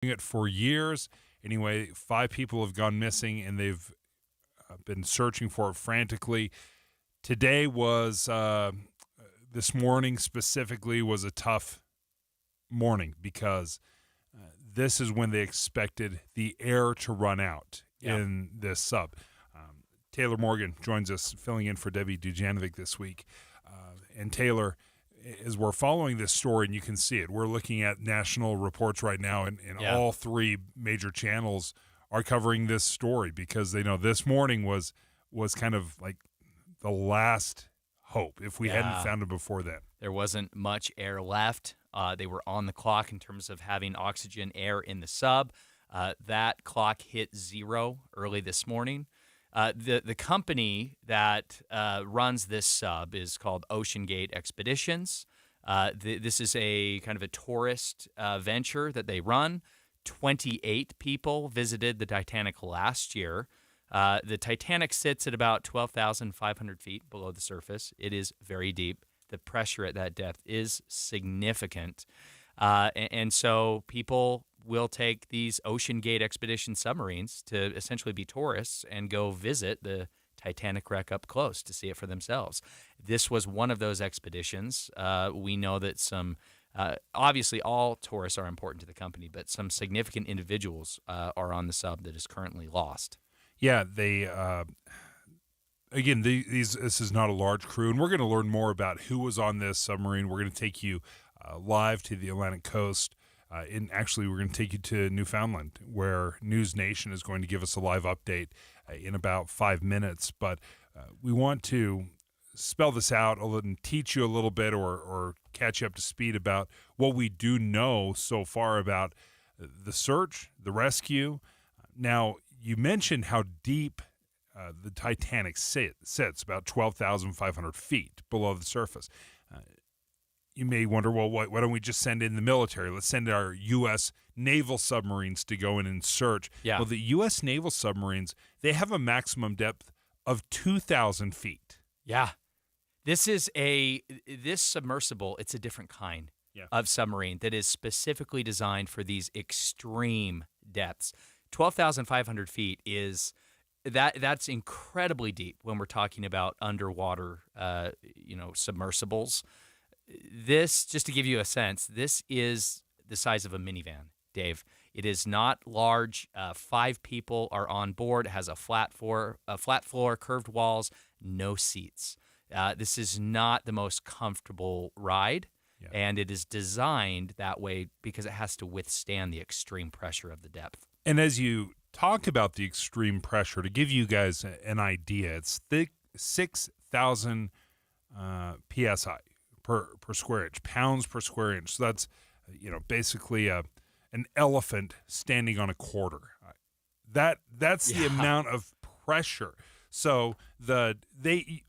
it for years. Anyway, 5 people have gone missing, and they've been searching for it frantically. Today was, this morning specifically, was a tough morning because this is when they expected the air to run out in this sub. Taylor Morgan joins us, filling in for Debbie Dujanovic this week. And Taylor, as we're following this story, and you can see it, we're looking at national reports right now, and all 3 major channels are covering this story because they know this morning was kind of like the last hope if we hadn't found it before then. There wasn't much air left. They were on the clock in terms of having oxygen air in the sub. That clock hit 0 early this morning. The company that runs this sub is called OceanGate Expeditions. This is a kind of a tourist venture that they run. 28 people visited the Titanic last year. The Titanic sits at about 12,500 feet below the surface. It is very deep. The pressure at that depth is significant. And so people will take these OceanGate Expedition submarines to essentially be tourists and go visit the Titanic wreck up close to see it for themselves. This was one of those expeditions. We know that some, obviously all tourists are important to the company, but some significant individuals are on the sub that is currently lost. Yeah, they again, this is not a large crew, and we're going to learn more about who was on this submarine. We're going to take you live to the Atlantic coast. Actually, we're going to take you to Newfoundland, where News Nation is going to give us a live update in about 5 minutes. But we want to spell this out and teach you a little bit or catch you up to speed about what we do know so far about the search, the rescue. Now, you mentioned how deep the Titanic sits, about 12,500 feet below the surface. You may wonder, well, why don't we just send in the military? Let's send our U.S. naval submarines to go in and search. Yeah. Well, the U.S. naval submarines, they have a maximum depth of 2,000 feet. Yeah. This submersible, it's a different kind of submarine that is specifically designed for these extreme depths. 12,500 feet that's incredibly deep when we're talking about underwater, submersibles. This, just to give you a sense, this is the size of a minivan, Dave. It is not large. 5 people are on board. It has a flat floor, curved walls, no seats. This is not the most comfortable ride, and it is designed that way because it has to withstand the extreme pressure of the depth. And as you talk about the extreme pressure, to give you guys an idea, it's 6,000 psi per square inch, pounds per square inch. So that's, basically an elephant standing on a quarter. That's the amount of pressure. So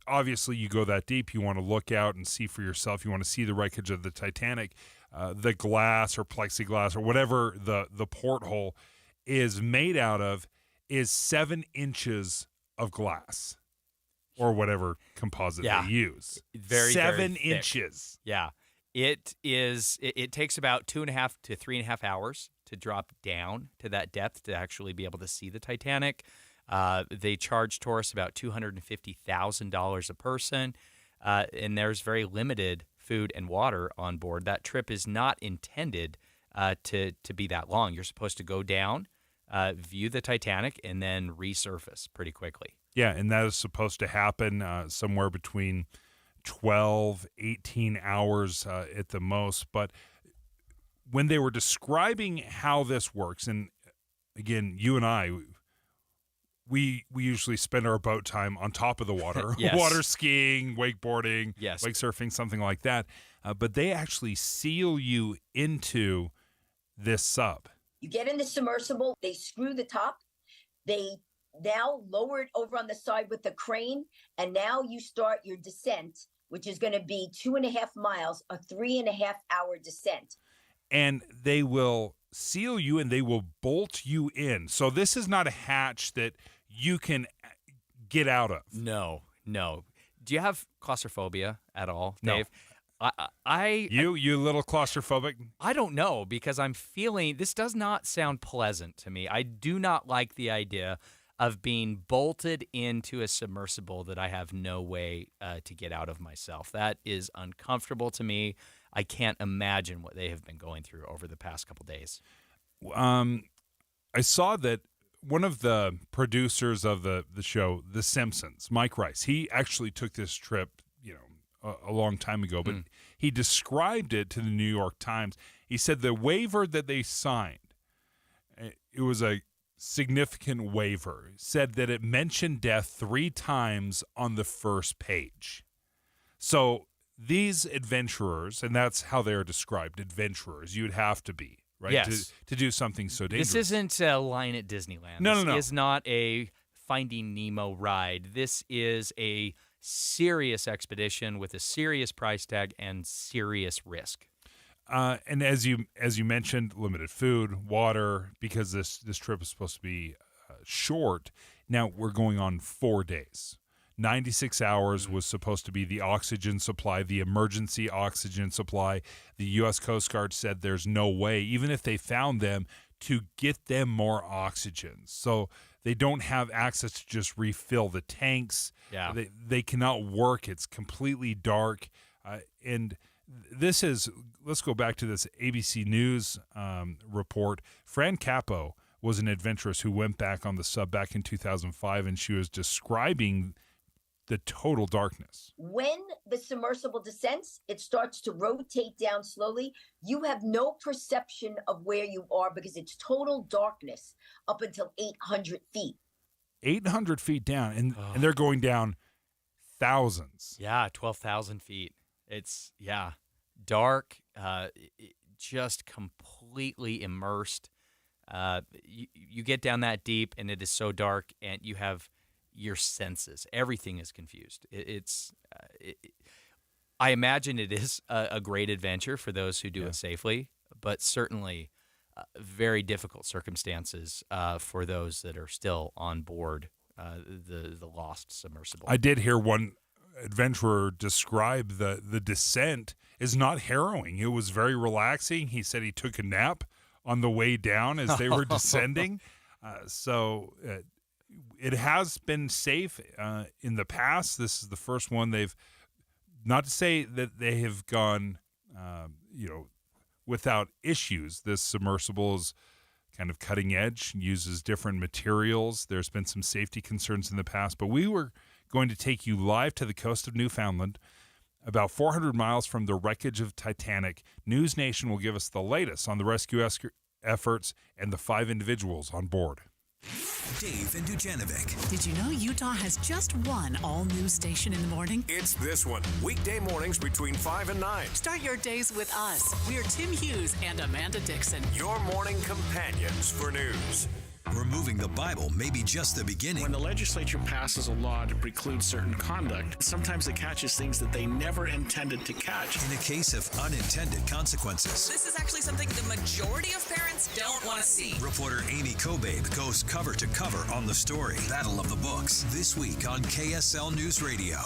obviously you go that deep, you want to look out and see for yourself. You want to see the wreckage of the Titanic. The glass or plexiglass or whatever the porthole is made out of is 7 inches of glass or whatever composite they use. Very, 7 very inches. Yeah. It takes about 2.5 to 3.5 hours to drop down to that depth to actually be able to see the Titanic. They charge tourists about $250,000 a person, and there's very limited food and water on board. That trip is not intended to be that long. You're supposed to go down, view the Titanic, and then resurface pretty quickly. Yeah, and that is supposed to happen somewhere between 12, 18 hours at the most. But when they were describing how this works, and again, you and I, we usually spend our boat time on top of the water, water skiing, wakeboarding, wake surfing, something like that. But they actually seal you into this sub. You get in the submersible, they screw the top, they now lower it over on the side with the crane, and now you start your descent, which is going to be 2.5 miles, a 3.5-hour descent. And they will seal you and they will bolt you in. So this is not a hatch that you can get out of. No. Do you have claustrophobia at all, Dave? You little claustrophobic. I don't know, because I'm feeling this does not sound pleasant to me. I do not like the idea of being bolted into a submersible that I have no way to get out of myself. That is uncomfortable to me. I can't imagine what they have been going through over the past couple days. I saw that one of the producers of the show, The Simpsons, Mike Rice, he actually took this trip, a long time ago, but he described it to the New York Times. He said the waiver that they signed, it was a significant waiver. It said that it mentioned death 3 times on the first page. So these adventurers, and that's how they're described, adventurers, you'd have to be, right? Yes. To do something so dangerous. This isn't a line at Disneyland. No. This is not a Finding Nemo ride. This is a serious expedition with a serious price tag and serious risk. And as you mentioned, limited food, water, because this trip is supposed to be short. Now we're going on 4 days. 96 hours was supposed to be the oxygen supply, the emergency oxygen supply. The U.S. Coast Guard said there's no way, even if they found them, to get them more oxygen. So they don't have access to just refill the tanks. Yeah. They cannot work. It's completely dark. And this is, let's go back to this ABC News report. Fran Capo was an adventuress who went back on the sub back in 2005, and she was describing the total darkness. When the submersible descends, it starts to rotate down slowly. You have no perception of where you are because it's total darkness up until 800 feet. 800 feet down, and they're going down thousands. Yeah, 12,000 feet. It's, dark, just completely immersed. You get down that deep, and it is so dark, and you have your senses. Everything is confused. I imagine it is a great adventure for those who do it safely, but certainly very difficult circumstances for those that are still on board the lost submersible. I did hear one adventurer describe the descent is not harrowing. It was very relaxing. He said he took a nap on the way down as they were descending. It has been safe in the past. This is the first one they've, not to say that they have gone, without issues. This submersible is kind of cutting edge, uses different materials. There's been some safety concerns in the past, but we were going to take you live to the coast of Newfoundland, about 400 miles from the wreckage of Titanic. News Nation will give us the latest on the rescue efforts and the 5 individuals on board. Dave and Dujanovic. Did you know Utah has just one all-news station in the morning? It's this one. Weekday mornings between 5 and 9. Start your days with us. We're Tim Hughes and Amanda Dixon. Your morning companions for news. Removing the Bible may be just the beginning. When the legislature passes a law to preclude certain conduct, sometimes it catches things that they never intended to catch. In a case of unintended consequences. This is actually something the majority of parents don't want to see. Reporter Amy Kobabe goes cover to cover on the story. Battle of the Books, this week on KSL News Radio.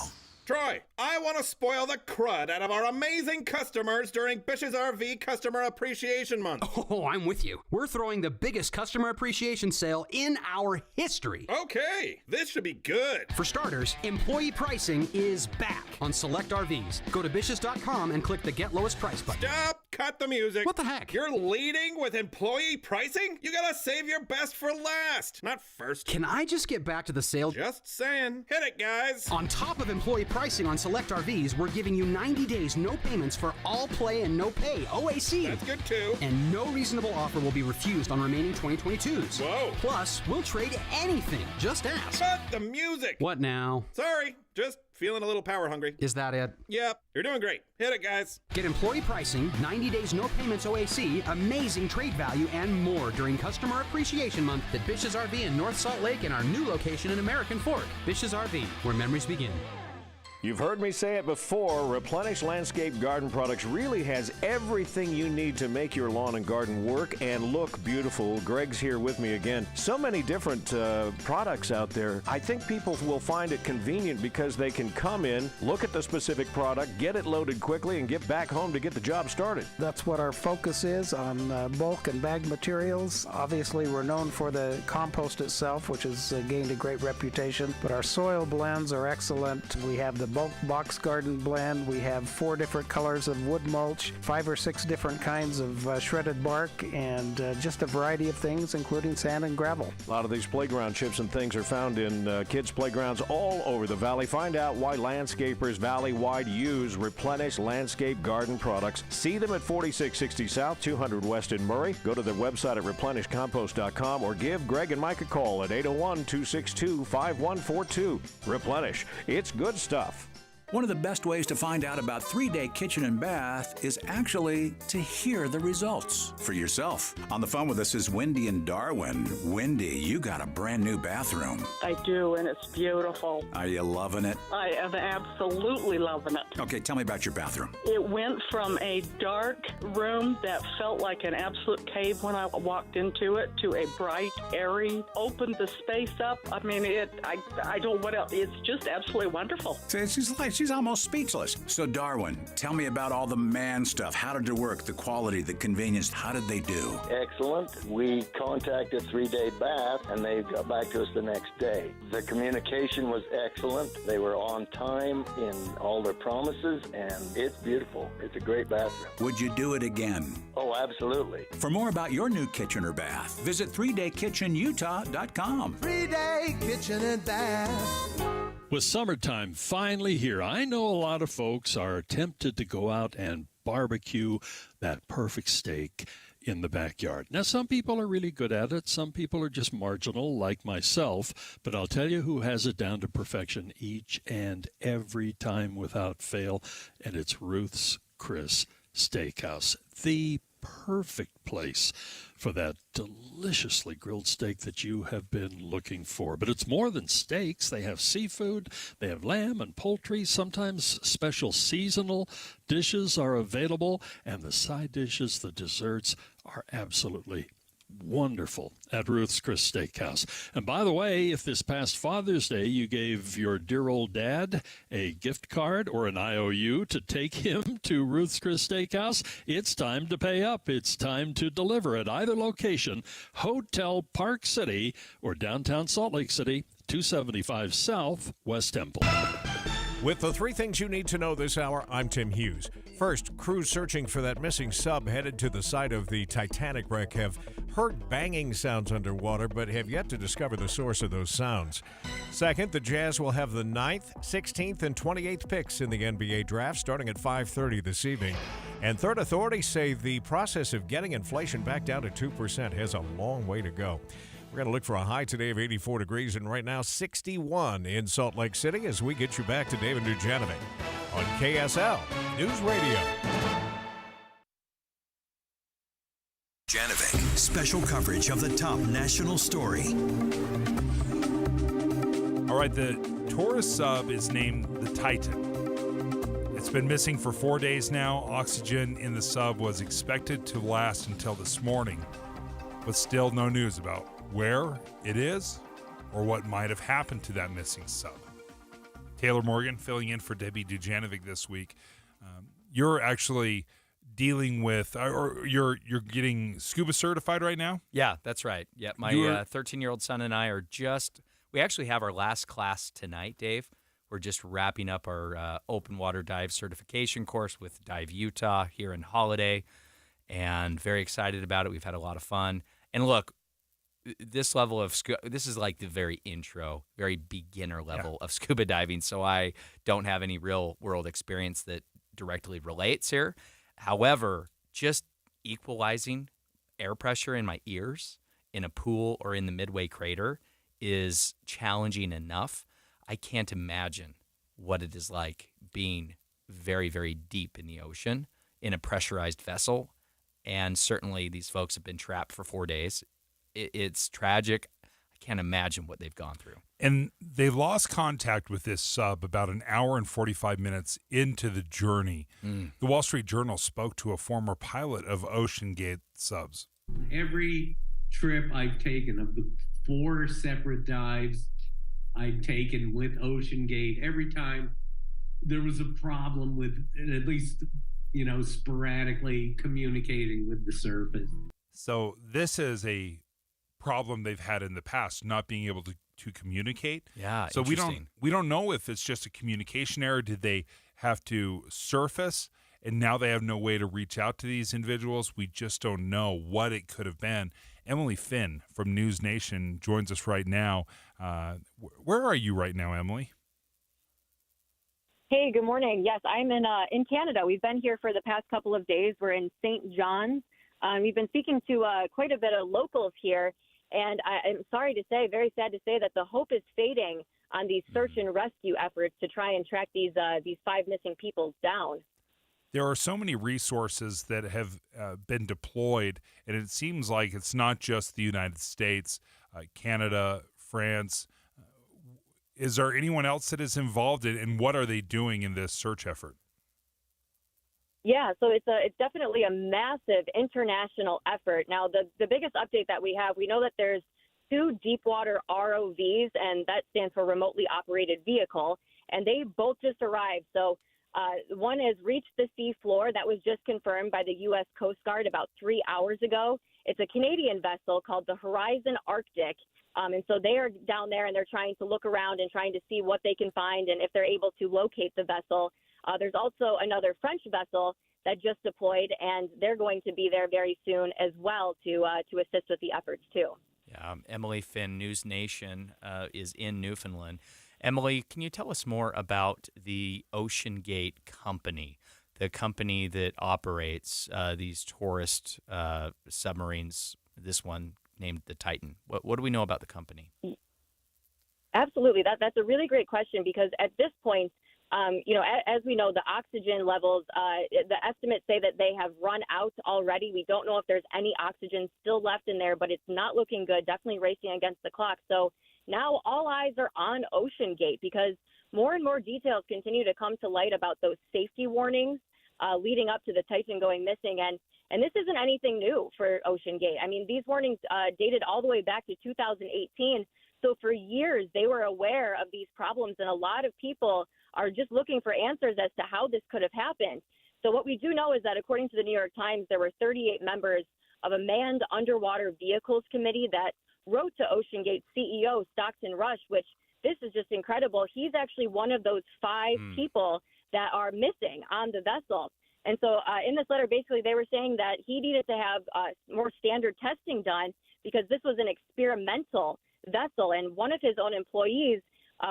Troy, I want to spoil the crud out of our amazing customers during Bish's RV Customer Appreciation Month. Oh, I'm with you. We're throwing the biggest customer appreciation sale in our history. Okay, this should be good. For starters, employee pricing is back on select RVs. Go to Bish's.com and click the Get Lowest Price button. Stop! Cut the music. What the heck? You're leading with employee pricing? You gotta save your best for last, not first. Can I just get back to the sale? Just saying. Hit it, guys. On top of employee pricing on select RVs, we're giving you 90 days no payments for all play and no pay OAC. That's good too. And no reasonable offer will be refused on remaining 2022s. Whoa. Plus, we'll trade anything. Just ask. Cut the music. What now? Sorry, just feeling a little power hungry. Is that it? Yep, you're doing great. Hit it, guys. Get employee pricing, 90 days no payments OAC, amazing trade value, and more during Customer Appreciation Month at Bish's RV in North Salt Lake and our new location in American Fork. Bish's RV, where memories begin. You've heard me say it before, Replenish Landscape Garden Products really has everything you need to make your lawn and garden work and look beautiful. Greg's here with me again. So many different products out there. I think people will find it convenient because they can come in, look at the specific product, get it loaded quickly, and get back home to get the job started. That's what our focus is on bulk and bag materials. Obviously, we're known for the compost itself, which has gained a great reputation, but our soil blends are excellent. We have the bulk box garden blend. We have 4 different colors of wood mulch, 5 or 6 different kinds of shredded bark, and just a variety of things, including sand and gravel. A lot of these playground chips and things are found in kids' playgrounds all over the valley. Find out why landscapers valley-wide use Replenish Landscape Garden Products. See them at 4660 South, 200 West in Murray. Go to their website at replenishcompost.com or give Greg and Mike a call at 801-262-5142. Replenish. It's good stuff. One of the best ways to find out about 3-Day Kitchen and Bath is actually to hear the results for yourself. On the phone with us is Wendy in Darwin. Wendy, you got a brand new bathroom. I do, and it's beautiful. Are you loving it? I am absolutely loving it. Okay, tell me about your bathroom. It went from a dark room that felt like an absolute cave when I walked into it to a bright, airy, opened the space up. I mean, I don't know what else. It's just absolutely wonderful. She's almost speechless. So, Darwin, tell me about all the man stuff. How did it work? The quality, the convenience. How did they do? Excellent. We contacted 3-Day Bath, and they got back to us the next day. The communication was excellent. They were on time in all their promises, and it's beautiful. It's a great bathroom. Would you do it again? Oh, absolutely. For more about your new kitchen or bath, visit 3daykitchenutah.com. 3-Day Kitchen and Bath. With summertime finally here, I know a lot of folks are tempted to go out and barbecue that perfect steak in the backyard. Now, some people are really good at it. Some people are just marginal, like myself. But I'll tell you who has it down to perfection each and every time without fail, and it's Ruth's Chris Steakhouse. The perfect place for that deliciously grilled steak that you have been looking for. But it's more than steaks. They have seafood, they have lamb and poultry, sometimes special seasonal dishes are available, and the side dishes, the desserts, are absolutely wonderful at Ruth's Chris Steakhouse. And by the way, if this past Father's Day you gave your dear old dad a gift card or an IOU to take him to Ruth's Chris Steakhouse, it's time to pay up. It's time to deliver at either location, Hotel Park City or downtown Salt Lake City, 275 South, West Temple. With the 3 things you need to know this hour, I'm Tim Hughes. First, crews searching for that missing sub headed to the site of the Titanic wreck have heard banging sounds underwater, but have yet to discover the source of those sounds. Second, the Jazz will have the 9th, 16th, and 28th picks in the NBA draft starting at 5:30 this evening. And third, authorities say the process of getting inflation back down to 2% has a long way to go. We're going to look for a high today of 84 degrees and right now 61 in Salt Lake City as we get you back to David Dujanovic on KSL News Radio. Dujanovic, special coverage of the top national story. All right, the tourist sub is named the Titan. It's been missing for 4 days now. Oxygen in the sub was expected to last until this morning, but still no news about where it is or what might have happened to that missing sub. Taylor Morgan filling in for Debbie Dujanovic this week. You're actually dealing with, or you're getting scuba certified right now? Yeah, that's right. Yeah, my 13-year-old son and I we actually have our last class tonight, Dave. We're just wrapping up our open water dive certification course with Dive Utah here in Holiday, and very excited about it. We've had a lot of fun. And look, this level of this is like the very intro, very beginner level of scuba diving, so I don't have any real world experience that directly relates here. However, just equalizing air pressure in my ears in a pool or in the Midway crater is challenging enough. I can't imagine what it is like being very, very deep in the ocean in a pressurized vessel, and certainly these folks have been trapped for 4 days. It's tragic. I can't imagine what they've gone through. And they lost contact with this sub about an hour and 45 minutes into the journey. The Wall Street Journal spoke to a former pilot of Ocean Gate subs. Every trip I've taken, of the 4 separate dives I've taken with Ocean Gate, every time there was a problem with at least, sporadically communicating with the surface. So this is a problem they've had in the past, not being able to communicate. Yeah, so interesting. we don't know if it's just a communication error. Did they have to surface and now they have no way to reach out to these individuals? We just don't know what it could have been. Emily Finn from News Nation joins us right now. Where are you right now, Emily? Hey, good morning. Yes, I'm in Canada. We've been here for the past couple of days. We're in St. John's. We've been speaking to quite a bit of locals here, and I'm sorry to say, very sad to say, that the hope is fading on these search and rescue efforts to try and track these 5 missing people down. There are so many resources that have been deployed, and it seems like it's not just the United States, Canada, France. Is there anyone else that is involved in, and what are they doing in this search effort? Yeah, so it's definitely a massive international effort. Now, the biggest update that we have, we know that there's 2 deep water ROVs, and that stands for remotely operated vehicle, and they both just arrived. So one has reached the sea floor. That was just confirmed by the U.S. Coast Guard about 3 hours ago. It's a Canadian vessel called the Horizon Arctic. And so they are down there, and they're trying to look around and trying to see what they can find and if they're able to locate the vessel. There's also another French vessel that just deployed, and they're going to be there very soon as well to assist with the efforts too. Yeah, Emily Finn, News Nation, is in Newfoundland. Emily, can you tell us more about the Ocean Gate Company, the company that operates these tourist submarines, this one named the Titan? What do we know about the company? Absolutely. That's a really great question, because at this point, as we know, the oxygen levels, the estimates say that they have run out already. We don't know if there's any oxygen still left in there, but it's not looking good, definitely racing against the clock. So now all eyes are on Ocean Gate, because more and more details continue to come to light about those safety warnings leading up to the Titan going missing. And this isn't anything new for Ocean Gate. I mean, these warnings dated all the way back to 2018. So for years, they were aware of these problems, and a lot of people are just looking for answers as to how this could have happened. So what we do know is that, according to the New York Times, there were 38 members of a manned underwater vehicles committee that wrote to Ocean Gate CEO Stockton Rush, which this is just incredible. He's actually one of those 5 people that are missing on the vessel. And so in this letter, basically, they were saying that he needed to have more standard testing done, because this was an experimental vessel. And one of his own employees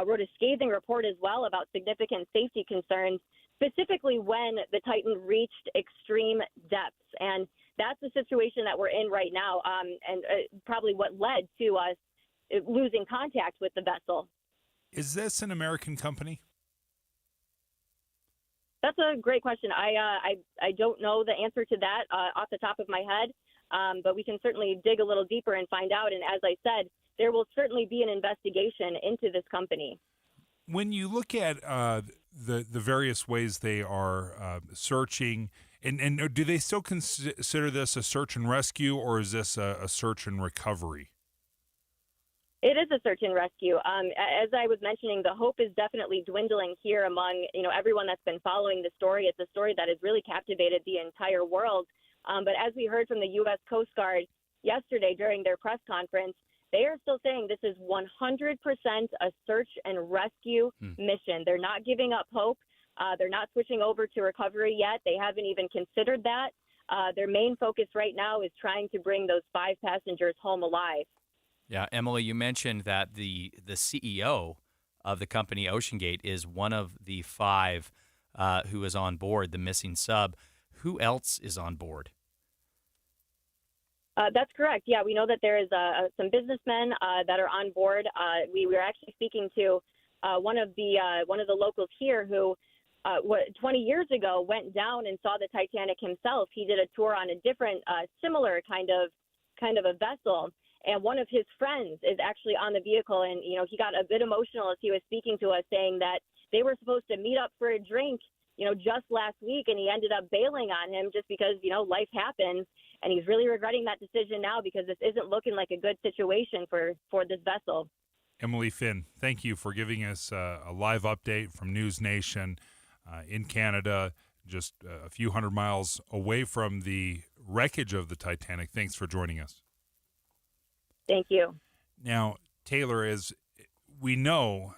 wrote a scathing report as well about significant safety concerns, specifically when the Titan reached extreme depths. And that's the situation that we're in right now, and probably what led to us losing contact with the vessel. Is this an American company? That's a great question. I don't know the answer to that off the top of my head, but we can certainly dig a little deeper and find out. And as I said, there will certainly be an investigation into this company. When you look at the various ways they are searching, and do they still consider this a search and rescue, or is this a search and recovery? It is a search and rescue. As I was mentioning, the hope is definitely dwindling here among everyone that's been following the story. It's a story that has really captivated the entire world. But as we heard from the U.S. Coast Guard yesterday during their press conference, they are still saying this is 100% a search and rescue mission. They're not giving up hope. They're not switching over to recovery yet. They haven't even considered that. Their main focus right now is trying to bring those 5 passengers home alive. Yeah, Emily, you mentioned that the CEO of the company Ocean Gate is one of the 5 who is on board the missing sub. Who else is on board? That's correct. Yeah, we know that there is some businessmen that are on board. We were actually speaking to one of the locals here who 20 years ago went down and saw the Titanic himself. He did a tour on a different similar kind of a vessel. And one of his friends is actually on the vehicle, and, you know, he got a bit emotional as he was speaking to us, saying that they were supposed to meet up for a drink, you know, just last week, and he ended up bailing on him just because, you know, life happens. And he's really regretting that decision now because this isn't looking like a good situation for this vessel. Emily Finn, thank you for giving us a live update from News Nation in Canada, just a few hundred miles away from the wreckage of the Titanic. Thanks for joining us. Thank you. Now, Taylor, as we know,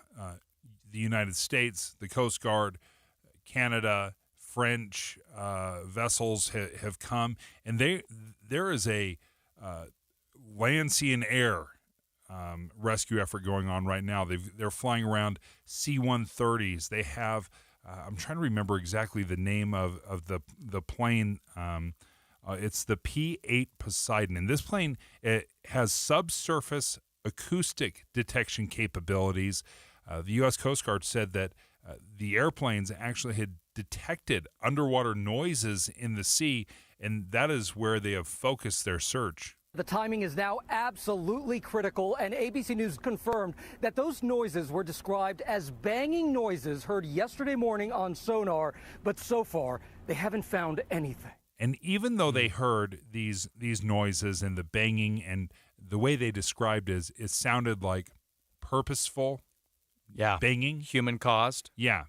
the United States, the Coast Guard, Canada, French vessels have come, and there is a land, sea, and air rescue effort going on right now. They're flying around C-130s. They have, I'm trying to remember exactly the name of the plane. It's the P-8 Poseidon, and this plane, it has subsurface acoustic detection capabilities. The U.S. Coast Guard said that the airplanes actually had detected underwater noises in the sea, and that is where they have focused their search. The timing is now absolutely critical, and ABC News confirmed that those noises were described as banging noises heard yesterday morning on sonar, but so far they haven't found anything. And even though they heard these noises and the banging, and the way they described it sounded like purposeful banging. Human caused. Yeah,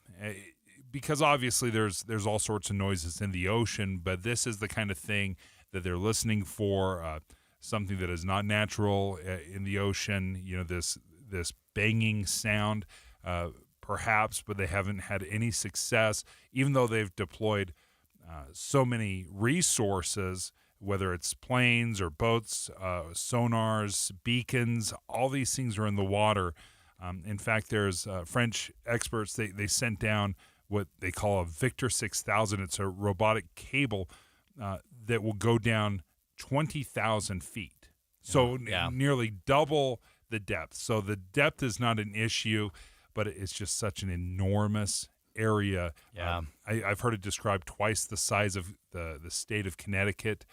because obviously there's all sorts of noises in the ocean, but this is the kind of thing that they're listening for, something that is not natural in the ocean, you know, this banging sound, perhaps, but they haven't had any success, even though they've deployed so many resources, whether it's planes or boats, sonars, beacons, all these things are in the water. In fact, there's French experts, they sent down what they call a Victor 6000. It's a robotic cable that will go down 20,000 feet. So nearly double the depth. So the depth is not an issue, but it's just such an enormous area. Yeah. I've heard it described twice the size of the state of Connecticut,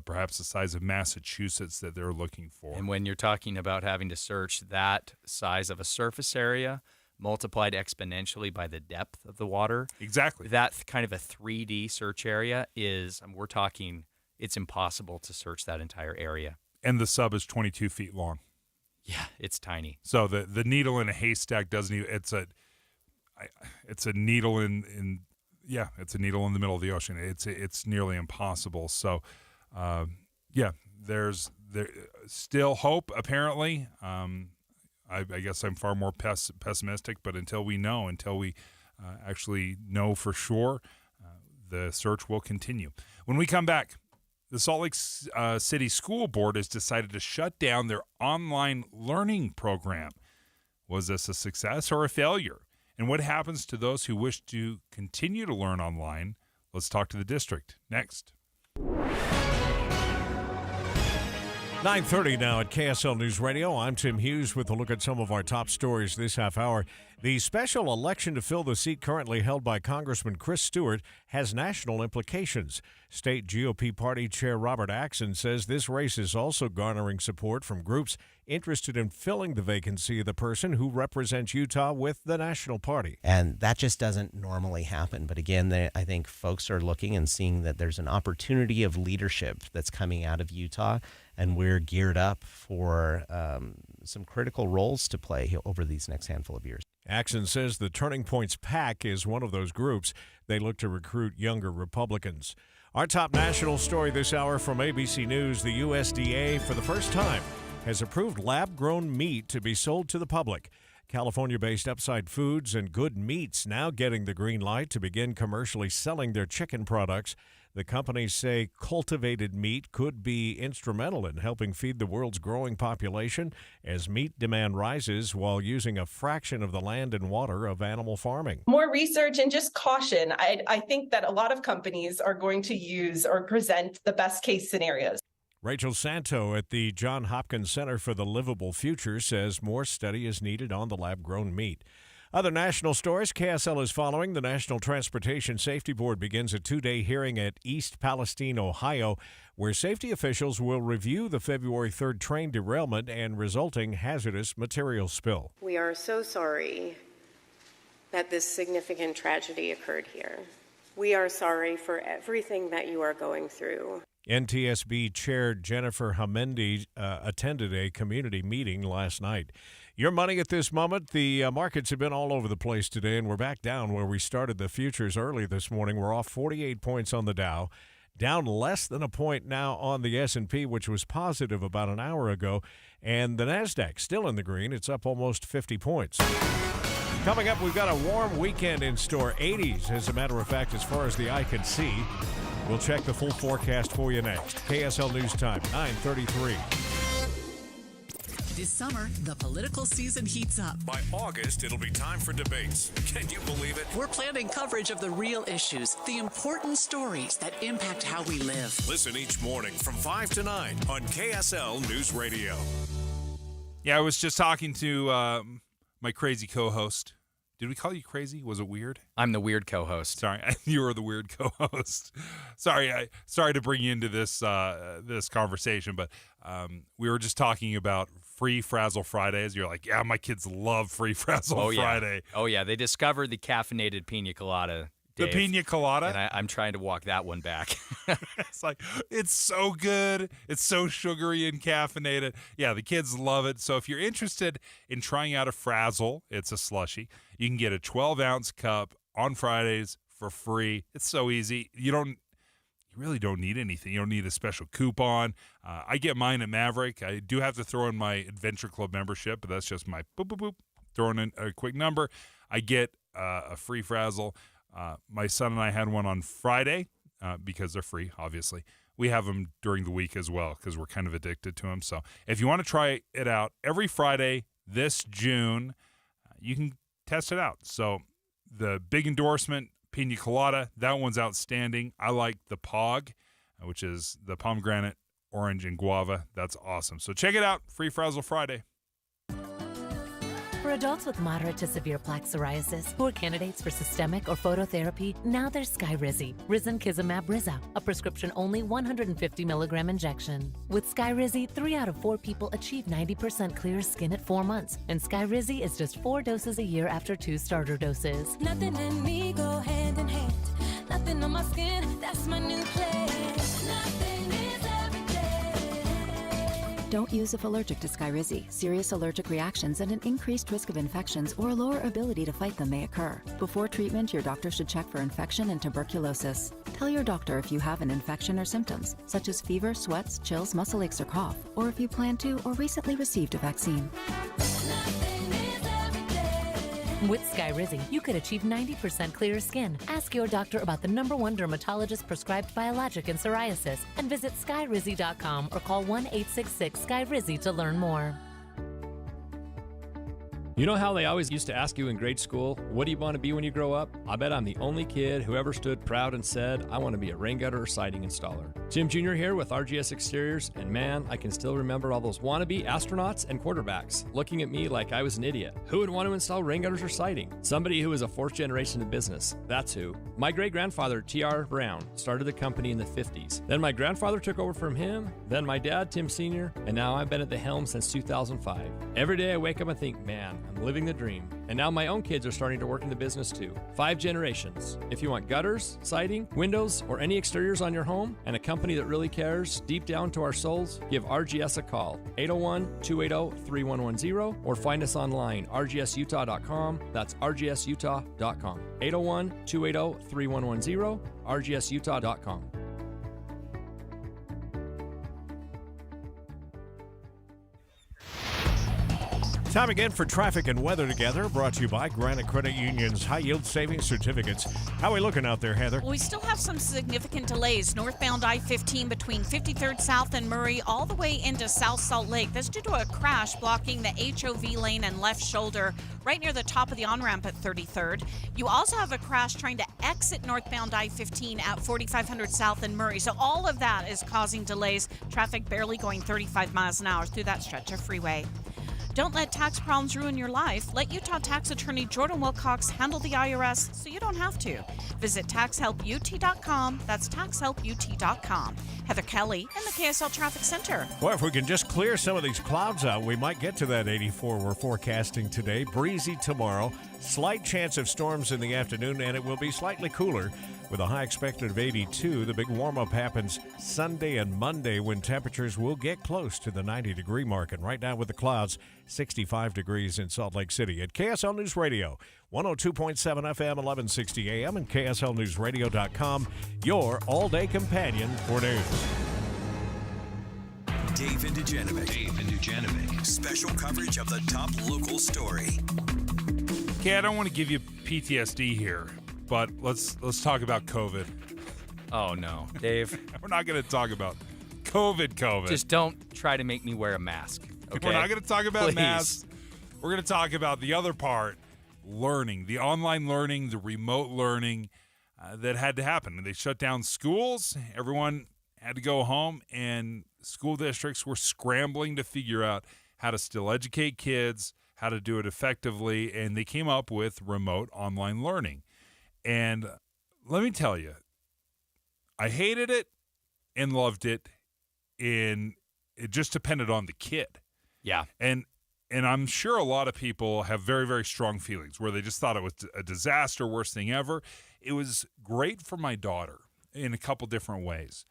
perhaps the size of Massachusetts that they're looking for. And when you're talking about having to search that size of a surface area multiplied exponentially by the depth of the water. Exactly. That kind of a 3D search area is, we're talking, it's impossible to search that entire area. And the sub is 22 feet long. Yeah, it's tiny. So the needle in a haystack doesn't even, it's a needle it's a needle in the middle of the ocean. It's nearly impossible. So, there's still hope, apparently. I guess I'm far more pessimistic, but until we actually know for sure, the search will continue. When we come back, the Salt Lake City School Board has decided to shut down their online learning program. Was this a success or a failure? And what happens to those who wish to continue to learn online? Let's talk to the district next. 9:30 now at KSL News Radio. I'm Tim Hughes with a look at some of our top stories this half hour. The special election to fill the seat currently held by Congressman Chris Stewart has national implications. State GOP Party Chair Robert Axson says this race is also garnering support from groups interested in filling the vacancy of the person who represents Utah with the national party. And that just doesn't normally happen. But again, I think folks are looking and seeing that there's an opportunity of leadership that's coming out of Utah, and we're geared up for some critical roles to play over these next handful of years. Axson says the Turning Points PAC is one of those groups. They look to recruit younger Republicans. Our top national story this hour from ABC News: the USDA, for the first time, has approved lab-grown meat to be sold to the public. California-based Upside Foods and Good Meats now getting the green light to begin commercially selling their chicken products. The companies say cultivated meat could be instrumental in helping feed the world's growing population as meat demand rises while using a fraction of the land and water of animal farming. More research and just caution. I think that a lot of companies are going to use or present the best case scenarios. Rachel Santo at the Johns Hopkins Center for the Livable Future says more study is needed on the lab-grown meat. Other national stories KSL is following. The National Transportation Safety Board begins a 2-day hearing at East Palestine, Ohio, where safety officials will review the February 3rd train derailment and resulting hazardous material spill. We are so sorry that this significant tragedy occurred here. We are sorry for everything that you are going through. NTSB Chair Jennifer Hamendi attended a community meeting last night. Your money at this moment, the markets have been all over the place today, and we're back down where we started the futures early this morning. We're off 48 points on the Dow, down less than a point now on the S&P, which was positive about an hour ago, and the NASDAQ still in the green. It's up almost 50 points. Coming up, we've got a warm weekend in store, 80s, as a matter of fact, as far as the eye can see. We'll check the full forecast for you next. KSL News Time, 9:33. This summer, the political season heats up. By August, it'll be time for debates. Can you believe it? We're planning coverage of the real issues, the important stories that impact how we live. Listen each morning from 5 to 9 on KSL News Radio. Yeah, I was just talking to my crazy co-host. Did we call you crazy? Was it weird? I'm the weird co-host. Sorry, you were the weird co-host. Sorry to bring you into this this conversation, but we were just talking about Free Frazzle Fridays. You're like, yeah, my kids love Free Frazzle Friday. Oh yeah, they discovered the caffeinated pina colada. The Dave, pina colada? and I'm trying to walk that one back. It's like, it's so good. It's so sugary and caffeinated. Yeah, the kids love it. So if you're interested in trying out a Frazzle, it's a slushie. You can get a 12-ounce cup on Fridays for free. It's so easy. You really don't need anything. You don't need a special coupon. I get mine at Maverick. I do have to throw in my Adventure Club membership, but that's just my boop, boop, boop, throwing in a quick number. I get a free Frazzle. My son and I had one on Friday because they're free, obviously. We have them during the week as well because we're kind of addicted to them. So if you want to try it out every Friday this June, you can test it out. So the big endorsement, Pina Colada, that one's outstanding. I like the POG, which is the pomegranate, orange, and guava. That's awesome. So check it out. Free Frazzle Friday. For adults with moderate to severe plaque psoriasis who are candidates for systemic or phototherapy, now there's Skyrizi, Risankizumab Riza, a prescription-only 150 milligram injection. With Skyrizi, 3 out of 4 people achieve 90% clear skin at 4 months, and Skyrizi is just 4 doses a year after 2 starter doses. Nothing and me go hand in hand. Nothing on my skin, that's my new plan. Nothing is everything. Don't use if allergic to Skyrizi. Serious allergic reactions and an increased risk of infections or a lower ability to fight them may occur. Before treatment, your doctor should check for infection and tuberculosis. Tell your doctor if you have an infection or symptoms, such as fever, sweats, chills, muscle aches, or cough, or if you plan to or recently received a vaccine. With Skyrizi, you could achieve 90% clearer skin. Ask your doctor about the #1 dermatologist prescribed biologic in psoriasis and visit skyrizi.com or call 1-866-SKYRIZI to learn more. You know how they always used to ask you in grade school, what do you want to be when you grow up? I bet I'm the only kid who ever stood proud and said, I want to be a rain gutter or siding installer. Jim Jr. here with RGS Exteriors, and man, I can still remember all those wannabe astronauts and quarterbacks looking at me like I was an idiot. Who would want to install rain gutters or siding? Somebody who is a 4th generation in business. That's who. My great-grandfather, T.R. Brown, started the company in the 50s. Then my grandfather took over from him, then my dad, Tim Sr., and now I've been at the helm since 2005. Every day I wake up and think, man, I'm living the dream. And now my own kids are starting to work in the business too. 5 generations. If you want gutters, siding, windows, or any exteriors on your home, and a company that really cares deep down to our souls, give RGS a call. 801-280-3110 or find us online, rgsutah.com. That's rgsutah.com. 801-280-3110, rgsutah.com. Time again for traffic and weather together, brought to you by Granite Credit Union's high-yield savings certificates. How are we looking out there, Heather? Well, we still have some significant delays. Northbound I-15 between 53rd South and Murray all the way into South Salt Lake. That's due to a crash blocking the HOV lane and left shoulder right near the top of the on-ramp at 33rd. You also have a crash trying to exit northbound I-15 at 4500 South and Murray. So all of that is causing delays. Traffic barely going 35 miles an hour through that stretch of freeway. Don't let tax problems ruin your life. Let Utah tax attorney Jordan Wilcox handle the IRS so you don't have to. Visit taxhelput.com. That's taxhelput.com. Heather Kelly in the KSL Traffic Center. Well, if we can just clear some of these clouds out, we might get to that 84 we're forecasting today. Breezy tomorrow. Slight chance of storms in the afternoon, and it will be slightly cooler with a high expected of 82. The big warm-up happens Sunday and Monday when temperatures will get close to the 90-degree mark. And right now with the clouds, 65 degrees in Salt Lake City. At KSL News Radio, 102.7 FM, 1160 AM, and KSLNewsRadio.com, your all-day companion for news. Dave and Dujanovic. Special coverage of the top local story. Okay, I don't want to give you PTSD here, but let's talk about COVID. Oh, no. Dave. We're not going to talk about COVID. Just don't try to make me wear a mask, okay? We're not going to talk about Please. masks. We're going to talk about the other part, learning, the online learning, the remote learning that had to happen. They shut down schools. Everyone had to go home, and school districts were scrambling to figure out how to still educate kids, how to do it effectively, and they came up with remote online learning. And let me tell you, I hated it and loved it, and it just depended on the kid. Yeah. And I'm sure a lot of people have very, very strong feelings where they just thought it was a disaster, worst thing ever. It was great for my daughter in a couple different ways.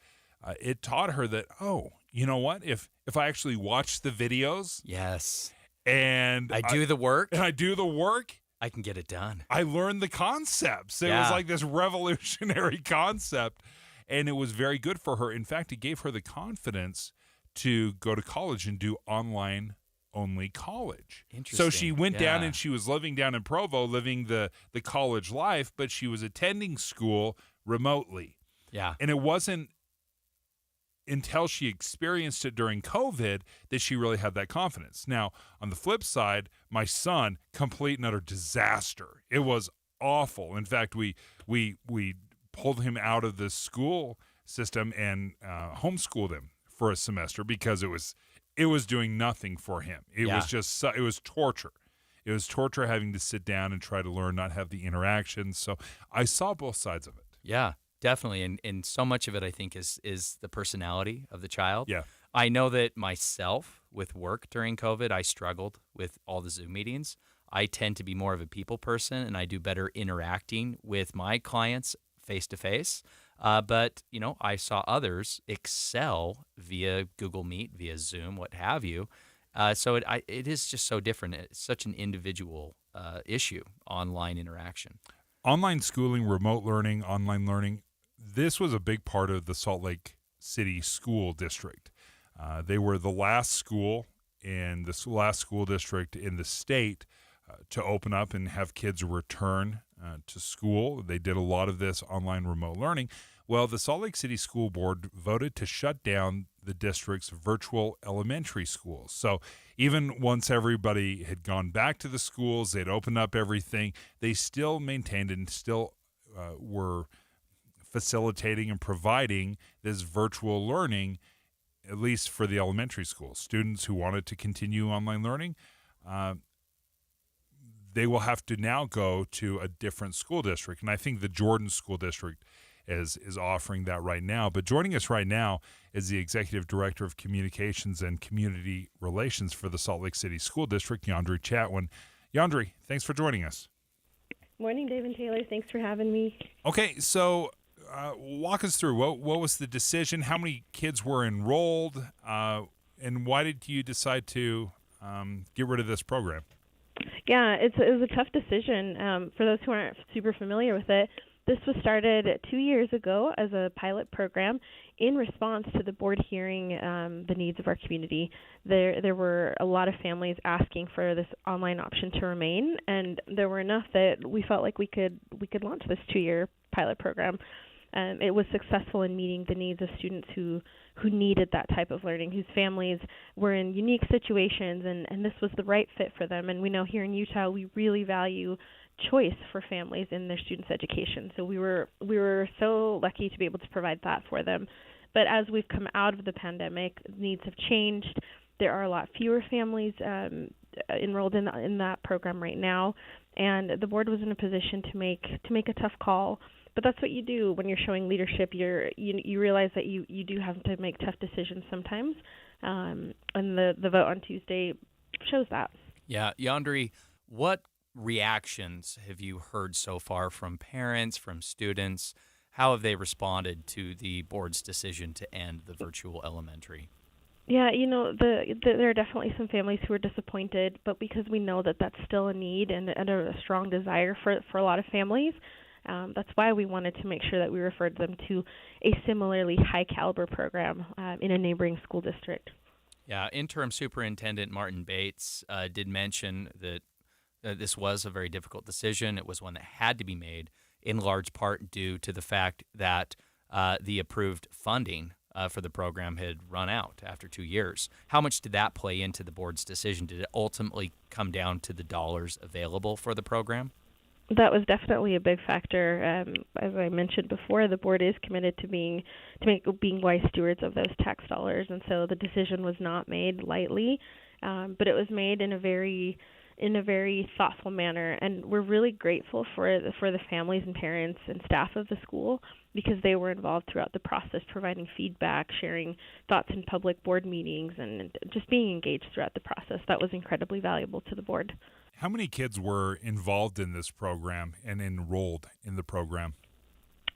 It taught her that, oh, you know what? If I actually watch the videos, yes, and I do the work, I can get it done. I learned the concepts. It Yeah. was like this revolutionary concept, and it was very good for her. In fact, it gave her the confidence to go to college and do online-only college. Interesting. So she went down Yeah. and she was living down in Provo, living the college life, but she was attending school remotely. Yeah. And it wasn't until she experienced it during COVID that she really had that confidence. Now, on the flip side, my son, complete and utter disaster. It was awful. In fact, we pulled him out of the school system and homeschooled him for a semester because it was doing nothing for him. It Yeah. was just it was torture. It was torture having to sit down and try to learn, not have the interactions. So I saw both sides of it. Yeah, definitely. And so much of it, I think, is the personality of the child. Yeah. I know that myself, with work during COVID, I struggled with all the Zoom meetings. I tend to be more of a people person, and I do better interacting with my clients face-to-face. But, I saw others excel via Google Meet, via Zoom, what have you. So it is just so different. It's such an individual issue, online interaction. Online schooling, remote learning, online learning, this was a big part of the Salt Lake City School District. They were the last school in the last school district in the state to open up and have kids return to school. They did a lot of this online remote learning. Well, the Salt Lake City School Board voted to shut down the district's virtual elementary schools. So even once everybody had gone back to the schools, they'd opened up everything, they still maintained and still were facilitating and providing this virtual learning, at least for the elementary schools. Students who wanted to continue online learning, they will have to now go to a different school district. And I think the Jordan School District is offering that right now. But joining us right now is the Executive Director of Communications and Community Relations for the Salt Lake City School District, Yandri Chatwin. Yandri, thanks for joining us. Morning, Dave and Taylor. Thanks for having me. Okay, so walk us through. What was the decision? How many kids were enrolled? And why did you decide to get rid of this program? Yeah, it was a tough decision. For those who aren't super familiar with it, this was started 2 years ago as a pilot program in response to the board hearing the needs of our community. There were a lot of families asking for this online option to remain, and there were enough that we felt like we could launch this 2-year pilot program. It was successful in meeting the needs of students who needed that type of learning, whose families were in unique situations, and this was the right fit for them. And we know here in Utah we really value choice for families in their students' education. So we were so lucky to be able to provide that for them. But as we've come out of the pandemic, needs have changed. There are a lot fewer families enrolled in that program right now, and the board was in a position to make a tough call. But that's what you do when you're showing leadership. You realize that you do have to make tough decisions sometimes, and the vote on Tuesday shows that. Yeah, Yandri, what reactions have you heard so far from parents, from students? How have they responded to the board's decision to end the virtual elementary? Yeah, there are definitely some families who are disappointed, but because we know that that's still a need and a strong desire for a lot of families, that's why we wanted to make sure that we referred them to a similarly high-caliber program in a neighboring school district. Yeah, Interim Superintendent Martin Bates did mention that this was a very difficult decision. It was one that had to be made in large part due to the fact that the approved funding for the program had run out after 2 years. How much did that play into the board's decision? Did it ultimately come down to the dollars available for the program? That was definitely a big factor. As I mentioned before, the board is committed to being wise stewards of those tax dollars, and so the decision was not made lightly, but it was made in a very thoughtful manner, and we're really grateful for the families and parents and staff of the school because they were involved throughout the process, providing feedback, sharing thoughts in public board meetings, and just being engaged throughout the process. That was incredibly valuable to the board. How many kids were involved in this program and enrolled in the program?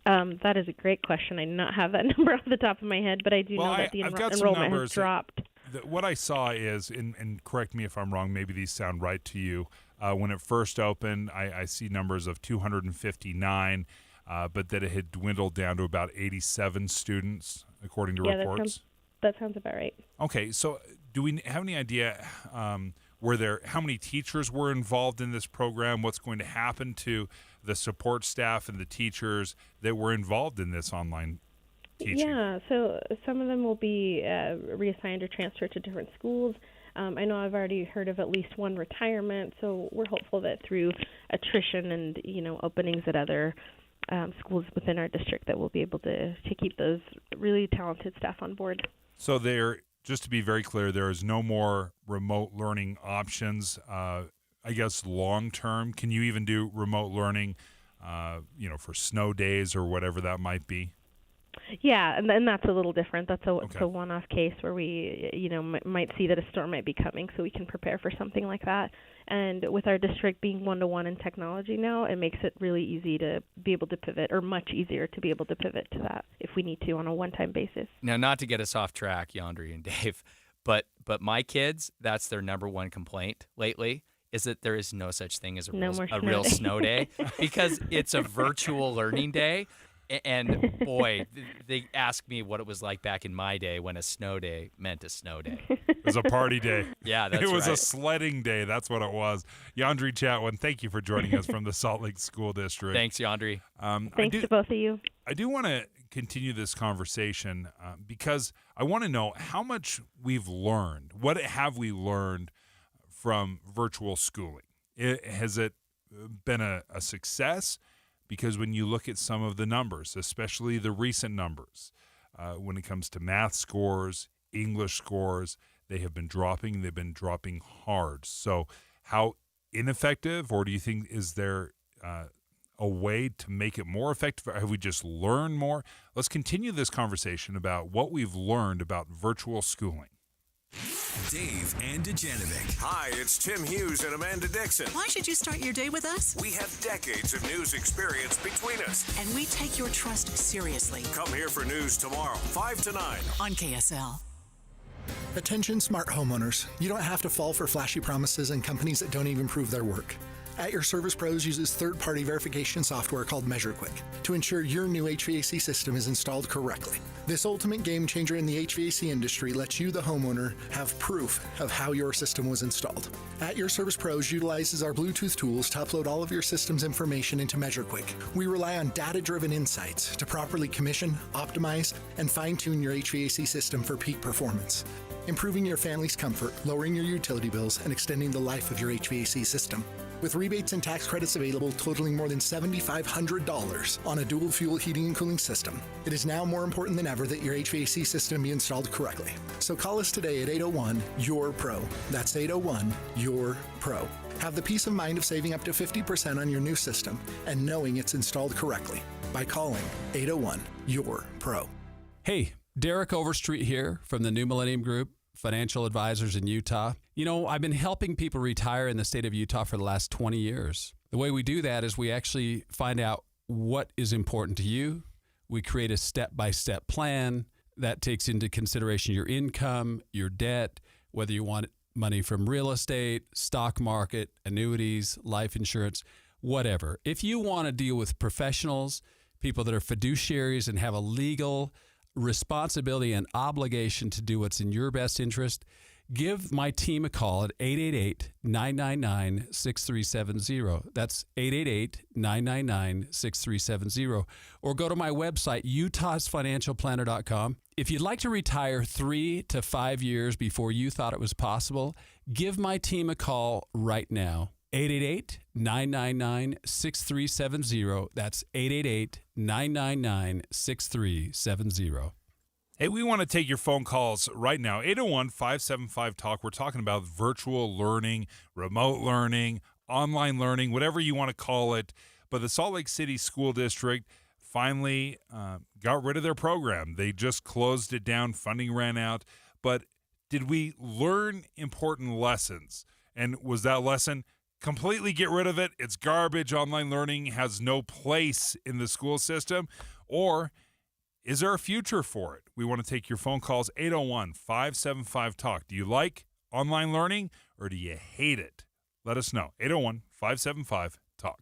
That is a great question. I do not have that number off the top of my head, but I do know that the enrollment has dropped. What I saw is, and correct me if I'm wrong, maybe these sound right to you, when it first opened, I see numbers of 259, but that it had dwindled down to about 87 students, according to reports. That sounds about right. Okay, so do we have any idea how many teachers were involved in this program? What's going to happen to the support staff and the teachers that were involved in this online teaching? Yeah, so some of them will be reassigned or transferred to different schools. I know I've already heard of at least one retirement, so we're hopeful that through attrition and openings at other schools within our district that we'll be able to keep those really talented staff on board. So just to be very clear, there is no more remote learning options, I guess, long term. Can you even do remote learning, for snow days or whatever that might be? Yeah, and that's a little different. That's a one-off case where we, might see that a storm might be coming, so we can prepare for something like that. And with our district being one-to-one in technology now, it makes it really easy to be able to pivot, or much easier to be able to pivot to that if we need to on a one-time basis. Now, not to get us off track, Yandri and Dave, but my kids, that's their number one complaint lately, is that there is no such thing as a real snow day because it's a virtual learning day. And boy, they asked me what it was like back in my day when a snow day meant a snow day. It was a party day. Yeah, that's right. It was a sledding day. That's what it was. Yandri Chatwin, thank you for joining us from the Salt Lake School District. Thanks, Yandri. Thanks to both of you. I do want to continue this conversation because I want to know how much we've learned. What have we learned from virtual schooling? Has it been a success? Because when you look at some of the numbers, especially the recent numbers, when it comes to math scores, English scores, they have been dropping. They've been dropping hard. So how ineffective, or do you think is there a way to make it more effective? Have we just learned more? Let's continue this conversation about what we've learned about virtual schooling. Dave and Dujanovic. Hi, it's Tim Hughes and Amanda Dixon. Why should you start your day with us? We have decades of news experience between us. And we take your trust seriously. Come here for news tomorrow, 5 to 9. On KSL. Attention smart homeowners. You don't have to fall for flashy promises and companies that don't even prove their work. At Your Service Pros uses third-party verification software called MeasureQuick to ensure your new HVAC system is installed correctly. This ultimate game changer in the HVAC industry lets you, the homeowner, have proof of how your system was installed. At Your Service Pros utilizes our Bluetooth tools to upload all of your system's information into MeasureQuick. We rely on data-driven insights to properly commission, optimize, and fine-tune your HVAC system for peak performance, improving your family's comfort, lowering your utility bills, and extending the life of your HVAC system. With rebates and tax credits available totaling more than $7,500 on a dual fuel heating and cooling system, it is now more important than ever ever that your HVAC system be installed correctly. So call us today at 801-YOUR-PRO. That's 801-YOUR-PRO. Have the peace of mind of saving up to 50% on your new system and knowing it's installed correctly by calling 801-YOUR-PRO. Hey, Derek Overstreet here from the New Millennium Group, financial advisors in Utah. You know, I've been helping people retire in the state of Utah for the last 20 years. The way we do that is we actually find out what is important to you. We create a step-by-step plan that takes into consideration your income, your debt, whether you want money from real estate, stock market, annuities, life insurance, whatever. If you want to deal with professionals, people that are fiduciaries and have a legal responsibility and obligation to do what's in your best interest, give my team a call at 888-999-6370. That's 888-999-6370. Or go to my website, utahsfinancialplanner.com. If you'd like to retire 3 to 5 years before you thought it was possible, give my team a call right now. 888-999-6370. That's 888-999-6370. Hey, we want to take your phone calls right now. 801-575-TALK. We're talking about virtual learning, remote learning, online learning, whatever you want to call it. But the Salt Lake City School District finally got rid of their program. They just closed it down. Funding ran out. But did we learn important lessons? And was that lesson completely get rid of it? It's garbage. Online learning has no place in the school system. Or is there a future for it? We want to take your phone calls, 801-575-TALK. Do you like online learning or do you hate it? Let us know, 801-575-TALK.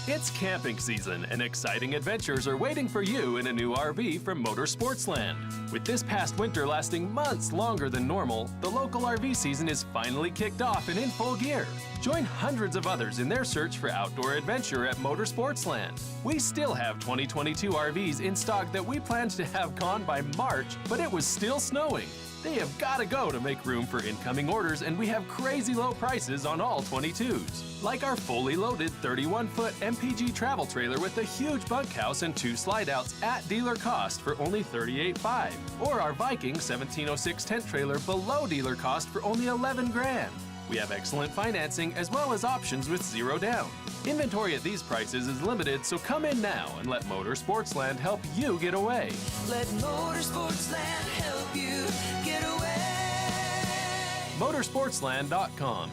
It's camping season, and exciting adventures are waiting for you in a new RV from Motorsportsland. With this past winter lasting months longer than normal, the local RV season is finally kicked off and in full gear. Join hundreds of others in their search for outdoor adventure at Motorsportsland. We still have 2022 RVs in stock that we planned to have gone by March, but it was still snowing. They have got to go to make room for incoming orders, and we have crazy low prices on all 22s. Like our fully loaded 31-foot MPG travel trailer with a huge bunkhouse and 2 slide-outs at dealer cost for only $38,500. Or our Viking 1706 tent trailer below dealer cost for only $11,000. We have excellent financing as well as options with 0 down. Inventory at these prices is limited, so come in now and let Motorsportsland help you get away. Let Motorsportsland help you get away. Motorsportsland.com.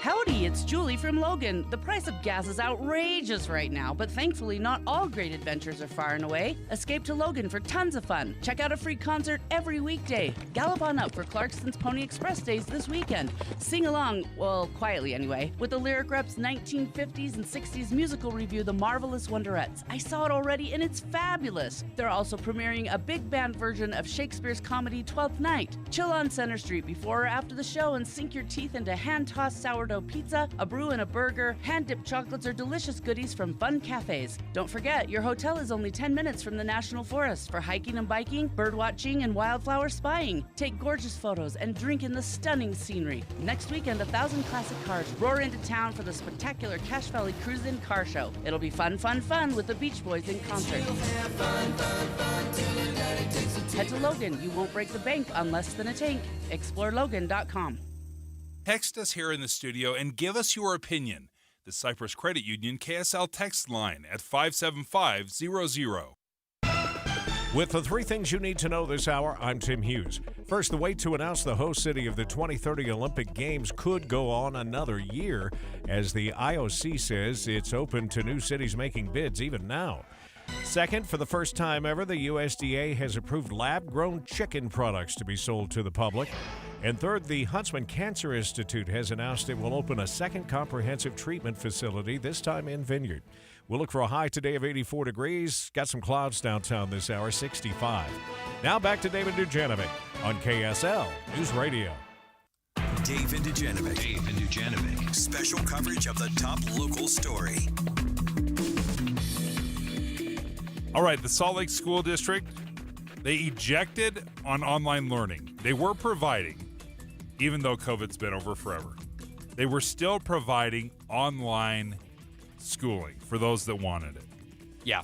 Howdy, it's Julie from Logan. The price of gas is outrageous right now, but thankfully not all great adventures are far and away. Escape to Logan for tons of fun. Check out a free concert every weekday. Gallop on up for Clarkston's Pony Express Days this weekend. Sing along, well, quietly anyway, with the Lyric Rep's 1950s and 60s musical review, The Marvelous Wonderettes. I saw it already and it's fabulous. They're also premiering a big band version of Shakespeare's comedy Twelfth Night. Chill on Center Street before or after the show and sink your teeth into hand-tossed sourdough pizza, a brew and a burger, hand-dipped chocolates, or delicious goodies from fun cafes. Don't forget, your hotel is only 10 minutes from the National Forest for hiking and biking, bird watching, and wildflower spying. Take gorgeous photos and drink in the stunning scenery. Next weekend, 1,000 classic cars roar into town for the spectacular Cache Valley Cruise-In Car Show. It'll be fun, fun, fun with the Beach Boys in concert. Head to Logan. You won't break the bank on less than a tank. ExploreLogan.com. Text us here in the studio and give us your opinion. The Cypress Credit Union KSL text line at 57500. With the 3 things you need to know this hour, I'm Tim Hughes. First, the wait to announce the host city of the 2030 Olympic Games could go on another year, as the IOC says it's open to new cities making bids even now. Second, for the first time ever, the USDA has approved lab-grown chicken products to be sold to the public. And third, the Huntsman Cancer Institute has announced it will open a second comprehensive treatment facility, this time in Vineyard. We'll look for a high today of 84 degrees. Got some clouds downtown this hour, 65. Now back to David Dujanovic on KSL News Radio. David Dujanovic. Special coverage of the top local story. All right, the Salt Lake School District, they ejected on online learning. They were providing, even though COVID's been over forever, they were still providing online schooling for those that wanted it. Yeah.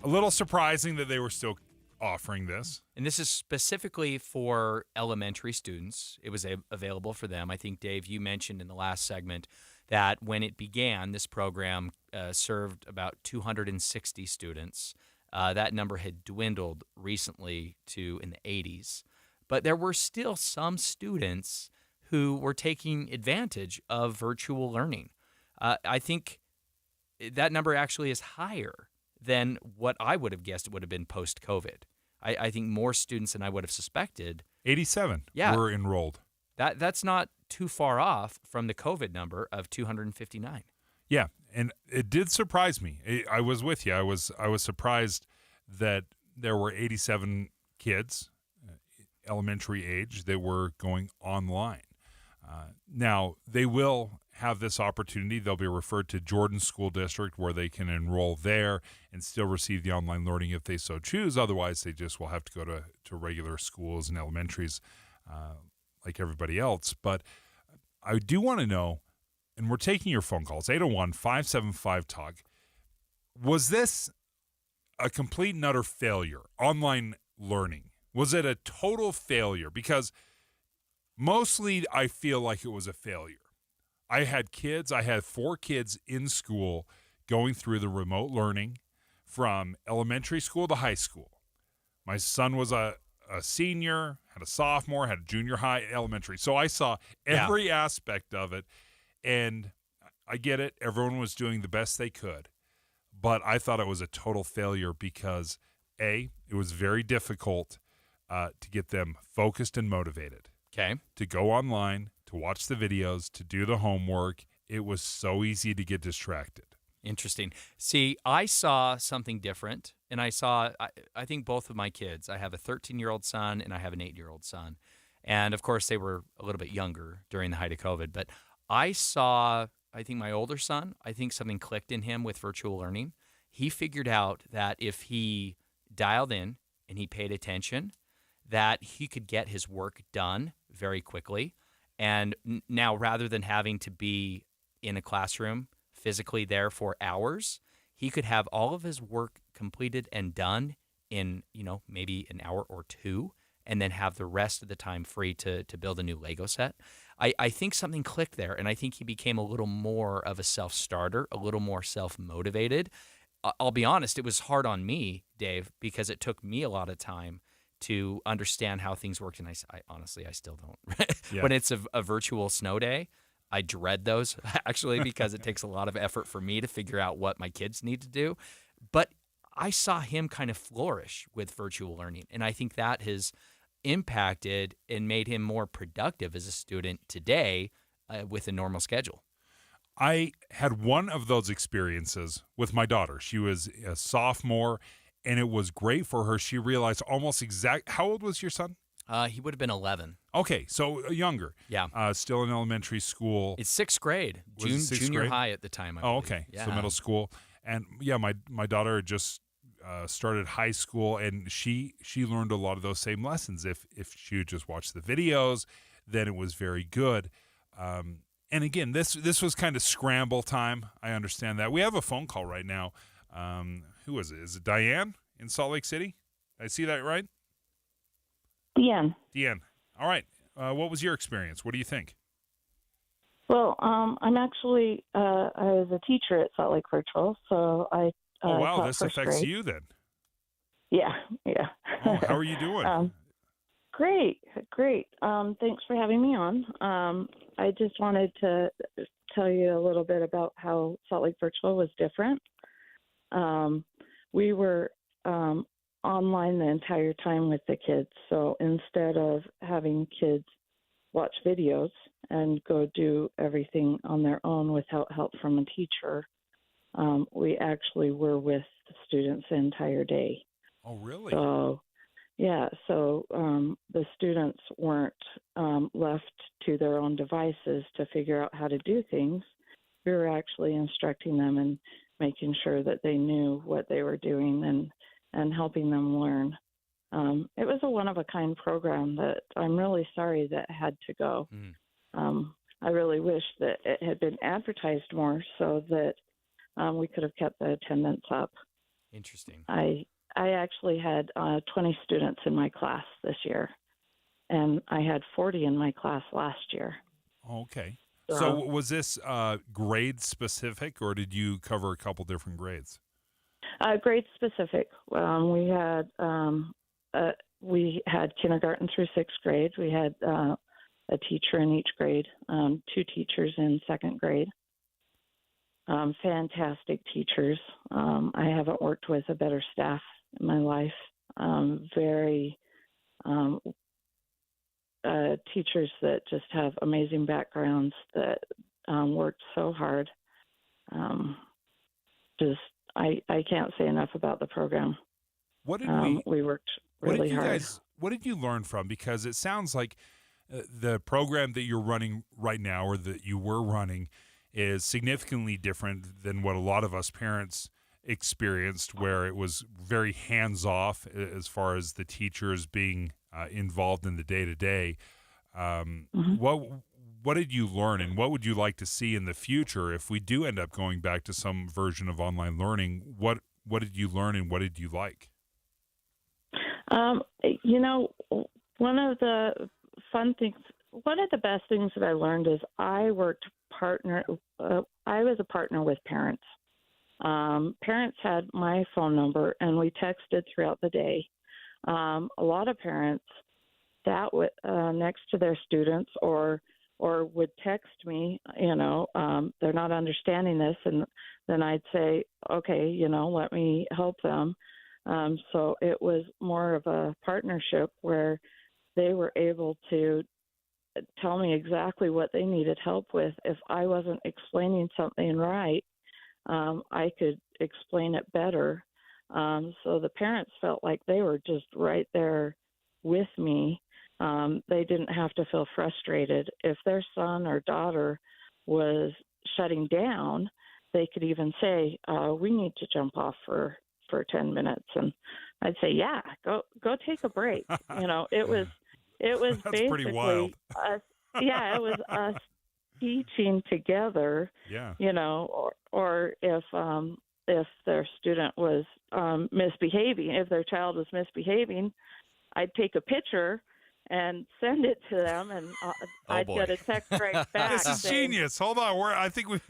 A little surprising that they were still offering this. And this is specifically for elementary students. It was available for them. I think, Dave, you mentioned in the last segment that when it began, this program served about 260 students. That number had dwindled recently to in the 80s. But there were still some students who were taking advantage of virtual learning. I think that number actually is higher than what I would have guessed it would have been post-COVID. I think more students than I would have suspected. 87 were enrolled. That's not too far off from the COVID number of 259. Yeah, and it did surprise me. I was with you. I was surprised that there were 87 kids, elementary age, that were going online. Now, they will have this opportunity. They'll be referred to Jordan School District where they can enroll there and still receive the online learning if they so choose. Otherwise, they just will have to go to regular schools and elementaries like everybody else. But I do want to know, and we're taking your phone calls, 801-575-TALK. Was this a complete and utter failure, online learning? Was it a total failure? Because mostly I feel like it was a failure. I had 4 kids in school going through the remote learning from elementary school to high school. My son was a senior, had a sophomore, had a junior high, elementary. So I saw every aspect of it, and I get it. Everyone was doing the best they could. But I thought it was a total failure because, A, it was very difficult to get them focused and motivated. Okay. To go online, to watch the videos, to do the homework. It was so easy to get distracted. Interesting. See, I saw something different, and I think both of my kids. I have a 13-year-old son, and I have an 8-year-old son. And, of course, they were a little bit younger during the height of COVID. But I think my older son, I think something clicked in him with virtual learning. He figured out that if he dialed in and he paid attention, that he could get his work done very quickly. And now, rather than having to be in a classroom physically there for hours, he could have all of his work completed and done in, maybe an hour or 2, and then have the rest of the time free to build a new Lego set. I think something clicked there, and I think he became a little more of a self-starter, a little more self-motivated. I'll be honest, it was hard on me, Dave, because it took me a lot of time to understand how things worked, and I honestly still don't. Yeah. When it's a virtual snow day, I dread those, actually, because it takes a lot of effort for me to figure out what my kids need to do. But I saw him kind of flourish with virtual learning, and I think that has impacted and made him more productive as a student today with a normal schedule. I had one of those experiences with my daughter. She was a sophomore, and it was great for her. She realized almost how old was your son? He would have been 11. Okay, so younger. Yeah. Still in elementary school. It's 6th grade. Junior grade? high at the time, I Oh, believe. okay. Yeah. So middle school. And yeah, my daughter had just started high school, and she learned a lot of those same lessons. If she would just watch the videos, then it was very good. And again, this was kind of scramble time. I understand that. We have a phone call right now. Who is it? Is it Diane in Salt Lake City? Did I see that right? Deanne. All right. What was your experience? What do you think? Well, I'm actually I was a teacher at Salt Lake Virtual, so I oh wow, taught this first affects grade. you then. Yeah. Oh, how are you doing? Great. Thanks for having me on. I just wanted to tell you a little bit about how Salt Lake Virtual was different. We were online the entire time with the kids. So instead of having kids watch videos and go do everything on their own without help from a teacher, we actually were with the students the entire day. Oh, really? So, yeah. So the students weren't left to their own devices to figure out how to do things. We were actually instructing them and making sure that they knew what they were doing and helping them learn. It was a one-of-a-kind program that I'm really sorry that had to go. I really wish that it had been advertised more so that we could have kept the attendance up. Interesting. I actually had 20 students in my class this year, and I had 40 in my class last year. Okay. So was this grade specific, or did you cover a couple different grades? Grade specific. We had kindergarten through sixth grade. We had a teacher in each grade, 2 teachers in second grade. Fantastic teachers. I haven't worked with a better staff in my life. Very teachers that just have amazing backgrounds that worked so hard. I can't say enough about the program. What did we worked really hard. What did you learn from? Because it sounds like the program that you're running right now, or that you were running, is significantly different than what a lot of us parents experienced, where it was very hands-off as far as the teachers being involved in the day-to-day. What did you learn, and what would you like to see in the future if we do end up going back to some version of online learning? What did you learn, and what did you like? One of the best things that I learned is I was a partner with parents. Parents had my phone number, and we texted throughout the day. A lot of parents sat next to their students, or would text me, they're not understanding this, and then I'd say, okay, let me help them. So it was more of a partnership where they were able to tell me exactly what they needed help with. If I wasn't explaining something right, I could explain it better. So the parents felt like they were just right there with me. They didn't have to feel frustrated. If their son or daughter was shutting down, they could even say, we need to jump off for 10 minutes. And I'd say, yeah, go take a break. It was That's basically pretty wild. it was us teaching together. Yeah. Or if their student was misbehaving, if their child was misbehaving, I'd take a picture and send it to them, and I'd get a text right back. This is saying, genius. Hold on, I think we're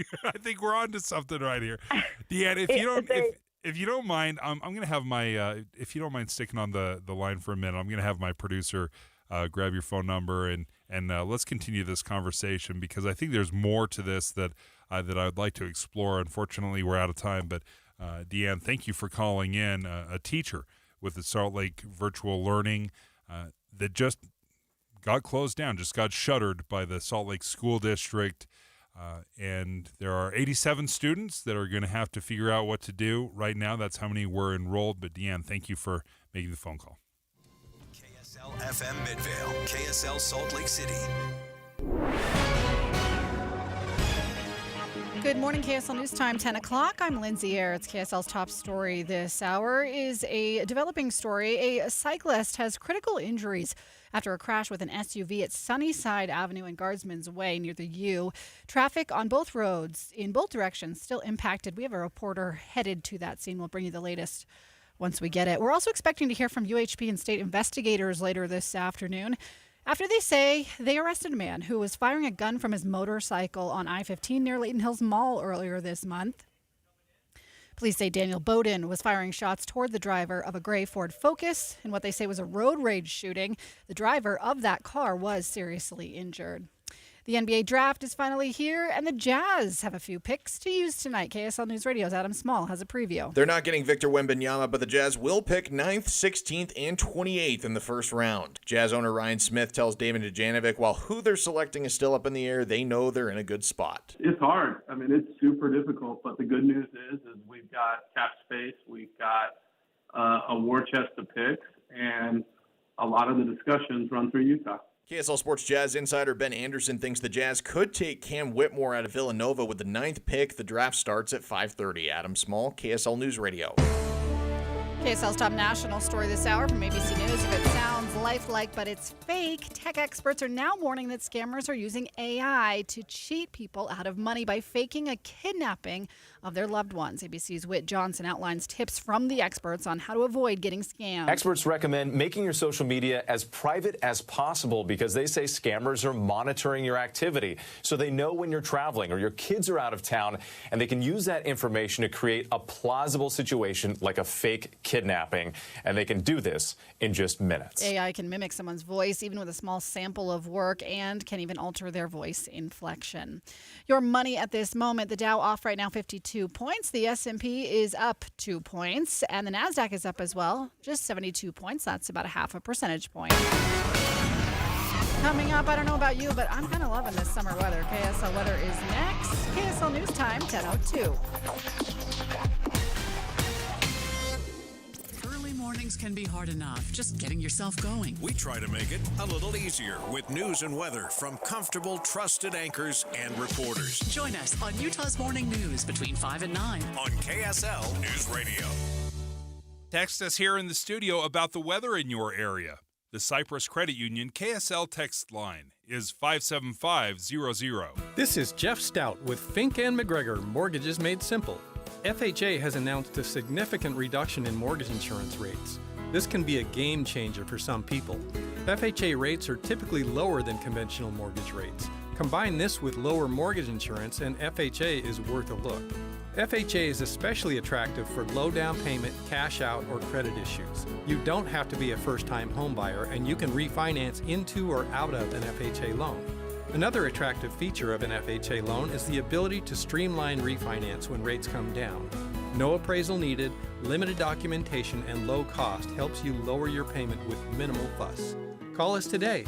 on to something right here, Deanna. If you don't mind, I'm going to have my if you don't mind sticking on the line for a minute, I'm going to have my producer grab your phone number and let's continue this conversation, because I think there's more to this that I would like to explore. Unfortunately, we're out of time, but Deanne, thank you for calling in. A teacher with the Salt Lake virtual learning that just got closed down, just got shuttered by the Salt Lake School District. And there are 87 students that are going to have to figure out what to do right now. That's how many were enrolled. But Deanne, thank you for making the phone call. KSL FM Midvale, KSL Salt Lake City. Good morning, KSL News Time, 10 o'clock. I'm Lindsay Eyre. It's KSL's top story this hour is a developing story. A cyclist has critical injuries after a crash with an SUV at Sunnyside Avenue and Guardsman's Way near the U. Traffic on both roads in both directions still impacted. We have a reporter headed to that scene. We'll bring you the latest once we get it. We're also expecting to hear from UHP and state investigators later this afternoon, after they say they arrested a man who was firing a gun from his motorcycle on I-15 near Layton Hills Mall earlier this month. Police say Daniel Bowden was firing shots toward the driver of a gray Ford Focus in what they say was a road rage shooting. The driver of that car was seriously injured. The NBA draft is finally here, and the Jazz have a few picks to use tonight. KSL News Radio's Adam Small has a preview. They're not getting Victor Wembanyama, but the Jazz will pick 9th, 16th, and 28th in the first round. Jazz owner Ryan Smith tells David Dujanovic while who they're selecting is still up in the air, they know they're in a good spot. It's hard. I mean, it's super difficult, but the good news is we've got cap space, we've got a war chest of picks, and a lot of the discussions run through Utah. KSL Sports Jazz insider Ben Anderson thinks the Jazz could take Cam Whitmore out of Villanova with the 9th pick. The draft starts at 5:30. Adam Small, KSL News Radio. KSL's top national story this hour from ABC News. If it sounds lifelike, but it's fake. Tech experts are now warning that scammers are using AI to cheat people out of money by faking a kidnapping of their loved ones. ABC's Whit Johnson outlines tips from the experts on how to avoid getting scammed. Experts recommend making your social media as private as possible because they say scammers are monitoring your activity. So they know when you're traveling or your kids are out of town, and they can use that information to create a plausible situation like a fake kidnapping. And they can do this in just minutes. AI can mimic someone's voice, even with a small sample of work, and can even alter their voice inflection. Your money at this moment, the Dow off right now 52 points. The S&P is up 2 points, and the NASDAQ is up as well, just 72 points. That's about a half a percentage point. Coming up, I don't know about you, but I'm kind of loving this summer weather. KSL weather is next. KSL News Time, 10:02. Mornings can be hard enough, just getting yourself going. We try to make it a little easier with news and weather from comfortable, trusted anchors and reporters. Join us on Utah's Morning News between 5 and 9 on KSL News Radio. Text us here in the studio about the weather in your area. The Cypress Credit Union KSL text line is 57500. This is Jeff Stout with Fink and McGregor Mortgages Made Simple. FHA has announced a significant reduction in mortgage insurance rates. This can be a game changer for some people. FHA rates are typically lower than conventional mortgage rates. Combine this with lower mortgage insurance and FHA is worth a look. FHA is especially attractive for low down payment, cash out, or credit issues. You don't have to be a first-time home buyer, and you can refinance into or out of an FHA loan. Another attractive feature of an FHA loan is the ability to streamline refinance when rates come down. No appraisal needed, limited documentation, and low cost helps you lower your payment with minimal fuss. Call us today.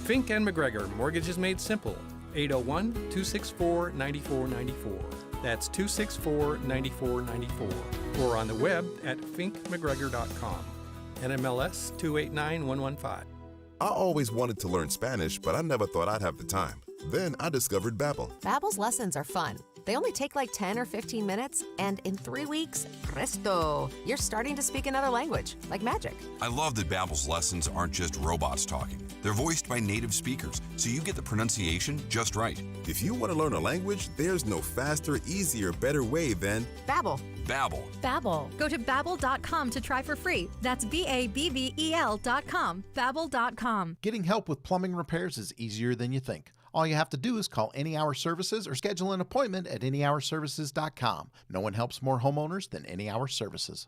Fink and McGregor Mortgages Made Simple, 801-264-9494. That's 264-9494. Or on the web at finkmcgregor.com. NMLS 289115. I always wanted to learn Spanish, but I never thought I'd have the time. Then I discovered Babbel. Babbel's lessons are fun. They only take like 10 or 15 minutes, and in 3 weeks, presto, you're starting to speak another language, like magic. I love that Babbel's lessons aren't just robots talking. They're voiced by native speakers, so you get the pronunciation just right. If you want to learn a language, there's no faster, easier, better way than Babbel. Babbel. Babbel. Go to babbel.com to try for free. That's BABBEL.com. Babbel.com. Getting help with plumbing repairs is easier than you think. All you have to do is call Any Hour Services or schedule an appointment at anyhourservices.com. No one helps more homeowners than Any Hour Services.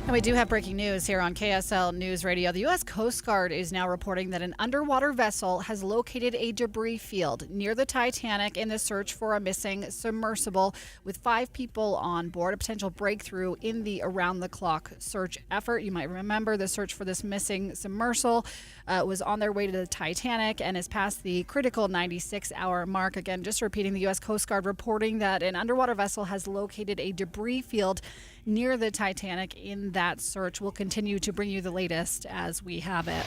And we do have breaking news here on KSL News Radio. The U.S. Coast Guard is now reporting that an underwater vessel has located a debris field near the Titanic in the search for a missing submersible with 5 people on board, a potential breakthrough in the around-the-clock search effort. You might remember the search for this missing submersible was on their way to the Titanic and is past the critical 96-hour mark. Again, just repeating, the U.S. Coast Guard reporting that an underwater vessel has located a debris field near the Titanic in that search. We'll continue to bring you the latest as we have it.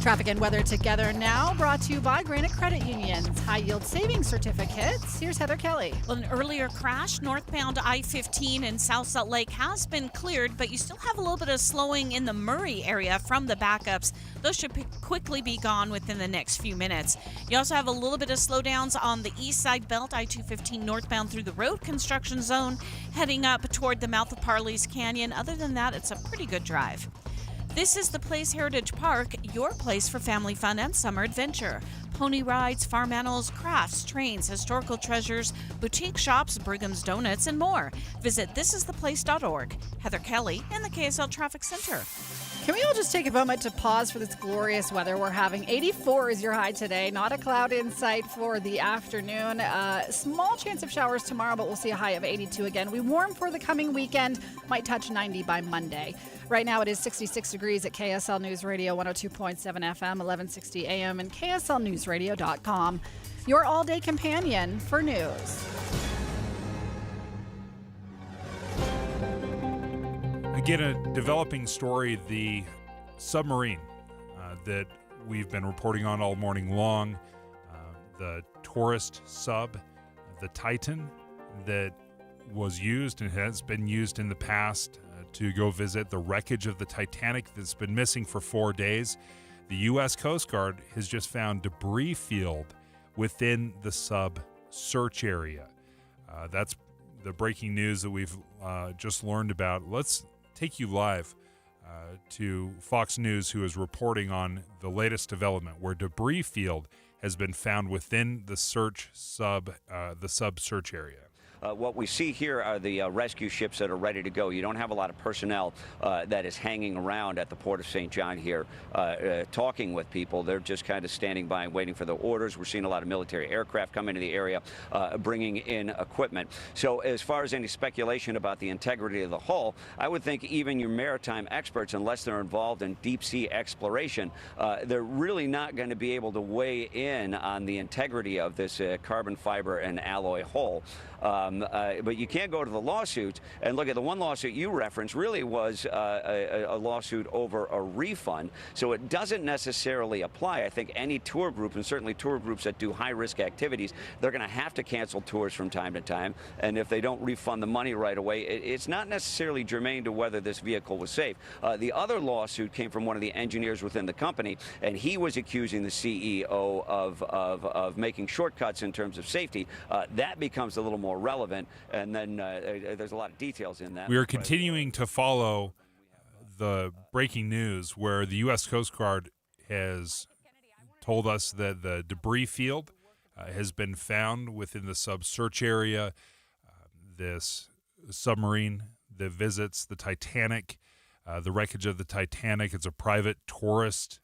Traffic and weather together now, brought to you by Granite Credit Union's high-yield savings certificates. Here's Heather Kelly. Well, an earlier crash northbound I-15 in South Salt Lake has been cleared, but you still have a little bit of slowing in the Murray area from the backups. Those should quickly be gone within the next few minutes. You also have a little bit of slowdowns on the east side belt, I-215 northbound through the road construction zone, heading up toward the mouth of Parley's Canyon. Other than that, it's a pretty good drive. This is the Place Heritage Park, your place for family fun and summer adventure. Pony rides, farm animals, crafts, trains, historical treasures, boutique shops, Brigham's Donuts, and more. Visit thisistheplace.org. Heather Kelly in the KSL Traffic Center. Can we all just take a moment to pause for this glorious weather we're having? 84 is your high today. Not a cloud in sight for the afternoon. Small chance of showers tomorrow, but we'll see a high of 82 again. We warm for the coming weekend. Might touch 90 by Monday. Right now it is 66 degrees at KSL News Radio 102.7 FM, 1160 AM, and KSLNewsRadio.com. Your all-day companion for news. Again, a developing story, the submarine that we've been reporting on all morning long, the tourist sub, the Titan, that was used and has been used in the past to go visit the wreckage of the Titanic that's been missing for 4 days. The U.S. Coast Guard has just found debris field within the sub search area. That's the breaking news that we've just learned about. Let's take you live to Fox News, who is reporting on the latest development where debris field has been found within the sub search area. What we see here are the rescue ships that are ready to go. You don't have a lot of personnel that is hanging around at the Port of St. John here talking with people. They're just kind of standing by and waiting for the orders. We're seeing a lot of military aircraft come into the area, bringing in equipment. So as far as any speculation about the integrity of the hull, I would think even your maritime experts, unless they're involved in deep sea exploration, they're really not going to be able to weigh in on the integrity of this carbon fiber and alloy hull. But you can't go to the lawsuit and look at the one lawsuit you referenced really was a lawsuit over a refund. So it doesn't necessarily apply. I think any tour group, and certainly tour groups that do high-risk activities, they're going to have to cancel tours from time to time. And if they don't refund the money right away, it's not necessarily germane to whether this vehicle was safe. The other lawsuit came from one of the engineers within the company, and he was accusing the CEO of making shortcuts in terms of safety. That becomes a little more relevant, and then there's a lot of details in that. We are continuing to follow the breaking news where the U.S. Coast Guard has told us that the debris field has been found within the sub-search area. This submarine that visits the Titanic, the wreckage of the Titanic, it's a private tourist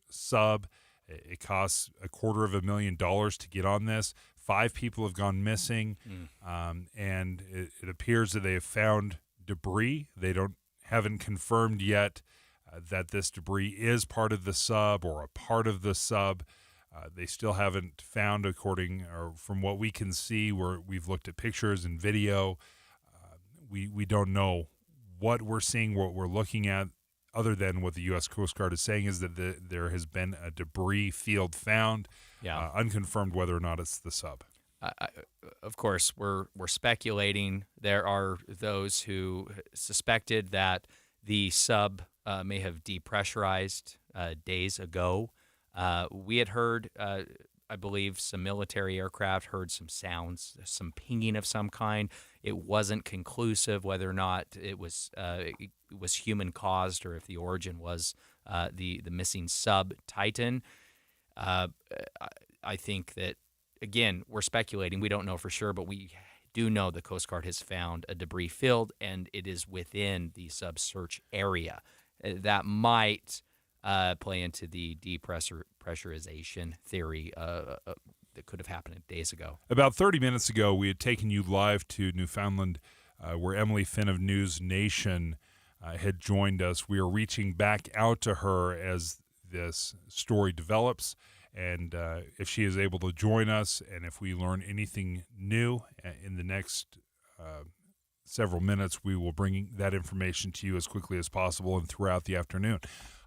sub. It costs $250,000 to get on this. 5 people have gone missing, and it appears that they have found debris. They haven't confirmed yet that this debris is part of the sub or a part of the sub. They still haven't found, from what we can see, where we've looked at pictures and video. We don't know what we're seeing, what we're looking at, other than what the U.S. Coast Guard is saying is that there has been a debris field found, unconfirmed whether or not it's the sub. Of course, we're speculating. There are those who suspected that the sub may have depressurized days ago. We had heard, I believe, some military aircraft heard some sounds, some pinging of some kind. It wasn't conclusive whether or not it was human caused or if the origin was the missing sub Titan. I think that, again, we're speculating. We don't know for sure, but we do know the Coast Guard has found a debris field, and it is within the sub-search area. That might play into the depressurization theory that could have happened days ago. About 30 minutes ago, we had taken you live to Newfoundland, where Emily Finn of News Nation had joined us. We are reaching back out to her as this story develops, and if she is able to join us, and if we learn anything new in the next several minutes, we will bring that information to you as quickly as possible and throughout the afternoon.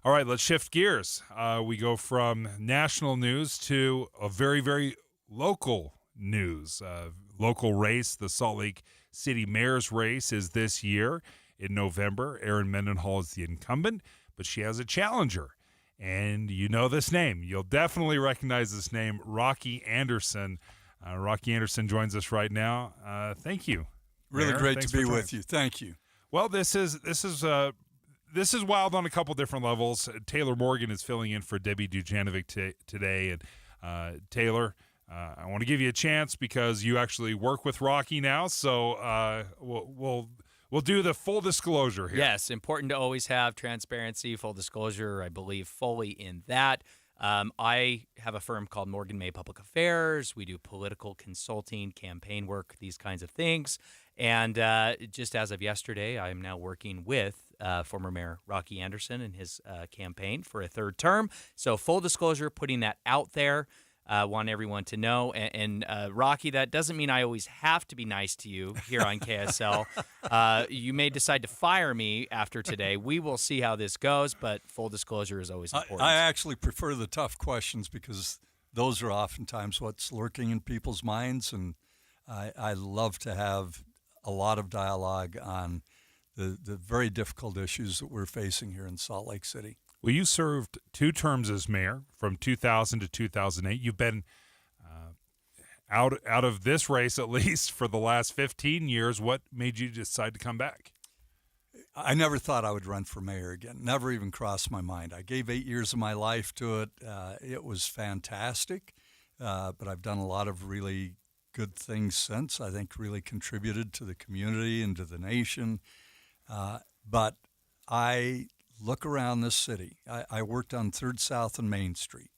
All right, let's shift gears. We go from national news to a very, very local news. Local race, the Salt Lake City Mayor's race is this year in November. Erin Mendenhall is the incumbent, but she has a challenger. And you know this name. You'll definitely recognize this name, Rocky Anderson. Rocky Anderson joins us right now. Thank you. Really Mayor. great Thanks to be for with you. Thank you. Well, this is wild on a couple different levels. Taylor Morgan is filling in for Debbie Dujanovic today, and Taylor, I want to give you a chance because you actually work with Rocky now. So we'll do the full disclosure here. Yes, important to always have transparency, full disclosure. I believe fully in that. I have a firm called Morgan May Public Affairs. We do political consulting, campaign work, these kinds of things. And just as of yesterday, I am now working with former Mayor Rocky Anderson and his campaign for a third term. So full disclosure, putting that out there. Want everyone to know. And Rocky, that doesn't mean I always have to be nice to you here on KSL. You may decide to fire me after today. We will see how this goes, but full disclosure is always important. I actually prefer the tough questions because those are oftentimes what's lurking in people's minds, and I love to have a lot of dialogue on the very difficult issues that we're facing here in Salt Lake City. Well, you served 2 terms as mayor from 2000 to 2008. You've been out of this race at least for the last 15 years. What made you decide to come back? I never thought I would run for mayor again. Never even crossed my mind. I gave 8 years of my life to it. It was fantastic, but I've done a lot of really good things since. I think really contributed to the community and to the nation. But I look around this city. I worked on 3rd South and Main Street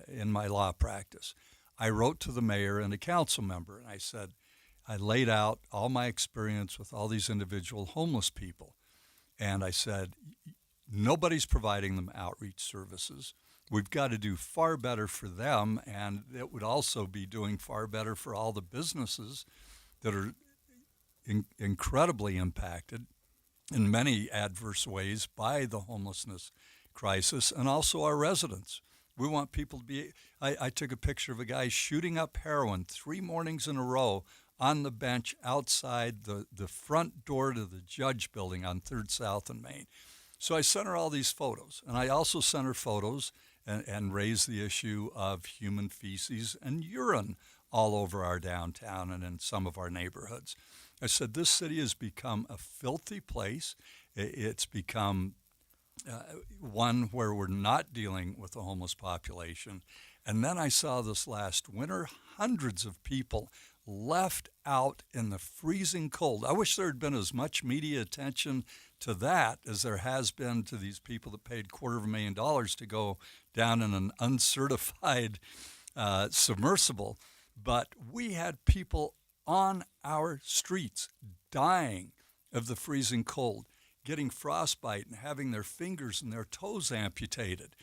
in my law practice. I wrote to the mayor and a council member, and I said, I laid out all my experience with all these individual homeless people. And I said, nobody's providing them outreach services. We've got to do far better for them, and it would also be doing far better for all the businesses that are incredibly impacted in many adverse ways by the homelessness crisis, and also our residents. We want people to be, I took a picture of a guy shooting up heroin 3 mornings in a row on the bench outside the front door to the Judge Building on 3rd South and Main. So I sent her all these photos, and I also sent her photos and raised the issue of human feces and urine all over our downtown and in some of our neighborhoods. I said, this city has become a filthy place. It's become one where we're not dealing with the homeless population. And then I saw this last winter, hundreds of people left out in the freezing cold. I wish there had been as much media attention to that as there has been to these people that paid $250,000 to go down in an uncertified submersible. But we had people on our streets dying of the freezing cold, getting frostbite and having their fingers and their toes amputated.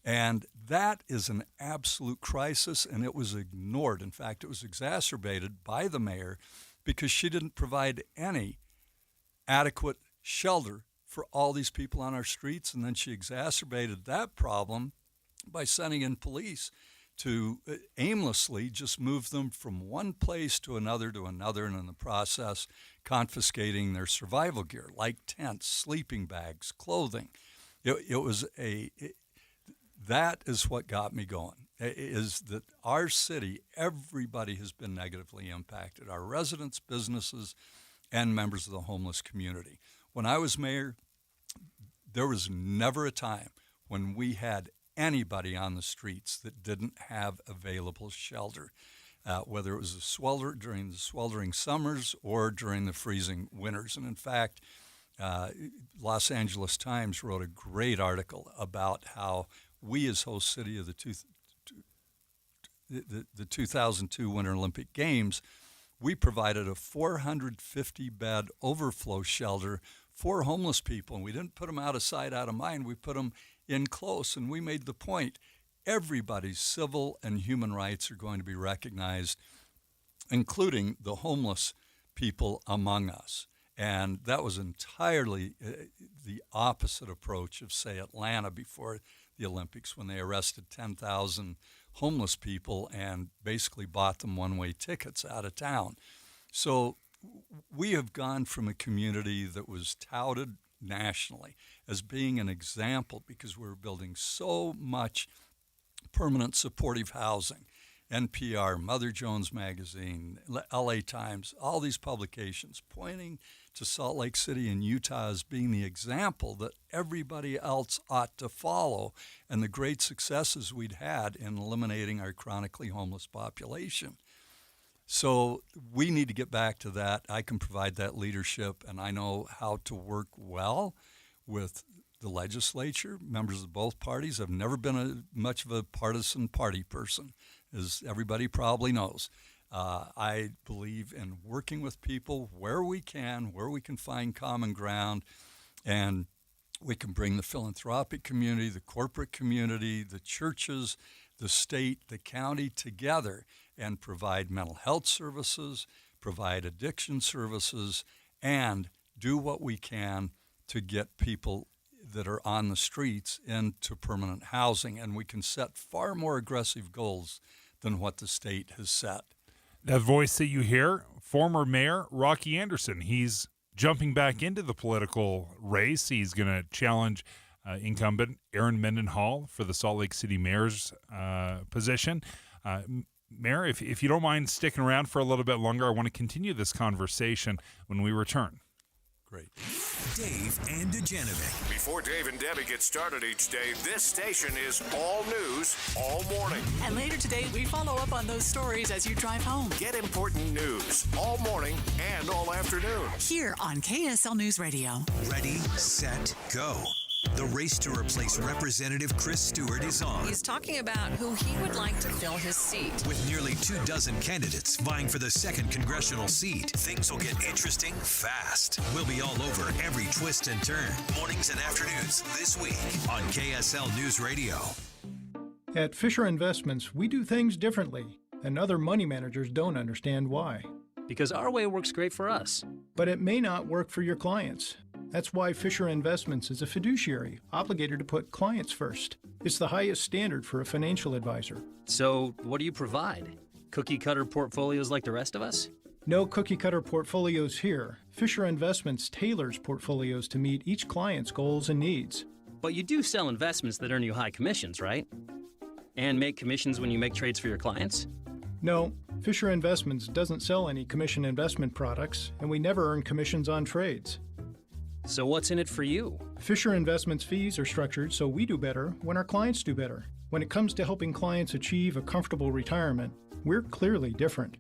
And that is an absolute crisis, and it was ignored. In fact, it was exacerbated by the mayor because she didn't provide any adequate shelter for all these people on our streets, and then she exacerbated that problem by sending in police to aimlessly just move them from one place to another, and in the process confiscating their survival gear, like tents, sleeping bags, clothing. That is what got me going, is that our city, everybody has been negatively impacted, our residents, businesses, and members of the homeless community. When I was mayor, there was never a time when we had anybody on the streets that didn't have available shelter, whether it was during the sweltering summers or during the freezing winters. And in fact, Los Angeles Times wrote a great article about how we, as host city of the 2002 Winter Olympic Games, we provided a 450-bed overflow shelter for homeless people. And we didn't put them out of sight, out of mind. We put them in close, and we made the point, everybody's civil and human rights are going to be recognized, including the homeless people among us. And that was entirely the opposite approach of, say, Atlanta before the Olympics, when they arrested 10,000 homeless people and basically bought them one-way tickets out of town. So we have gone from a community that was touted nationally as being an example because we were building so much permanent supportive housing. NPR, Mother Jones Magazine, LA Times, all these publications pointing to Salt Lake City and Utah as being the example that everybody else ought to follow, and the great successes we'd had in eliminating our chronically homeless population. So we need to get back to that. I can provide that leadership, and I know how to work well with the legislature. Members of both parties. I've never been much of a partisan party person, as everybody probably knows. I believe in working with people where we can find common ground, and we can bring the philanthropic community, the corporate community, the churches, the state, the county together and provide mental health services, provide addiction services, and do what we can to get people that are on the streets into permanent housing. And we can set far more aggressive goals than what the state has set. That voice that you hear, former Mayor Rocky Anderson. He's jumping back into the political race. He's going to challenge incumbent Aaron Mendenhall for the Salt Lake City mayor's position. Mayor, if you don't mind sticking around for a little bit longer, I want to continue this conversation when we return. Great. Dave and Dujanovic. Before Dave and Debbie get started each day, this station is all news all morning. And later today, we follow up on those stories as you drive home. Get important news all morning and all afternoon. Here on KSL News Radio. Ready, set, go. The race to replace Representative Chris Stewart is on. He's talking about who he would like to fill his seat. With nearly 24 candidates vying for the 2nd congressional seat, things will get interesting fast. We'll be all over every twist and turn, mornings and afternoons this week on KSL News Radio. At Fisher Investments, we do things differently, and other money managers don't understand why. Because our way works great for us. But it may not work for your clients. That's why Fisher Investments is a fiduciary, obligated to put clients first. It's the highest standard for a financial advisor. So, what do you provide? Cookie-cutter portfolios like the rest of us? No cookie-cutter portfolios here. Fisher Investments tailors portfolios to meet each client's goals and needs. But you do sell investments that earn you high commissions, right? And make commissions when you make trades for your clients? No, Fisher Investments doesn't sell any commission investment products, and we never earn commissions on trades. So what's in it for you? Fisher Investments fees are structured so we do better when our clients do better. When it comes to helping clients achieve a comfortable retirement, we're clearly different.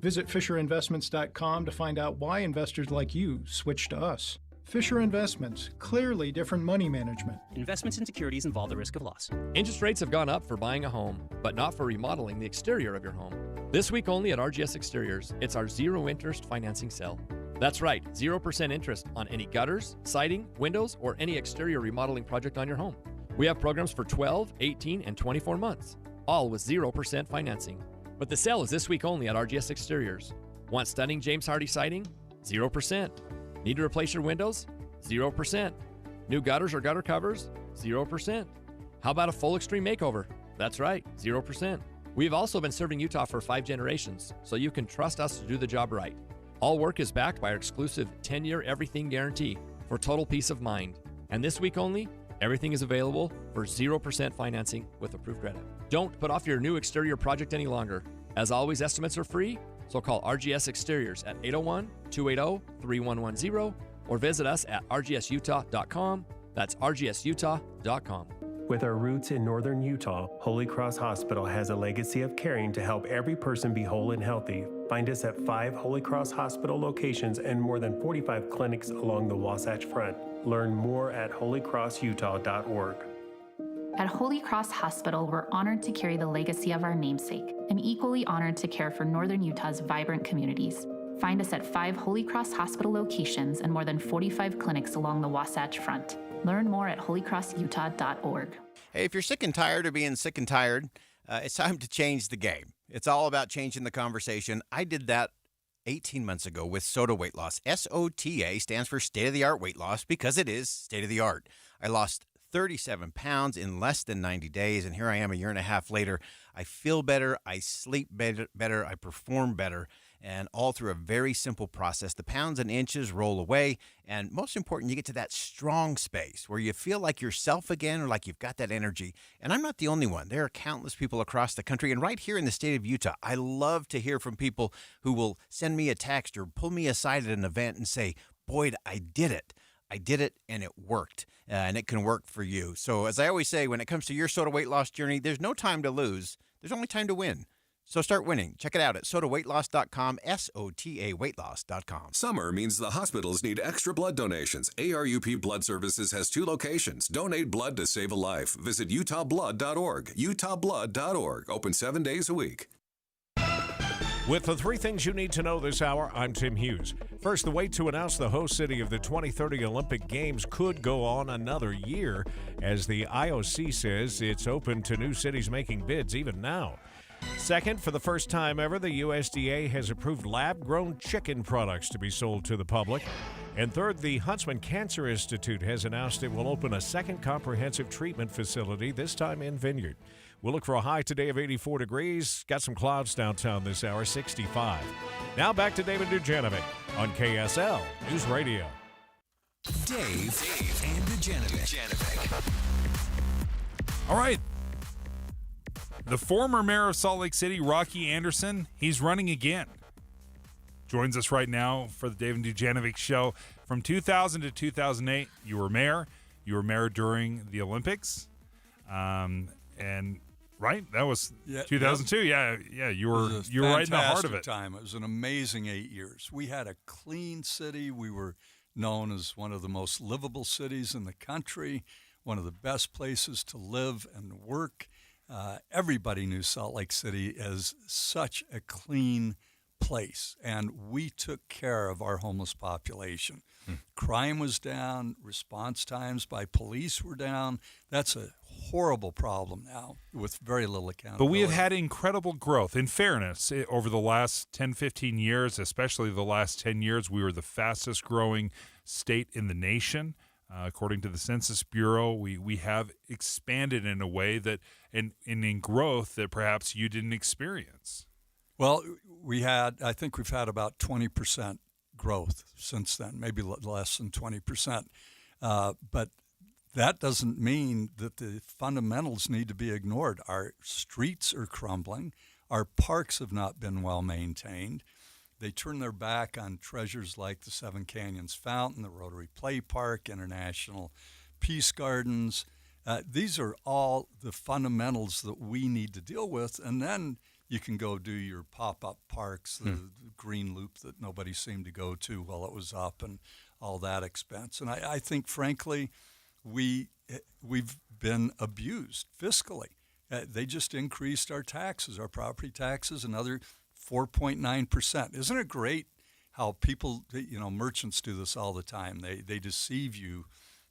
Visit FisherInvestments.com to find out why investors like you switch to us. Fisher Investments, clearly different money management. Investments in securities involve the risk of loss. Interest rates have gone up for buying a home, but not for remodeling the exterior of your home. This week only at RGS Exteriors, it's our zero interest financing sale. That's right, 0% interest on any gutters, siding, windows, or any exterior remodeling project on your home. We have programs for 12, 18, and 24 months, all with 0% financing. But the sale is this week only at RGS Exteriors. Want stunning James Hardy siding? 0%. Need to replace your windows? 0%. New gutters or gutter covers? 0%. How about a full extreme makeover? That's right, 0%. We've also been serving Utah for 5 generations, so you can trust us to do the job right. All work is backed by our exclusive 10-year everything guarantee for total peace of mind. And this week only, everything is available for 0% financing with approved credit. Don't put off your new exterior project any longer. As always, estimates are free, so call RGS Exteriors at 801-280-3110 or visit us at rgsutah.com. That's rgsutah.com. With our roots in northern Utah, Holy Cross Hospital has a legacy of caring to help every person be whole and healthy. Find us at 5 Holy Cross Hospital locations and more than 45 clinics along the Wasatch Front. Learn more at holycrossutah.org. At Holy Cross Hospital, we're honored to carry the legacy of our namesake and equally honored to care for northern Utah's vibrant communities. Find us at 5 Holy Cross Hospital locations and more than 45 clinics along the Wasatch Front. Learn more at holycrossutah.org. Hey, if you're sick and tired of being sick and tired, it's time to change the game. It's all about changing the conversation. I did that 18 months ago with SOTA Weight Loss. SOTA stands for state-of-the-art weight loss because it is state-of-the-art. I lost 37 pounds in less than 90 days, and here I am a year and a half later. I feel better, I sleep better, I perform better, and all through a very simple process. The pounds and inches roll away, and most important, you get to that strong space where you feel like yourself again or like you've got that energy. And I'm not the only one. There are countless people across the country, and right here in the state of Utah, I love to hear from people who will send me a text or pull me aside at an event and say, Boyd, I did it. I did it, and it worked, and it can work for you. So as I always say, when it comes to your SOTA weight loss journey, there's no time to lose. There's only time to win. So start winning. Check it out at sotaweightloss.com, SOTA weightloss.com. Summer means the hospitals need extra blood donations. ARUP Blood Services has 2 locations. Donate blood to save a life. Visit utahblood.org. utahblood.org. Open 7 days a week. With the 3 things you need to know this hour, I'm Tim Hughes. First, the wait to announce the host city of the 2030 Olympic Games could go on another year, as the IOC says it's open to new cities making bids even now. Second, for the first time ever, the USDA has approved lab-grown chicken products to be sold to the public. And third, the Huntsman Cancer Institute has announced it will open a second comprehensive treatment facility, this time in Vineyard. We'll look for a high today of 84 degrees. Got some clouds downtown this hour, 65. Now back to David Dujanovic on KSL News Radio. Dave and Dujanovic. All right. The former mayor of Salt Lake City, Rocky Anderson, he's running again. Joins us right now for the Dave and Dujanovic show. From 2000 to 2008, you were mayor. You were mayor during the Olympics. And right, that was 2002. Yeah, you were right in the heart of it. Time. It was an amazing 8 years. We had a clean city. We were known as one of the most livable cities in the country, one of the best places to live and work. Everybody knew Salt Lake City as such a clean place, and we took care of our homeless population. Crime was down, response times by police were down. That's a horrible problem now with very little accountability. But we have had incredible growth. In fairness, over the last 10, 15 years, especially the last 10 years, we were the fastest growing state in the nation. According to the Census Bureau, we have expanded in a way that, in growth that perhaps you didn't experience. Well, I think we've had about 20% growth since then, maybe less than 20%. But that doesn't mean that the fundamentals need to be ignored. Our streets are crumbling. Our parks have not been well maintained. They turn their back on treasures like the Seven Canyons Fountain, the Rotary Play Park, International Peace Gardens. These are all the fundamentals that we need to deal with. And then you can go do your pop-up parks, the green loop that nobody seemed to go to while it was up, and all that expense. And I think, frankly, we've been abused fiscally. They just increased our taxes, our property taxes, another 4.9%. Isn't it great how people, merchants do this all the time. They deceive you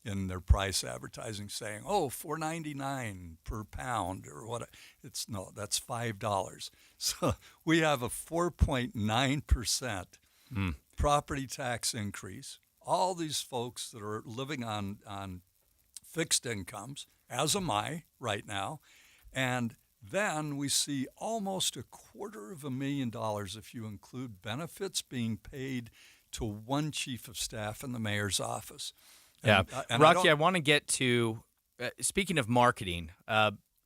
in their price advertising, saying, $4.99 per pound or what? That's $5. So we have a 4.9% property tax increase. All these folks that are living on fixed incomes, as am I right now, and then we see almost $250,000 if you include benefits being paid to one chief of staff in the mayor's office. And Rocky, I want to get to, speaking of marketing,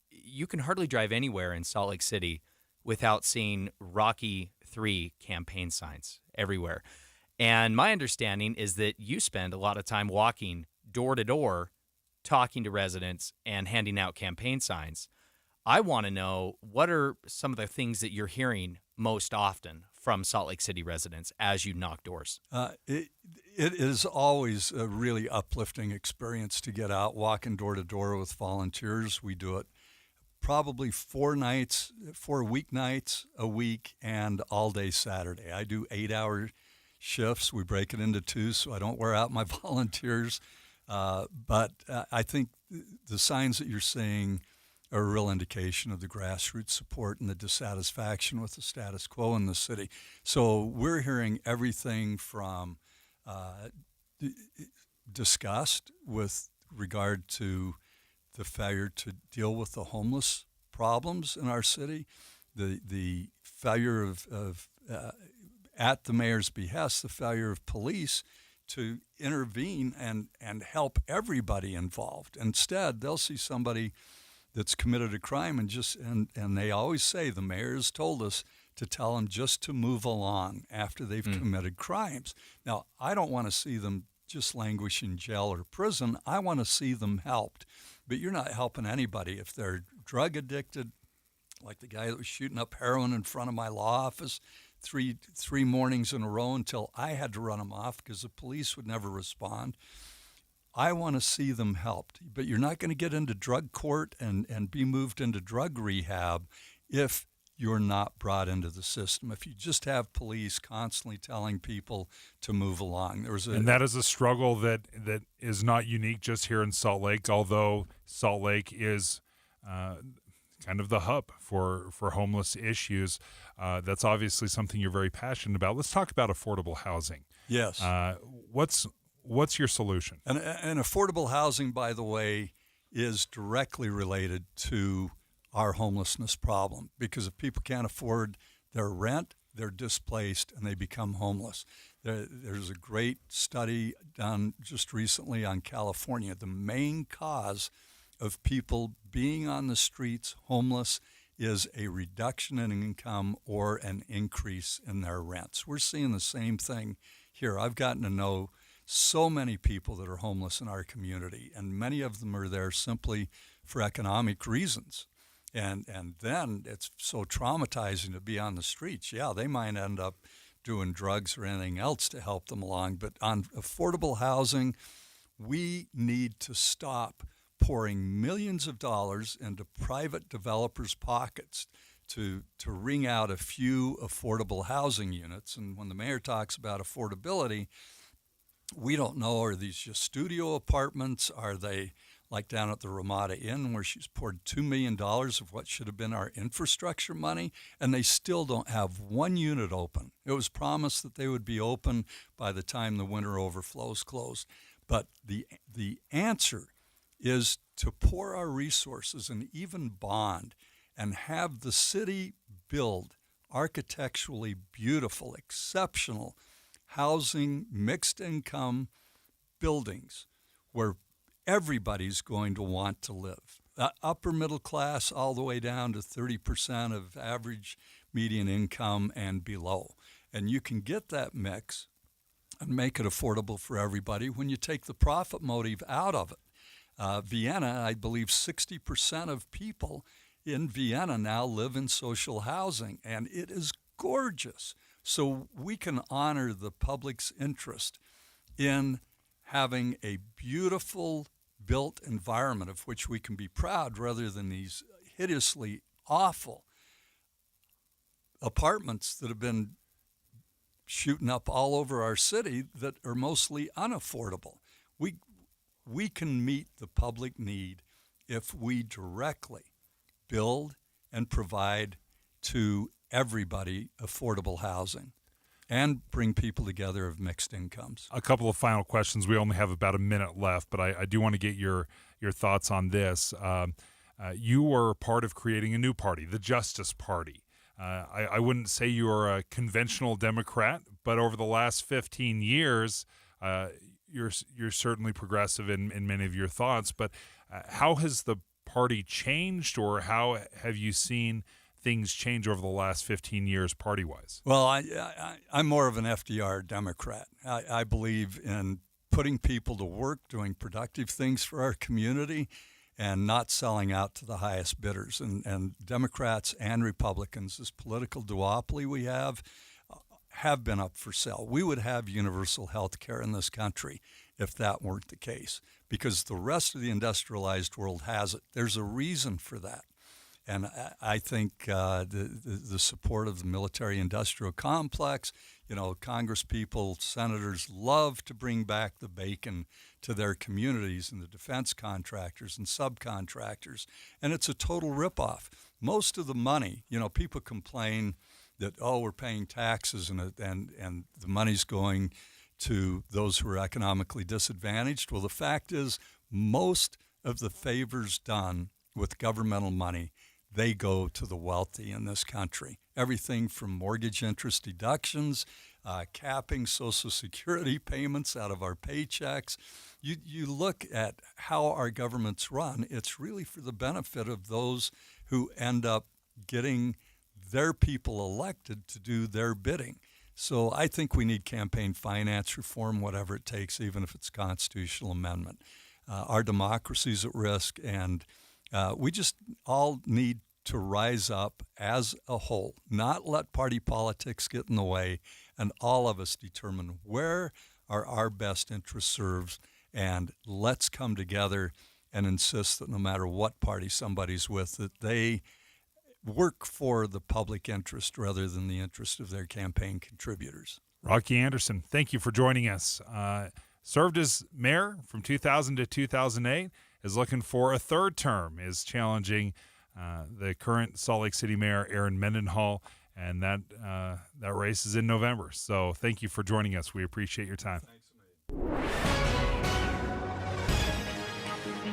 you can hardly drive anywhere in Salt Lake City without seeing Rocky 3 campaign signs everywhere. And my understanding is that you spend a lot of time walking door to door, talking to residents and handing out campaign signs. I want to know, what are some of the things that you're hearing most often from Salt Lake City residents as you knock doors? It is always a really uplifting experience to get out, walking door to door with volunteers. We do it probably 4 weeknights a week and all day Saturday. I do 8-hour shifts. We break it into 2 so I don't wear out my volunteers. But I think the signs that you're seeing are a real indication of the grassroots support and the dissatisfaction with the status quo in the city. So we're hearing everything from disgust with regard to the failure to deal with the homeless problems in our city, the failure of at the mayor's behest, the failure of police to intervene and help everybody involved. Instead, they'll see somebody that's committed a crime and they always say, the mayor has told us to tell them just to move along after they've committed crimes. Now, I don't want to see them just languish in jail or prison. I want to see them helped. But you're not helping anybody if they're drug addicted, like the guy that was shooting up heroin in front of my law office three mornings in a row until I had to run him off because the police would never respond. I want to see them helped, but you're not going to get into drug court and be moved into drug rehab if you're not brought into the system. If you just have police constantly telling people to move along. And that is a struggle that is not unique just here in Salt Lake, although Salt Lake is kind of the hub for homeless issues. That's obviously something you're very passionate about. Let's talk about affordable housing. Yes. What's your solution? And affordable housing, by the way, is directly related to our homelessness problem, because if people can't afford their rent, they're displaced and they become homeless. There's a great study done just recently on California. The main cause of people being on the streets homeless is a reduction in income or an increase in their rents. We're seeing the same thing here. I've gotten to know so many people that are homeless in our community, and many of them are there simply for economic reasons. And then it's so traumatizing to be on the streets. Yeah, they might end up doing drugs or anything else to help them along. But on affordable housing, we need to stop pouring millions of dollars into private developers' pockets to wring out a few affordable housing units. And when the mayor talks about affordability, we don't know, are these just studio apartments? Are they like down at the Ramada Inn where she's poured $2 million of what should have been our infrastructure money, and they still don't have one unit open. It was promised that they would be open by the time the winter overflows closed. But the answer is to pour our resources and even bond and have the city build architecturally beautiful, exceptional housing, mixed income buildings where everybody's going to want to live. Upper middle class all the way down to 30% of average median income and below. And you can get that mix and make it affordable for everybody when you take the profit motive out of it. Vienna, I believe 60% of people in Vienna now live in social housing, and it is gorgeous. So we can honor the public's interest in having a beautiful built environment of which we can be proud rather than these hideously awful apartments that have been shooting up all over our city that are mostly unaffordable. We can meet the public need if we directly build and provide to everybody affordable housing and bring people together of mixed incomes. A couple of final questions. We only have about a minute left, but I do want to get your thoughts on this. You were part of creating a new party, the Justice Party. I wouldn't say you are a conventional Democrat, but over the last 15 years, you're certainly progressive in many of your thoughts. But how has the party changed, or how have you seen things change over the last 15 years party-wise? Well, I'm more of an FDR Democrat. I believe in putting people to work, doing productive things for our community, and not selling out to the highest bidders. And Democrats and Republicans, this political duopoly we have been up for sale. We would have universal health care in this country if that weren't the case, because the rest of the industrialized world has it. There's a reason for that. And I think the support of the military-industrial complex, Congress people, senators love to bring back the bacon to their communities and the defense contractors and subcontractors, and it's a total ripoff. Most of the money, people complain that, we're paying taxes and the money's going to those who are economically disadvantaged. Well, the fact is most of the favors done with governmental money, they go to the wealthy in this country. Everything from mortgage interest deductions, capping Social Security payments out of our paychecks. You look at how our government's run, it's really for the benefit of those who end up getting their people elected to do their bidding. So I think we need campaign finance reform, whatever it takes, even if it's a constitutional amendment. Our democracy's at risk, and we just all need to rise up as a whole, not let party politics get in the way, and all of us determine where are our best interests served, and let's come together and insist that no matter what party somebody's with, that they work for the public interest rather than the interest of their campaign contributors. Rocky Anderson, thank you for joining us. Served as mayor from 2000 to 2008, is looking for a third term, is challenging the current Salt Lake City mayor, Aaron Mendenhall, and that race is in November. So thank you for joining us. We appreciate your time.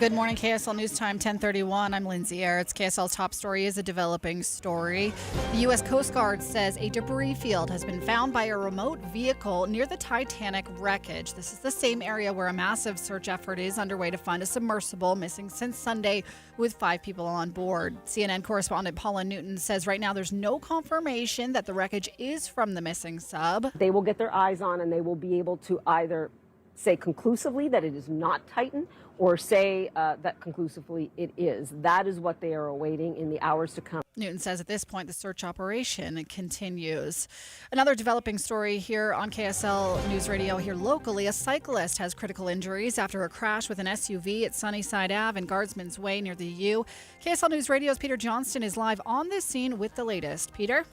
Good morning, KSL News Time, 10:31. I'm Lindsay Eyre. It's KSL's top story is a developing story. The U.S. Coast Guard says a debris field has been found by a remote vehicle near the Titanic wreckage. This is the same area where a massive search effort is underway to find a submersible missing since Sunday with 5 people on board. CNN correspondent Paula Newton says right now there's no confirmation that the wreckage is from the missing sub. They will get their eyes on and they will be able to either say conclusively that it is not Titan or say that conclusively it is. That is what they are awaiting in the hours to come. Newton says at this point the search operation continues. Another developing story here on KSL News Radio here locally. A cyclist has critical injuries after a crash with an SUV at Sunnyside Ave and Guardsman's Way near the U. KSL News Radio's Peter Johnston is live on this scene with the latest. Peter?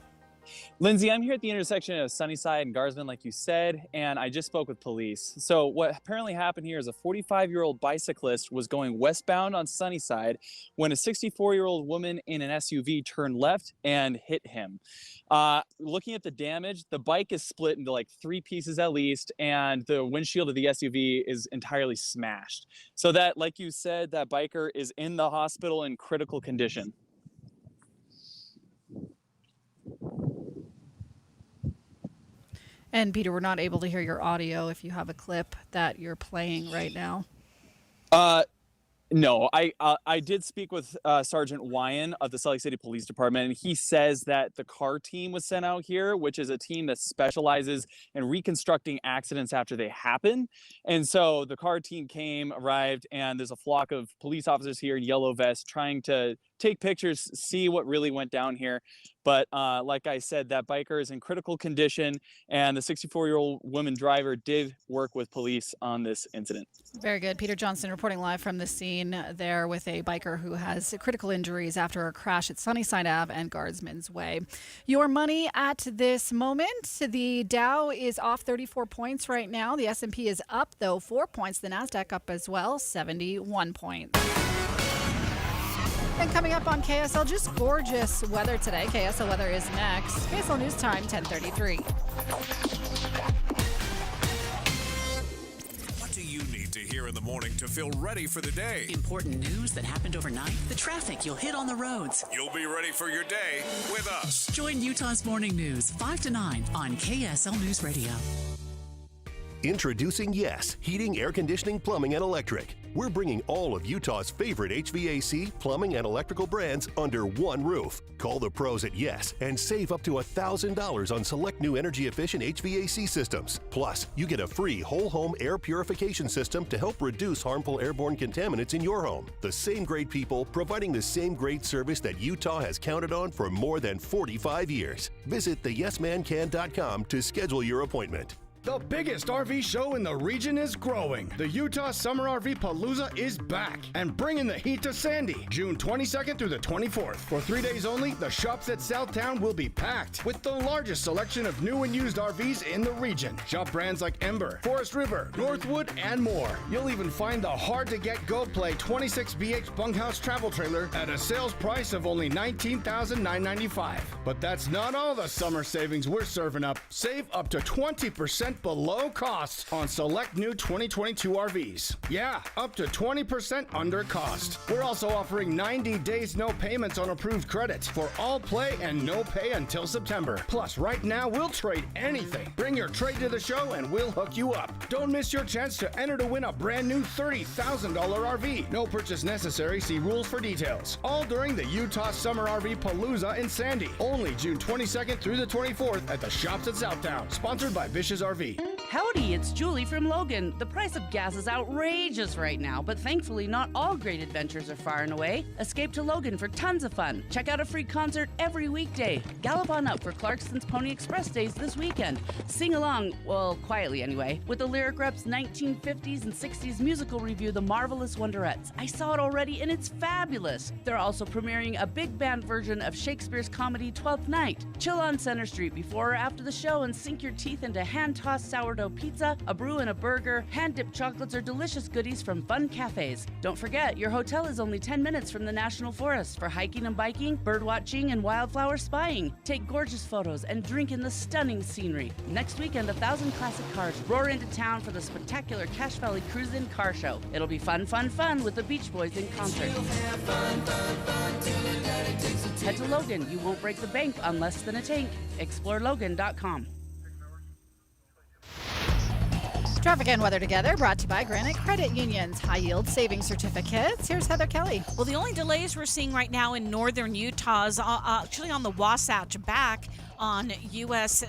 Lindsay, I'm here at the intersection of Sunnyside and Guardsman, like you said, and I just spoke with police. So what apparently happened here is a 45-year-old bicyclist was going westbound on Sunnyside when a 64-year-old woman in an SUV turned left and hit him. Looking at the damage, the bike is split into like 3 pieces at least, and the windshield of the SUV is entirely smashed. So that, like you said, that biker is in the hospital in critical condition. And Peter, we're not able to hear your audio if you have a clip that you're playing right now. No, I did speak with Sergeant Wyan of the Salt Lake City Police Department, and he says that the car team was sent out here, which is a team that specializes in reconstructing accidents after they happen. And so the car team arrived, and there's a flock of police officers here in yellow vests trying to take pictures, see what really went down here. But like I said, that biker is in critical condition, and the 64-year-old woman driver did work with police on this incident. Very good. Peter Johnston reporting live from the scene there with a biker who has critical injuries after a crash at Sunnyside Ave and Guardsman's Way. Your money at this moment, the Dow is off 34 points right now. The S&P is up, though, 4 points. The NASDAQ up as well, 71 points. And coming up on KSL, just gorgeous weather today. KSL weather is next. KSL News Time, 10:33. What do you need to hear in the morning to feel ready for the day? Important news that happened overnight, the traffic you'll hit on the roads. You'll be ready for your day with us. Join Utah's Morning News, 5 to 9 on KSL News Radio. Introducing Yes, Heating, Air Conditioning, Plumbing, and Electric. We're bringing all of Utah's favorite HVAC, plumbing, and electrical brands under one roof. Call the pros at Yes and save up to $1,000 on select new energy-efficient HVAC systems. Plus, you get a free whole home air purification system to help reduce harmful airborne contaminants in your home. The same great people providing the same great service that Utah has counted on for more than 45 years. Visit theyesmancan.com to schedule your appointment. The biggest RV show in the region is growing. The Utah Summer RV Palooza is back and bringing the heat to Sandy, June 22nd through the 24th. For 3 days only, the shops at Southtown will be packed with the largest selection of new and used RVs in the region. Shop brands like Ember, Forest River, Northwood, and more. You'll even find the hard-to-get Gold Play 26BH bunkhouse travel trailer at a sales price of only $19,995. But that's not all the summer savings we're serving up. Save up to 20% below cost on select new 2022 RVs. Yeah, up to 20% under cost. We're also offering 90 days no payments on approved credit for all play and no pay until September. Plus, right now, we'll trade anything. Bring your trade to the show and we'll hook you up. Don't miss your chance to enter to win a brand new $30,000 RV. No purchase necessary. See rules for details. All during the Utah Summer RV Palooza in Sandy. Only June 22nd through the 24th at the shops at Southtown. Sponsored by Bish's RV. Howdy, it's Julie from Logan. The price of gas is outrageous right now, but thankfully not all great adventures are far and away. Escape to Logan for tons of fun. Check out a free concert every weekday. Gallop on up for Clarkston's Pony Express Days this weekend. Sing along, well, quietly anyway, with the Lyric Rep's 1950s and 60s musical review, The Marvelous Wonderettes. I saw it already and it's fabulous. They're also premiering a big band version of Shakespeare's comedy Twelfth Night. Chill on Center Street before or after the show and sink your teeth into hand-tossed sour sourdough pizza, a brew and a burger, hand-dipped chocolates, or delicious goodies from fun cafes. Don't forget, your hotel is only 10 minutes from the National Forest for hiking and biking, bird watching, and wildflower spying. Take gorgeous photos and drink in the stunning scenery. Next weekend, 1,000 classic cars roar into town for the spectacular Cache Valley Cruise-In Car Show. It'll be fun, fun, fun with the Beach Boys in concert. Head to Logan. You won't break the bank on less than a tank. ExploreLogan.com. Traffic and weather together, brought to you by Granite Credit Union's high-yield savings certificates. Here's Heather Kelly. Well, the only delays we're seeing right now in northern Utah is actually on the Wasatch back on US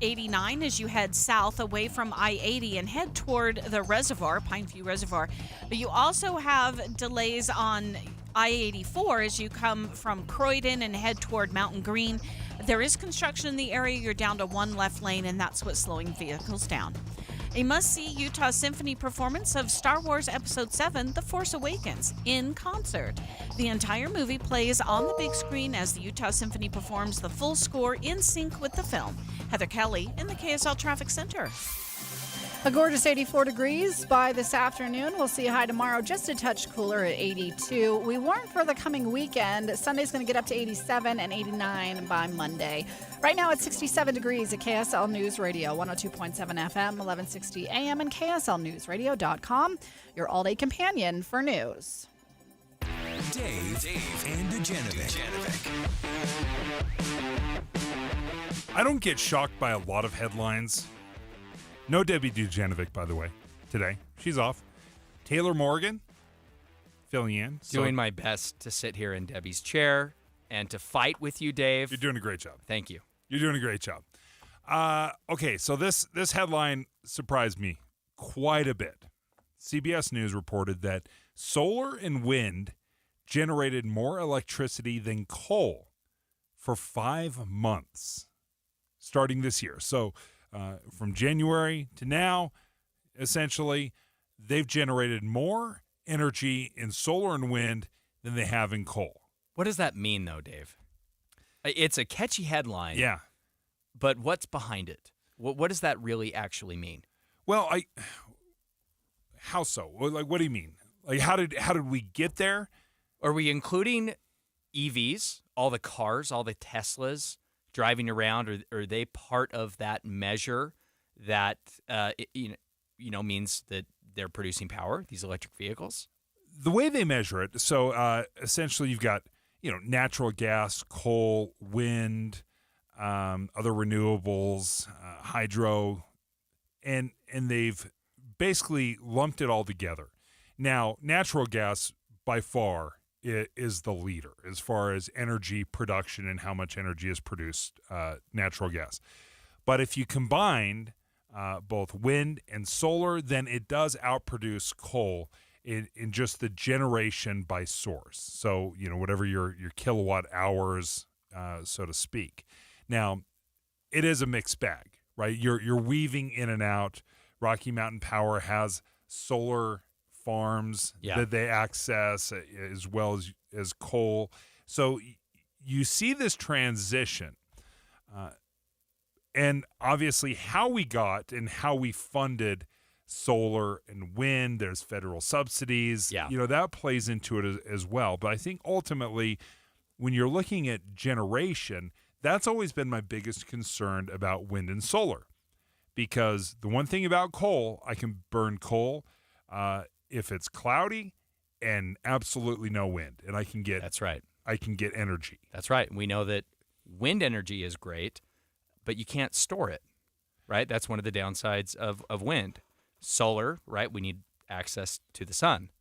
89 as you head south away from I-80 and head toward the reservoir, Pineview Reservoir. But you also have delays on I-84 as you come from Croydon and head toward Mountain Green. There is construction in the area. You're down to one left lane, and that's what's slowing vehicles down. A must-see Utah Symphony performance of Star Wars Episode 7, The Force Awakens, in concert. The entire movie plays on the big screen as the Utah Symphony performs the full score in sync with the film. Heather Kelly in the KSL Traffic Center. A gorgeous 84 degrees by this afternoon. We'll see a high tomorrow, just a touch cooler at 82. We warn for the coming weekend. Sunday's going to get up to 87 and 89 by Monday. Right now it's 67 degrees at KSL News Radio, 102.7 FM, 1160 AM, and KSLNewsRadio.com, your all-day companion for news. Dave and Dujanovic. I don't get shocked by a lot of headlines. No Debbie Dujanovic, by the way, today. She's off. Taylor Morgan, filling in. Doing my best to sit here in Debbie's chair and to fight with you, Dave. You're doing a great job. Thank you. You're doing a great job. Okay, so this headline surprised me quite a bit. CBS News reported that solar and wind generated more electricity than coal for 5 months starting this year. So from January to now, essentially, they've generated more energy in solar and wind than they have in coal. What does that mean, though, Dave? It's a catchy headline. Yeah. But what's behind it? What does that really actually mean? Well, how so? Like, what do you mean? Like, how did we get there? Are we including EVs, all the cars, all the Teslas driving around? Or are they part of that measure that means that they're producing power? These electric vehicles. The way they measure it, so essentially, you've got natural gas, coal, wind, other renewables, hydro, and they've basically lumped it all together. Now, natural gas by far is the leader as far as energy production and how much energy is produced, natural gas. But if you combine both wind and solar, then it does outproduce coal in just the generation by source. So, whatever your kilowatt hours, so to speak. Now, it is a mixed bag, right? You're weaving in and out. Rocky Mountain Power has solar farms that they access as well as coal. So you see this transition. And obviously how we got and how we funded solar and wind, there's federal subsidies. That plays into it as well. But I think ultimately when you're looking at generation, that's always been my biggest concern about wind and solar. Because the one thing about coal, I can burn coal if it's cloudy and absolutely no wind, and I can get I can get energy. That's right. We know that wind energy is great, but you can't store it, right? That's one of the downsides of wind. Solar, right? We need access to the sun.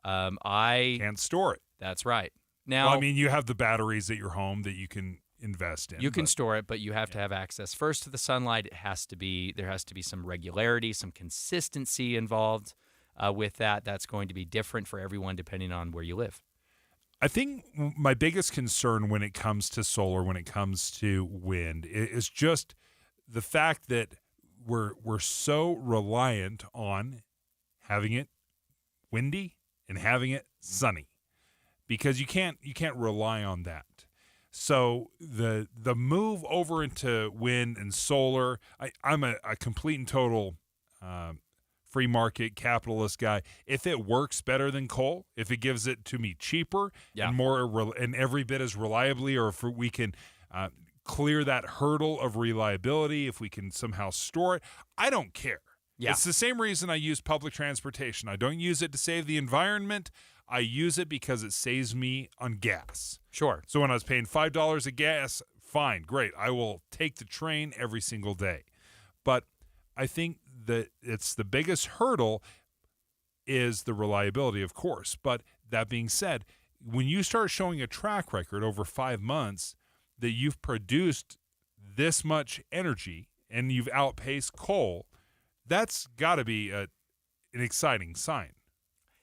I can't store it. That's right. Now, well, I mean, you have the batteries at your home that you can invest in. You can store it, but you have to have access first to the sunlight. There has to be some regularity, some consistency involved with that. That's going to be different for everyone depending on where you live. I think my biggest concern when it comes to solar, when it comes to wind, is just the fact that we're so reliant on having it windy and having it sunny, because you can't rely on that. So the move over into wind and solar, I'm a complete and total free market capitalist guy. If it works better than coal, if it gives it to me cheaper and more and every bit as reliably, or if we can clear that hurdle of reliability, if we can somehow store it, I don't care. Yeah. It's the same reason I use public transportation. I don't use it to save the environment. I use it because it saves me on gas. Sure. So when I was paying $5 a gas, fine, great. I will take the train every single day. But I think that it's the biggest hurdle is the reliability, of course. But that being said, when you start showing a track record over 5 months that you've produced this much energy and you've outpaced coal, that's got to be an exciting sign.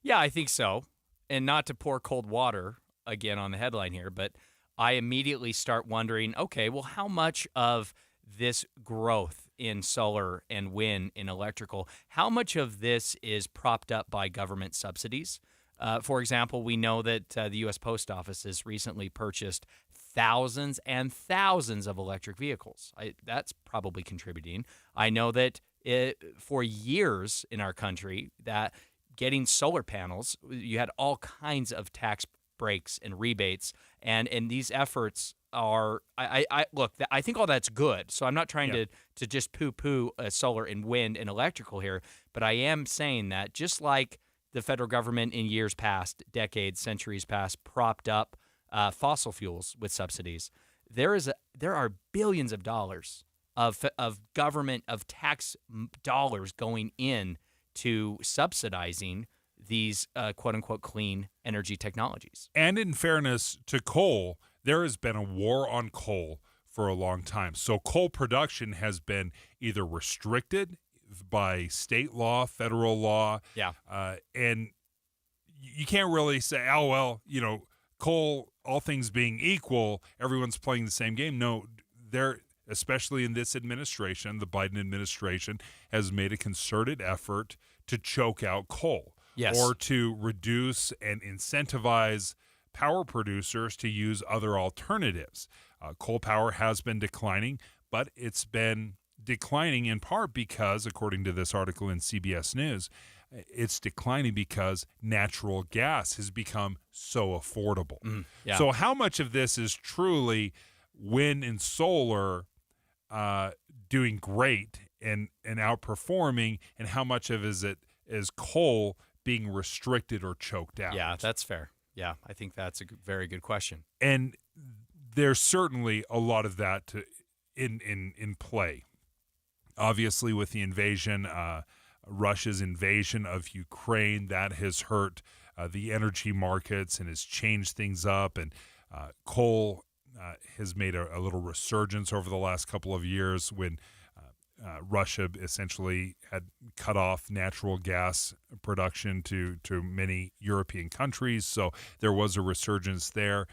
Yeah, I think so. And not to pour cold water again on the headline here, but I immediately start wondering, okay, well, how much of this growth in solar and wind and electrical, how much of this is propped up by government subsidies? For example, we know that the U.S. Post Office has recently purchased thousands and thousands of electric vehicles. That's probably contributing. I know that for years in our country that getting solar panels, you had all kinds of tax breaks and rebates, and these efforts are. Look. I think all that's good. So I'm not trying to just poo-poo solar and wind and electrical here, but I am saying that just like the federal government in years past, decades, centuries past, propped up fossil fuels with subsidies, there are billions of dollars of government of tax dollars going in to subsidizing these quote-unquote clean energy technologies. And in fairness to coal, there has been a war on coal for a long time. So coal production has been either restricted by state law, federal law, and you can't really say, oh, well, coal, all things being equal, everyone's playing the same game. No, especially in this administration, the Biden administration has made a concerted effort to choke out coal or to reduce and incentivize power producers to use other alternatives. Coal power has been declining, but it's been declining in part because, according to this article in CBS News, it's declining because natural gas has become so affordable. So how much of this is truly wind and solar doing great and outperforming, and how much of it is coal being restricted or choked out? Yeah, that's fair. Yeah, I think that's a very good question. And there's certainly a lot of that in play. Obviously, with the invasion, Russia's invasion of Ukraine, that has hurt the energy markets and has changed things up. And coal has made a little resurgence over the last couple of years when Russia essentially had cut off natural gas production to many European countries. So there was a resurgence there.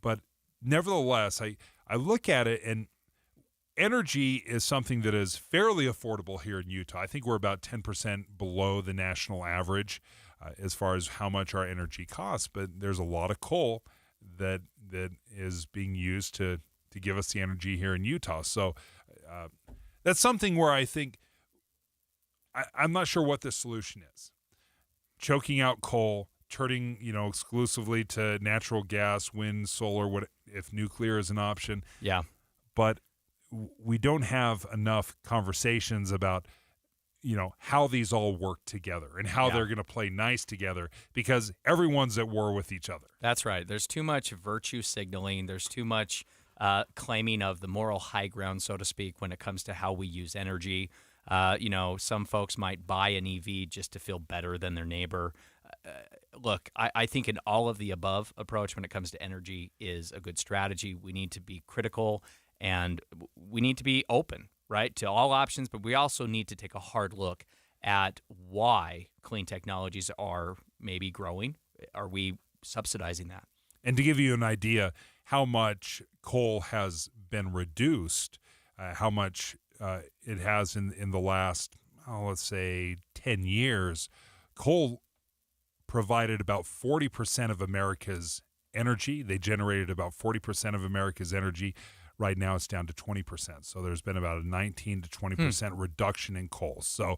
But nevertheless, I look at it, and energy is something that is fairly affordable here in Utah. I think we're about 10% below the national average as far as how much our energy costs. But there's a lot of coal that is being used to give us the energy here in Utah. So that's something where I think I'm not sure what the solution is. Choking out coal, turning exclusively to natural gas, wind, solar, what if nuclear is an option? Yeah. But we don't have enough conversations about how these all work together and how they're going to play nice together, because everyone's at war with each other. That's right. There's too much virtue signaling. There's too much claiming of the moral high ground, so to speak, when it comes to how we use energy. Some folks might buy an EV just to feel better than their neighbor. Look, I think an all of the above approach when it comes to energy is a good strategy. We need to be critical and we need to be open, right, to all options, but we also need to take a hard look at why clean technologies are maybe growing. Are we subsidizing that? And to give you an idea how much coal has been reduced, how much it has in the last, let's say, 10 years, coal provided about 40% of America's energy. They generated about 40% of America's energy. Right now it's down to 20%. So there's been about a 19 to 20% reduction in coal. So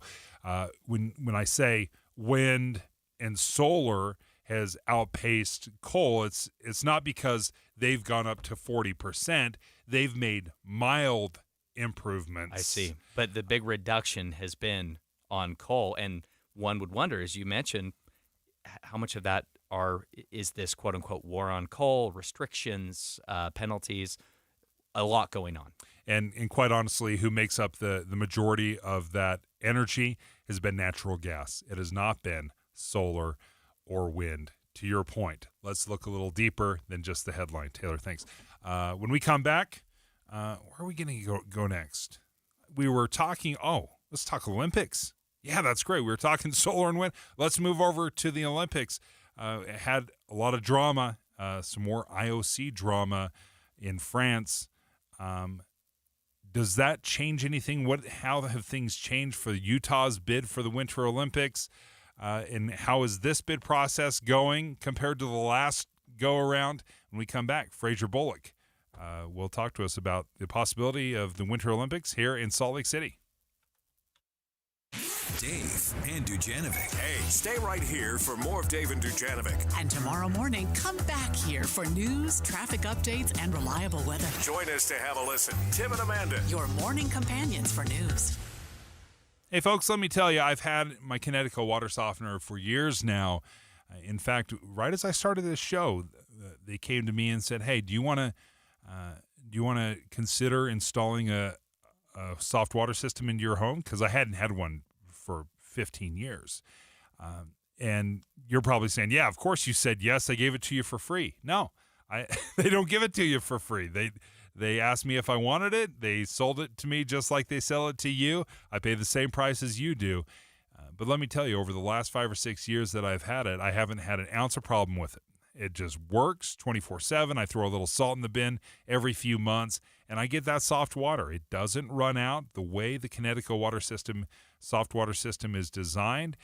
when I say wind and solar has outpaced coal, it's not because they've gone up to 40%. They've made mild improvements. I see. But the big reduction has been on coal. And one would wonder, as you mentioned, how much of that is this quote-unquote war on coal, restrictions, penalties, a lot going on. And quite honestly, who makes up the majority of that energy has been natural gas. It has not been solar or wind. To your point, let's look a little deeper than just the headline. Taylor, thanks. When we come back, where are we going to go next? We were talking, let's talk Olympics. Yeah, that's great. We were talking solar and wind. Let's move over to the Olympics. It had a lot of drama, some more IOC drama in France. Does that change anything? How have things changed for Utah's bid for the Winter Olympics? And how is this bid process going compared to the last go-around? When we come back, Fraser Bullock will talk to us about the possibility of the Winter Olympics here in Salt Lake City. Dave and Dujanovic. Hey, stay right here for more of Dave and Dujanovic. And tomorrow morning, come back here for news, traffic updates, and reliable weather. Join us to have a listen. Tim and Amanda. Your morning companions for news. Hey, folks, let me tell you, I've had my Kinetico water softener for years now. In fact, right as I started this show, they came to me and said, "Hey, do you want to consider installing a soft water system into your home?" Because I hadn't had one for 15 years. And you're probably saying, "Yeah, of course you said yes. I gave it to you for free." No, they don't give it to you for free. They asked me if I wanted it. They sold it to me just like they sell it to you. I pay the same price as you do. But let me tell you, over the last 5 or 6 years that I've had it, I haven't had an ounce of problem with it. It just works 24/7. I throw a little salt in the bin every few months, and I get that soft water. It doesn't run out. The way the Kinetico water system, soft water system is designed,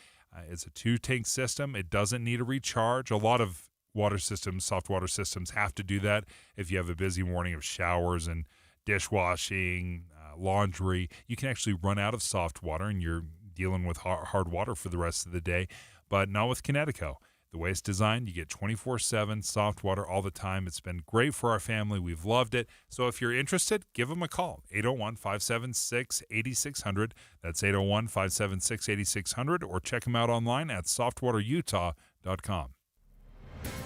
it's a 2-tank system. It doesn't need a recharge. A lot of water systems, soft water systems, have to do that if you have a busy morning of showers and dishwashing, laundry. You can actually run out of soft water and you're dealing with hard water for the rest of the day, but not with Kinetico. The way it's designed, you get 24/7 soft water all the time. It's been great for our family. We've loved it. So if you're interested, give them a call, 801-576-8600. That's 801-576-8600, or check them out online at softwaterutah.com.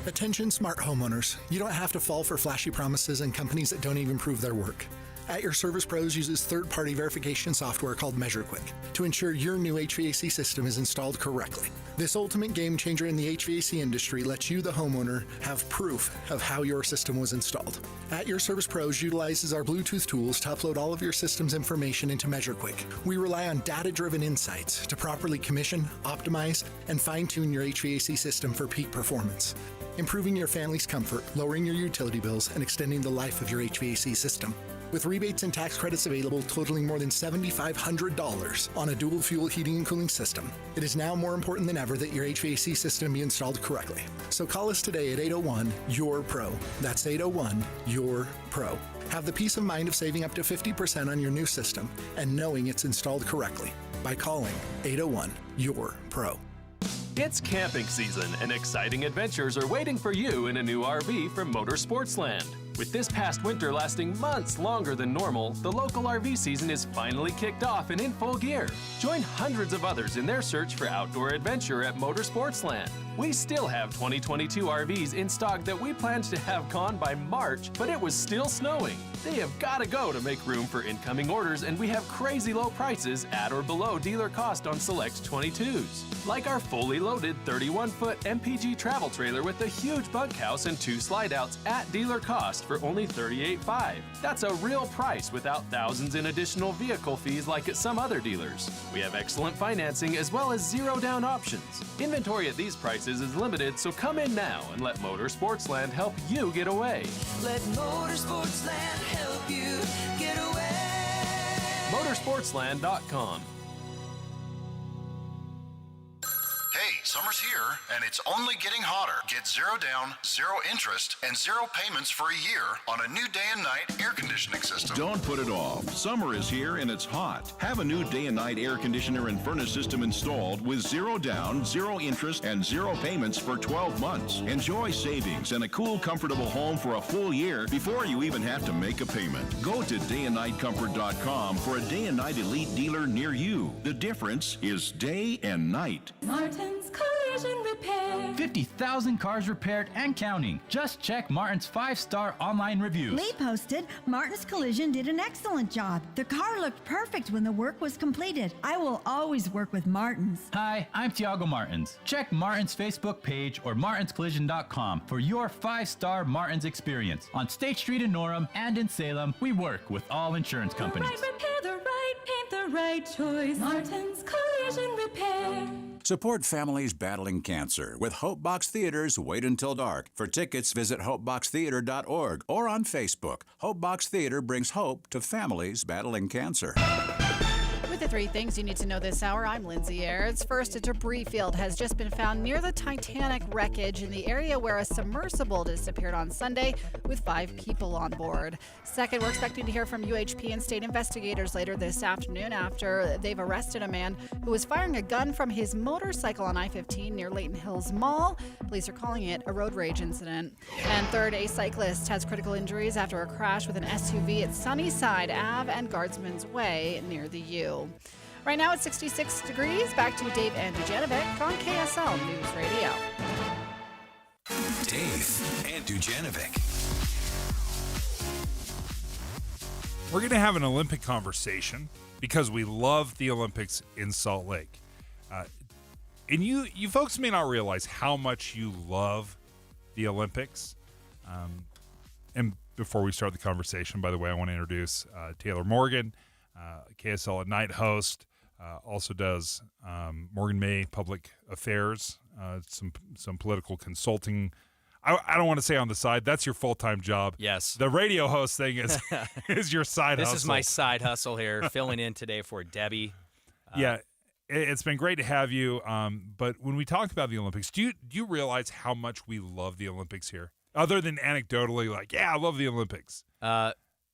Attention smart homeowners. You don't have to fall for flashy promises and companies that don't even prove their work. At Your Service Pros uses third-party verification software called MeasureQuick to ensure your new HVAC system is installed correctly. This ultimate game changer in the HVAC industry lets you, the homeowner, have proof of how your system was installed. At Your Service Pros utilizes our Bluetooth tools to upload all of your system's information into MeasureQuick. We rely on data-driven insights to properly commission, optimize, and fine-tune your HVAC system for peak performance, improving your family's comfort, lowering your utility bills, and extending the life of your HVAC system. With rebates and tax credits available totaling more than $7,500 on a dual fuel heating and cooling system, it is now more important than ever that your HVAC system be installed correctly. So call us today at 801-YOUR-PRO. That's 801-YOUR-PRO. Have the peace of mind of saving up to 50% on your new system and knowing it's installed correctly by calling 801-YOUR-PRO. It's camping season, and exciting adventures are waiting for you in a new RV from Motorsportsland. With this past winter lasting months longer than normal, the local RV season is finally kicked off and in full gear. Join hundreds of others in their search for outdoor adventure at Motorsportsland. We still have 2022 RVs in stock that we planned to have gone by March, but it was still snowing. They have got to go to make room for incoming orders, and we have crazy low prices at or below dealer cost on select 22s. Like our fully loaded 31-foot MPG travel trailer with a huge bunkhouse and 2 slide-outs at dealer cost for only $38,500. That's a real price without thousands in additional vehicle fees like at some other dealers. We have excellent financing as well as zero down options. Inventory at these prices is limited, so come in now and let Motorsportsland help you get away. Let Motorsportsland help you get away. Motorsportsland.com. Hey, summer Summer's here, and it's only getting hotter. Get 0 down, 0 interest, and 0 payments for a year on a new day and night air conditioning system. Don't put it off. Summer is here and it's hot. Have a new day and night air conditioner and furnace system installed with 0 down, 0 interest, and 0 payments for 12 months. Enjoy savings and a cool, comfortable home for a full year before you even have to make a payment. Go to dayandnightcomfort.com for a day and night elite dealer near you. The difference is day and night. Martin's Collision Repair. 50,000 cars repaired and counting. Just check Martin's 5-star online reviews. Lee posted, Martin's Collision did an excellent job. The car looked perfect when the work was completed. I will always work with Martin's. Hi, I'm Tiago Martins. Check Martin's Facebook page or martinscollision.com for your 5-star Martin's experience. On State Street in Norham and in Salem, we work with all insurance companies. The right repair, the right paint, the right choice. Martin's Collision Repair. Support families battling cancer with Hope Box Theater's Wait Until Dark. For tickets, visit hopeboxtheater.org or on Facebook. Hope Box Theater brings hope to families battling cancer. With the 3 things you need to know this hour, I'm Lindsay Ayers. First, a debris field has just been found near the Titanic wreckage in the area where a submersible disappeared on Sunday with 5 people on board. Second, we're expecting to hear from UHP and state investigators later this afternoon after they've arrested a man who was firing a gun from his motorcycle on I-15 near Layton Hills Mall. Police are calling it a road rage incident. And third, a cyclist has critical injuries after a crash with an SUV at Sunnyside Ave and Guardsman's Way near the U. Right now it's 66 degrees. Back to Dave and Dujanovic on KSL News Radio. Dave and Dujanovic. We're going to have an Olympic conversation because we love the Olympics in Salt Lake. And you folks may not realize how much you love the Olympics. And before we start the conversation, by the way, I want to introduce Taylor Morgan, KSL at Night host, also does Morgan May Public Affairs, some political consulting. I don't want to say on the side. That's your full-time job. Yes. The radio host thing is is your side hustle. This is my side hustle here, filling in today for Debbie. Yeah, it's been great to have you. But when we talk about the Olympics, do you realize how much we love the Olympics here? Other than anecdotally, like, yeah, I love the Olympics.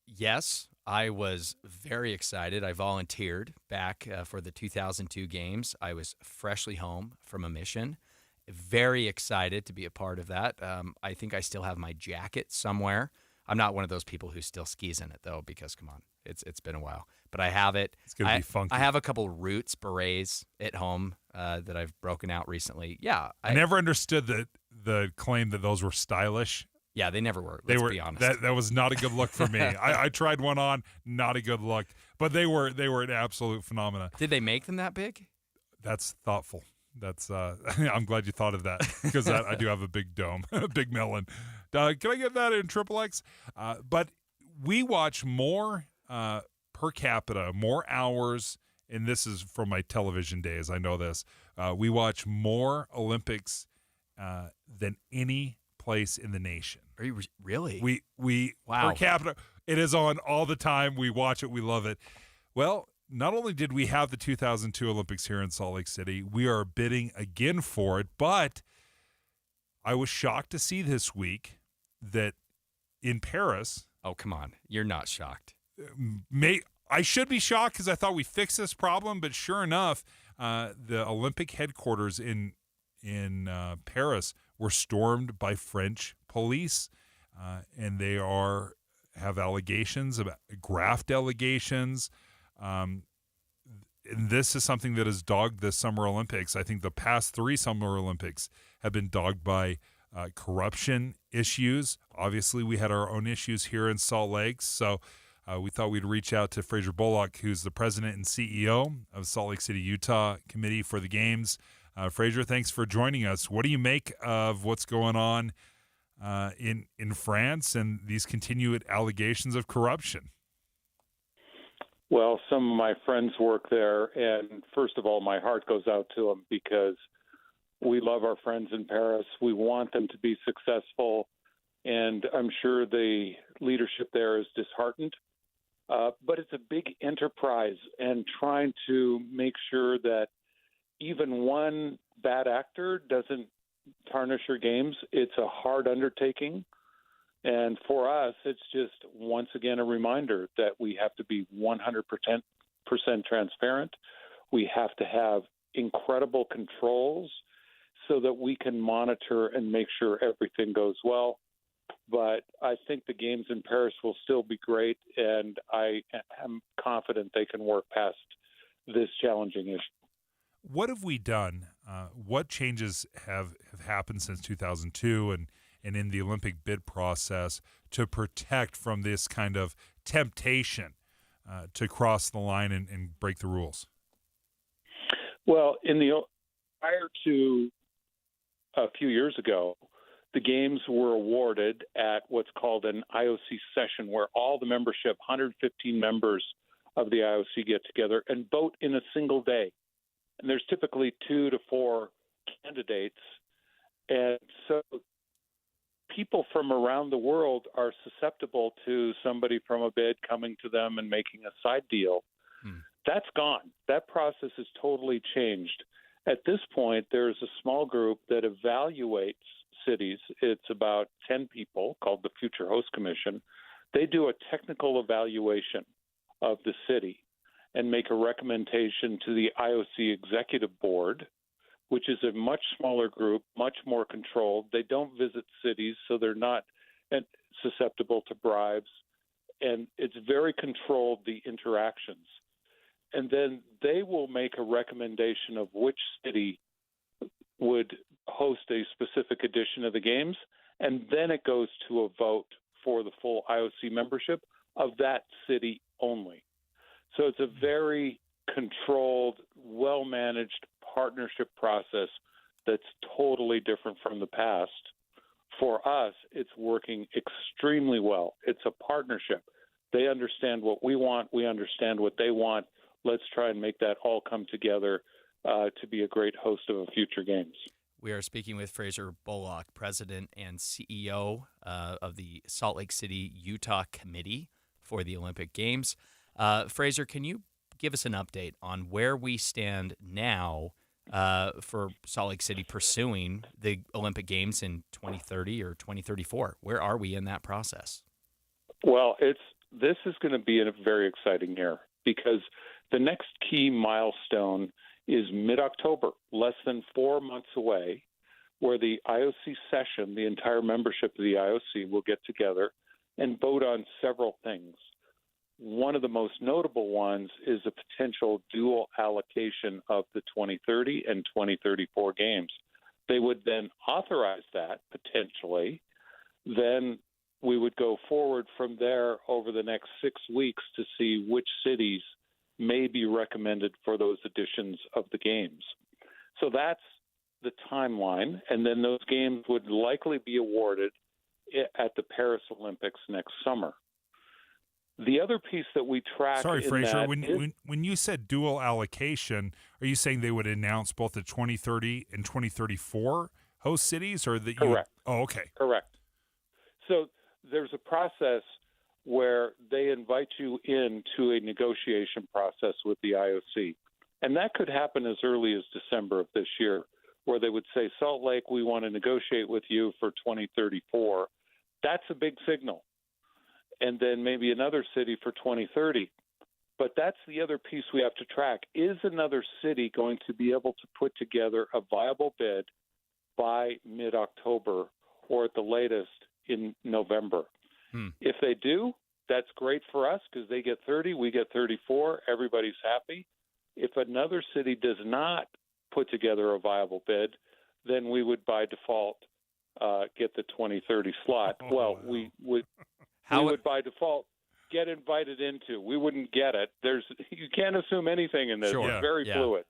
Yes, I was very excited. I volunteered back for the 2002 games. I was freshly home from a mission. Very excited to be a part of that. I think I still have my jacket somewhere. I'm not one of those people who still skis in it, though, because, come on, it's been a while. But I have it. It's going to be funky. I have a couple Roots berets at home that I've broken out recently. Yeah. I never understood the claim that those were stylish. Yeah, they never were. Let's be honest. That was not a good look for me. I tried one on, not a good look. But they were an absolute phenomenon. Did they make them that big? That's thoughtful. That's I'm glad you thought of that because I do have a big dome, a big melon. Can I get that in XXX? But we watch more per capita, more hours, and this is from my television days. I know this. We watch more Olympics than any place in the nation. Are you really? We wow. Per capita, it is on all the time. We watch it. We love it. Well, not only did we have the 2002 Olympics here in Salt Lake City, we are bidding again for it, but I was shocked to see this week that in Paris. Oh, come on. You're not shocked. I should be shocked because I thought we fixed this problem, but sure enough, the Olympic headquarters in Paris were stormed by French police, and they have allegations about graft allegations. And this is something that has dogged the Summer Olympics. I think the past 3 Summer Olympics have been dogged by corruption issues. Obviously, we had our own issues here in Salt Lake, so we thought we'd reach out to Fraser Bullock, who's the president and CEO of Salt Lake City, Utah Committee for the Games. Fraser, thanks for joining us. What do you make of what's going on in France and these continued allegations of corruption? Well, some of my friends work there, and first of all, my heart goes out to them because we love our friends in Paris. We want them to be successful, and I'm sure the leadership there is disheartened. But it's a big enterprise, and trying to make sure that even one bad actor doesn't tarnish your games. It's a hard undertaking. And for us, it's just, once again, a reminder that we have to be 100% transparent. We have to have incredible controls so that we can monitor and make sure everything goes well. But I think the games in Paris will still be great, and I am confident they can work past this challenging issue. What have we done? What changes have happened since 2002 and in the Olympic bid process to protect from this kind of temptation to cross the line and break the rules? Well, prior to a few years ago, the games were awarded at what's called an IOC session, where all the membership, 115 members of the IOC, get together and vote in a single day. And there's typically 2 to 4 candidates. And so people from around the world are susceptible to somebody from a bid coming to them and making a side deal. That's gone. That process has totally changed. At this point, there's a small group that evaluates cities. It's about 10 people, called the Future Host Commission. They do a technical evaluation of the city and make a recommendation to the IOC Executive Board, which is a much smaller group, much more controlled. They don't visit cities, so they're not susceptible to bribes. And it's very controlled, the interactions. And then they will make a recommendation of which city would host a specific edition of the games, and then it goes to a vote for the full IOC membership of that city only. So it's a very controlled, well-managed partnership process that's totally different from the past. For us, it's working extremely well. It's a partnership. They understand what we want. We understand what they want. Let's try and make that all come together to be a great host of future games. We are speaking with Fraser Bullock, President and CEO of the Salt Lake City, Utah Committee for the Olympic Games. Fraser, can you give us an update on where we stand now for Salt Lake City pursuing the Olympic Games in 2030 or 2034? Where are we in that process? Well, this is going to be a very exciting year, because the next key milestone is mid-October, less than 4 months away, where the IOC session, the entire membership of the IOC, will get together and vote on several things. One of the most notable ones is a potential dual allocation of the 2030 and 2034 games. They would then authorize that, potentially. Then we would go forward from there over the next 6 weeks to see which cities may be recommended for those editions of the games. So that's the timeline, and then those games would likely be awarded at the Paris Olympics next summer. The other piece that we track. Sorry, Fraser. When you said dual allocation, are you saying they would announce both the 2030 and 2034 host cities, or that? Correct. Okay. Correct. So there's a process where they invite you into a negotiation process with the IOC, and that could happen as early as December of this year, where they would say, Salt Lake, we want to negotiate with you for 2034. That's a big signal. And then maybe another city for 2030. But that's the other piece we have to track. Is another city going to be able to put together a viable bid by mid-October, or at the latest in November? If they do, that's great for us, because they get 30, we get 34, everybody's happy. If another city does not put together a viable bid, then we would by default get the 2030 slot. We would by default get invited into. We wouldn't get it. You can't assume anything in this. Sure. It's very fluid.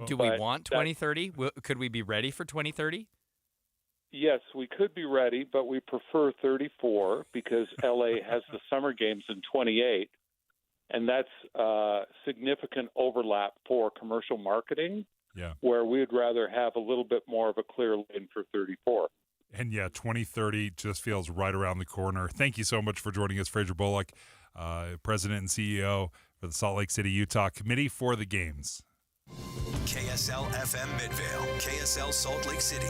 Do we want 2030? Could we be ready for 2030? Yes, we could be ready, but we prefer 34 because LA has the Summer Games in 28, and that's significant overlap for commercial marketing, where we'd rather have a little bit more of a clear lane for 34. And 2030 just feels right around the corner. Thank you so much for joining us, Fraser Bullock, President and CEO for the Salt Lake City, Utah Committee for the Games. KSL FM Midvale, KSL Salt Lake City.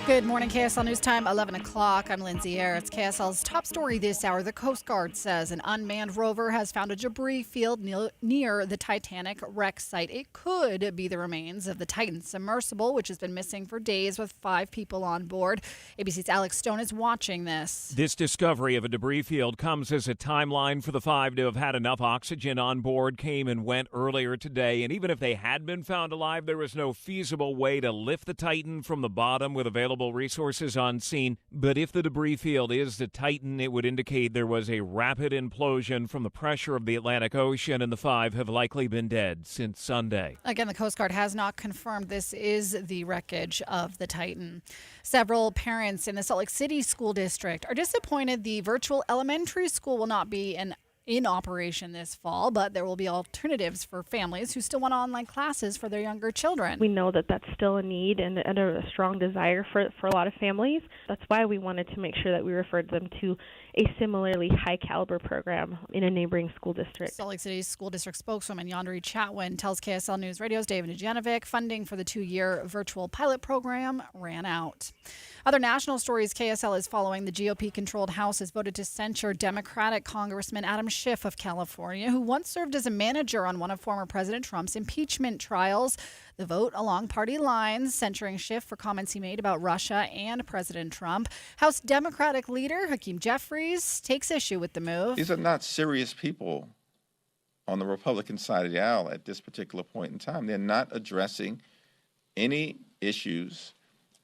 Good morning, KSL News Time, 11 o'clock. I'm Lindsay Eyre. It's KSL's top story this hour. The Coast Guard says an unmanned rover has found a debris field near the Titanic wreck site. It could be the remains of the Titan submersible, which has been missing for days with 5 people on board. ABC's Alex Stone is watching this. This discovery of a debris field comes as a timeline for the 5 to have had enough oxygen on board came and went earlier today. And even if they had been found alive, there was no feasible way to lift the Titan from the bottom with available resources on scene. But if the debris field is the Titan, it would indicate there was a rapid implosion from the pressure of the Atlantic Ocean, and the 5 have likely been dead since Sunday. Again, the Coast Guard has not confirmed this is the wreckage of the Titan. Several parents in the Salt Lake City School District are disappointed the virtual elementary school will not be in operation this fall, but there will be alternatives for families who still want online classes for their younger children. We know that that's still a need and a strong desire for a lot of families. That's why we wanted to make sure that we referred them to a similarly high-caliber program in a neighboring school district. Salt Lake City School District spokeswoman Yandere Chatwin tells KSL News Radio's David Dujanovic funding for the 2-year virtual pilot program ran out. Other national stories KSL is following. The GOP-controlled House has voted to censure Democratic Congressman Adam Schiff of California, who once served as a manager on one of former President Trump's impeachment trials. The vote along party lines, censuring Schiff for comments he made about Russia and President Trump. House Democratic leader Hakeem Jeffries takes issue with the move. These are not serious people on the Republican side of the aisle at this particular point in time. They're not addressing any issues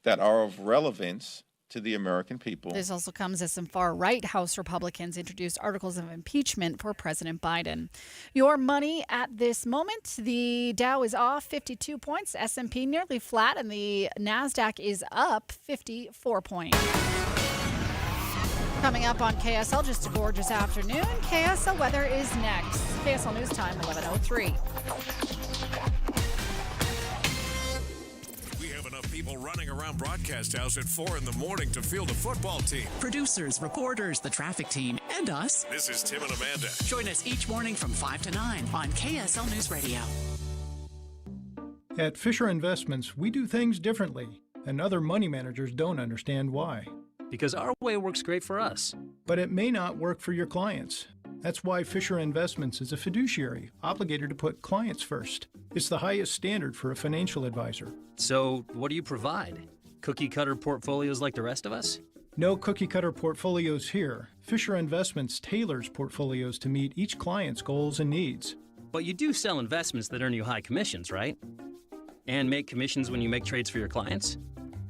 that are of relevance to the American people. This also comes as some far-right House Republicans introduced articles of impeachment for President Biden. Your money at this moment, the Dow is off 52 points, S&P nearly flat, and the NASDAQ is up 54 points. Coming up on KSL, just a gorgeous afternoon. KSL weather is next. KSL News Time, 11:03. People running around Broadcast House at 4 in the morning to field a football team. Producers, reporters, the traffic team, and us. This is Tim and Amanda. Join us each morning from 5 to 9 on KSL News Radio. At Fisher Investments, we do things differently, and other money managers don't understand why. Because our way works great for us. But it may not work for your clients. That's why Fisher Investments is a fiduciary, obligated to put clients first. It's the highest standard for a financial advisor. So, what do you provide? Cookie-cutter portfolios like the rest of us? No cookie-cutter portfolios here. Fisher Investments tailors portfolios to meet each client's goals and needs. But you do sell investments that earn you high commissions, right? And make commissions when you make trades for your clients?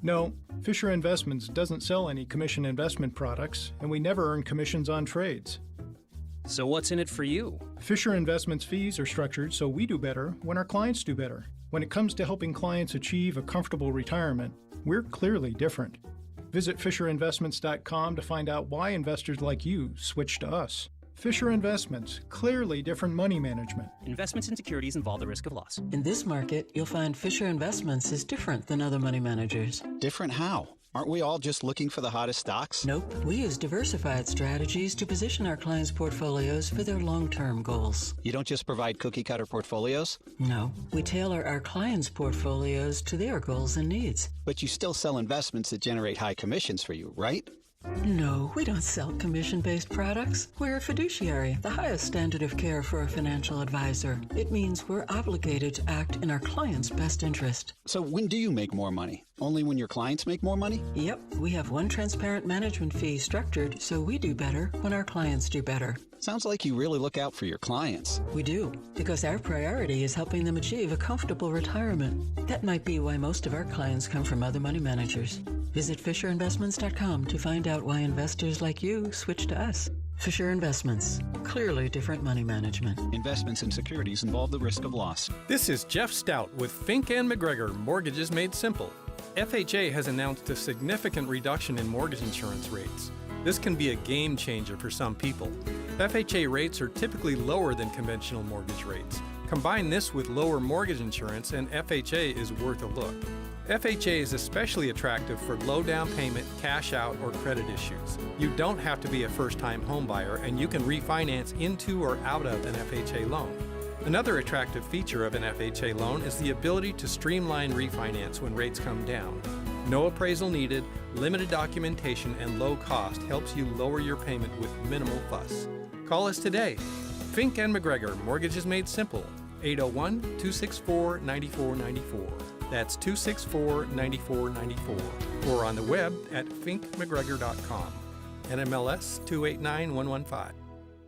No, Fisher Investments doesn't sell any commission investment products, and we never earn commissions on trades. So what's in it for you? Fisher Investments fees are structured so we do better when our clients do better. When it comes to helping clients achieve a comfortable retirement, we're clearly different. Visit FisherInvestments.com to find out why investors like you switch to us. Fisher Investments, clearly different money management. Investments in securities involve the risk of loss. In this market, you'll find Fisher Investments is different than other money managers. Different how? Aren't we all just looking for the hottest stocks? Nope. We use diversified strategies to position our clients' portfolios for their long-term goals. You don't just provide cookie-cutter portfolios? No. We tailor our clients' portfolios to their goals and needs. But you still sell investments that generate high commissions for you, right? No, we don't sell commission-based products. We're a fiduciary, the highest standard of care for a financial advisor. It means we're obligated to act in our client's best interest. So when do you make more money? Only when your clients make more money? Yep, we have one transparent management fee structured so we do better when our clients do better. Sounds like you really look out for your clients. We do, because our priority is helping them achieve a comfortable retirement. That might be why most of our clients come from other money managers. Visit FisherInvestments.com to find out why investors like you switch to us. Fisher Investments, clearly different money management. Investments in securities involve the risk of loss. This is Jeff Stout with Fink and McGregor Mortgages Made Simple. FHA has announced a significant reduction in mortgage insurance rates. This can be a game changer for some people. FHA rates are typically lower than conventional mortgage rates. Combine this with lower mortgage insurance and FHA is worth a look. FHA is especially attractive for low down payment, cash out, or credit issues. You don't have to be a first-time homebuyer, and you can refinance into or out of an FHA loan. Another attractive feature of an FHA loan is the ability to streamline refinance when rates come down. No appraisal needed, limited documentation, and low cost helps you lower your payment with minimal fuss. Call us today. Fink and McGregor, Mortgages Made Simple, 801-264-9494. That's 264-9494. Or on the web at finkmcgregor.com. NMLS 289115.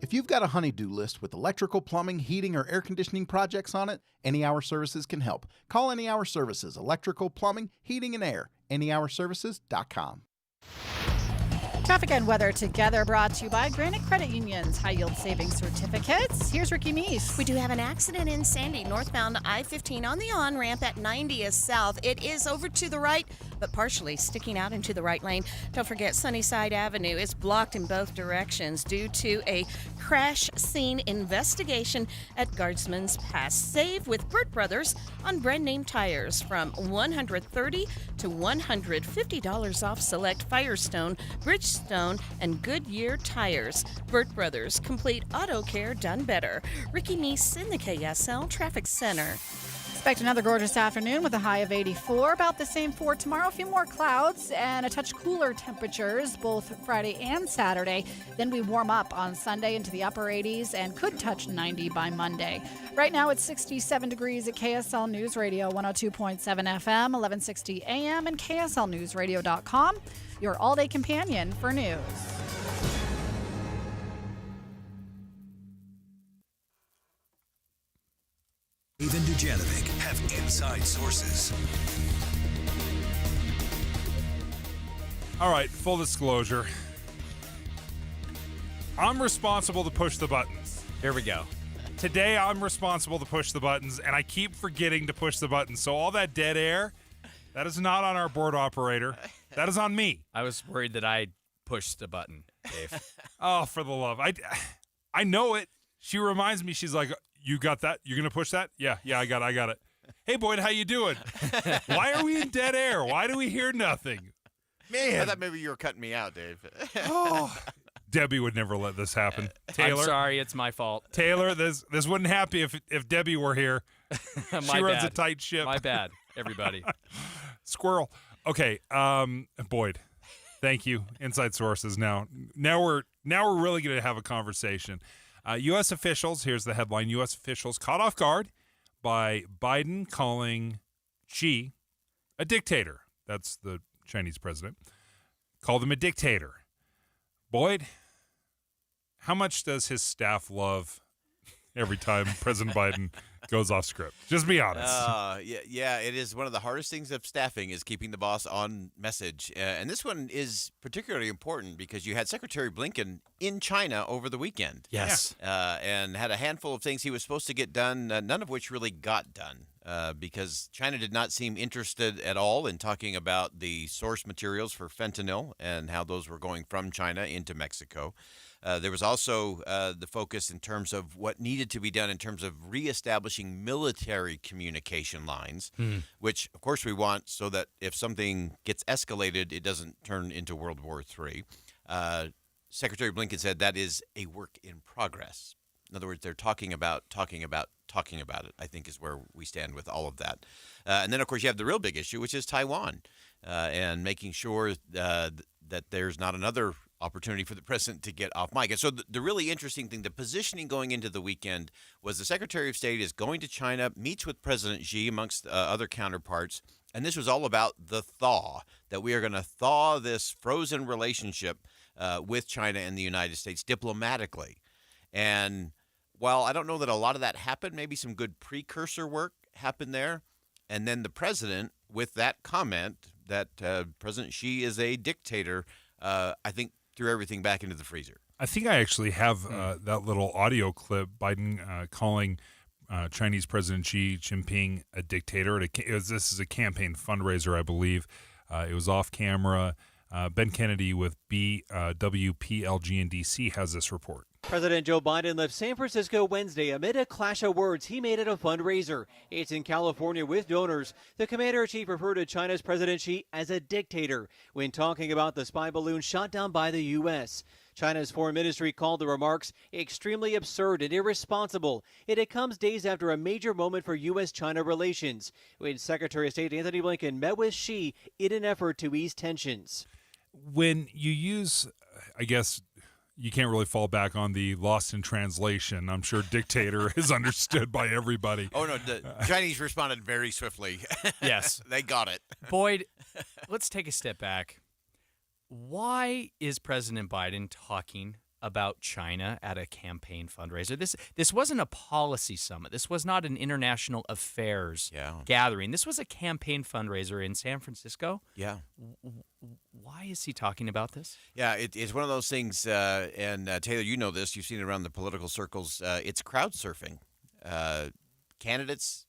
If you've got a honey-do list with electrical, plumbing, heating, or air conditioning projects on it, Any Hour Services can help. Call Any Hour Services, electrical, plumbing, heating, and air. anyhourservices.com. Traffic and weather together brought to you by Granite Credit Union's high-yield savings certificates. Here's Ricky Meese. We do have an accident in Sandy, northbound I-15 on the on-ramp at 90th South. It is over to the right, but partially sticking out into the right lane. Don't forget Sunnyside Avenue is blocked in both directions due to a crash scene investigation at Guardsman's Pass. Save with Burt Brothers on brand name tires from $130 to $150 off select Firestone, Bridgestone, and Goodyear tires. Burt Brothers, complete auto care done better. Ricky Meese in the KSL Traffic Center. Expect another gorgeous afternoon with a high of 84. About the same for tomorrow. A few more clouds and a touch cooler temperatures both Friday and Saturday. Then we warm up on Sunday into the upper 80s and could touch 90 by Monday. Right now it's 67 degrees at KSL News Radio 102.7 FM, 1160 AM, and KSLNewsRadio.com. Your all-day companion for news. Even Dujanovic have inside sources. All right, full disclosure. I'm responsible to push the buttons. Here we go. Today, I'm responsible to push the buttons, and I keep forgetting to push the buttons. So all that dead air, that is not on our board operator. That is on me. I was worried that I pushed the button, Dave. Oh, for the love. I know it. She reminds me, she's like, you got that? You're going to push that? Yeah, I got it. Hey, Boyd, how you doing? Why are we in dead air? Why do we hear nothing? Man. I thought maybe you were cutting me out, Dave. Oh, Debbie would never let this happen. Taylor, I'm sorry, it's my fault. Taylor, this wouldn't happen if Debbie were here. She runs a tight ship. My bad, everybody. Squirrel. Okay, Boyd, thank you. Inside sources. Now we're really going to have a conversation. U.S. officials, here's the headline, U.S. officials caught off guard by Biden calling Xi a dictator. That's the Chinese president. Called him a dictator. Boyd, how much does his staff love every time President Biden goes off script? Just be honest. Yeah, it is one of the hardest things of staffing is keeping the boss on message. And this one is particularly important because you had Secretary Blinken in China over the weekend. Yes. And had a handful of things he was supposed to get done, none of which really got done. Because China did not seem interested at all in talking about the source materials for fentanyl and how those were going from China into Mexico. There was also the focus in terms of what needed to be done in terms of reestablishing military communication lines, which, of course, we want so that if something gets escalated, it doesn't turn into World War III. Secretary Blinken said that is a work in progress. In other words, they're talking about it, I think, is where we stand with all of that. And then, of course, you have the real big issue, which is Taiwan, and making sure that there's not another opportunity for the president to get off mic. And so the really interesting thing, the positioning going into the weekend was the Secretary of State is going to China, meets with President Xi amongst other counterparts, and this was all about the thaw, that we are going to thaw this frozen relationship with China and the United States diplomatically. And while I don't know that a lot of that happened, maybe some good precursor work happened there. And then the president, with that comment that President Xi is a dictator, I think threw everything back into the freezer. I think I actually have that little audio clip, Biden calling Chinese President Xi Jinping a dictator. This is a campaign fundraiser, I believe. It was off camera. Ben Kennedy with WPLG in D.C. has this report. President Joe Biden left San Francisco Wednesday amid a clash of words he made at a fundraiser. It's in California with donors. The commander-in-chief referred to China's President Xi as a dictator when talking about the spy balloon shot down by the U.S. China's foreign ministry called the remarks extremely absurd and irresponsible. It comes days after a major moment for U.S.-China relations, when Secretary of State Antony Blinken met with Xi in an effort to ease tensions. When you use, I guess, you can't really fall back on the lost in translation. I'm sure dictator is understood by everybody. Oh, no, the Chinese responded very swiftly. Yes. They got it. Boyd, let's take a step back. Why is President Biden talking about China at a campaign fundraiser? This wasn't a policy summit. This was not an international affairs gathering. This was a campaign fundraiser in San Francisco. Yeah. Why is he talking about this? Yeah, it's one of those things, and Taylor, you know this. You've seen it around the political circles. It's crowd surfing. Candidates,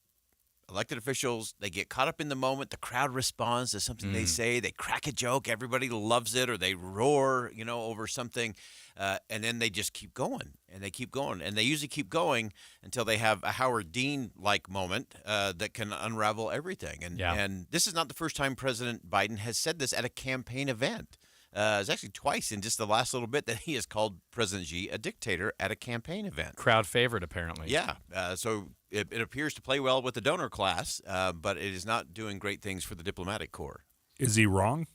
elected officials, they get caught up in the moment. The crowd responds to something they say. They crack a joke. Everybody loves it, or they roar, over something. And then they just keep going, and they keep going. And they usually keep going until they have a Howard Dean-like moment that can unravel everything. And this is not the first time President Biden has said this at a campaign event. It's actually twice in just the last little bit that he has called President Xi a dictator at a campaign event. Crowd favorite, apparently. Yeah. So it appears to play well with the donor class, but it is not doing great things for the diplomatic corps. Is he wrong?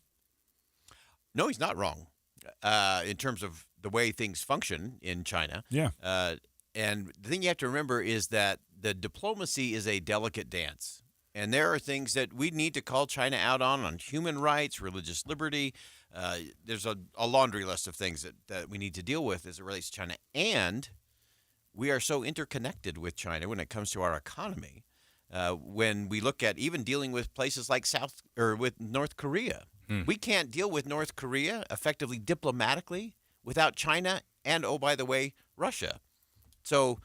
No, he's not wrong in terms of the way things function in China. Yeah. And the thing you have to remember is that the diplomacy is a delicate dance. And there are things that we need to call China out on human rights, religious liberty. There's a laundry list of things that we need to deal with as it relates to China. And we are so interconnected with China when it comes to our economy. When we look at even dealing with places like with North Korea, we can't deal with North Korea effectively diplomatically without China and, oh, by the way, Russia. So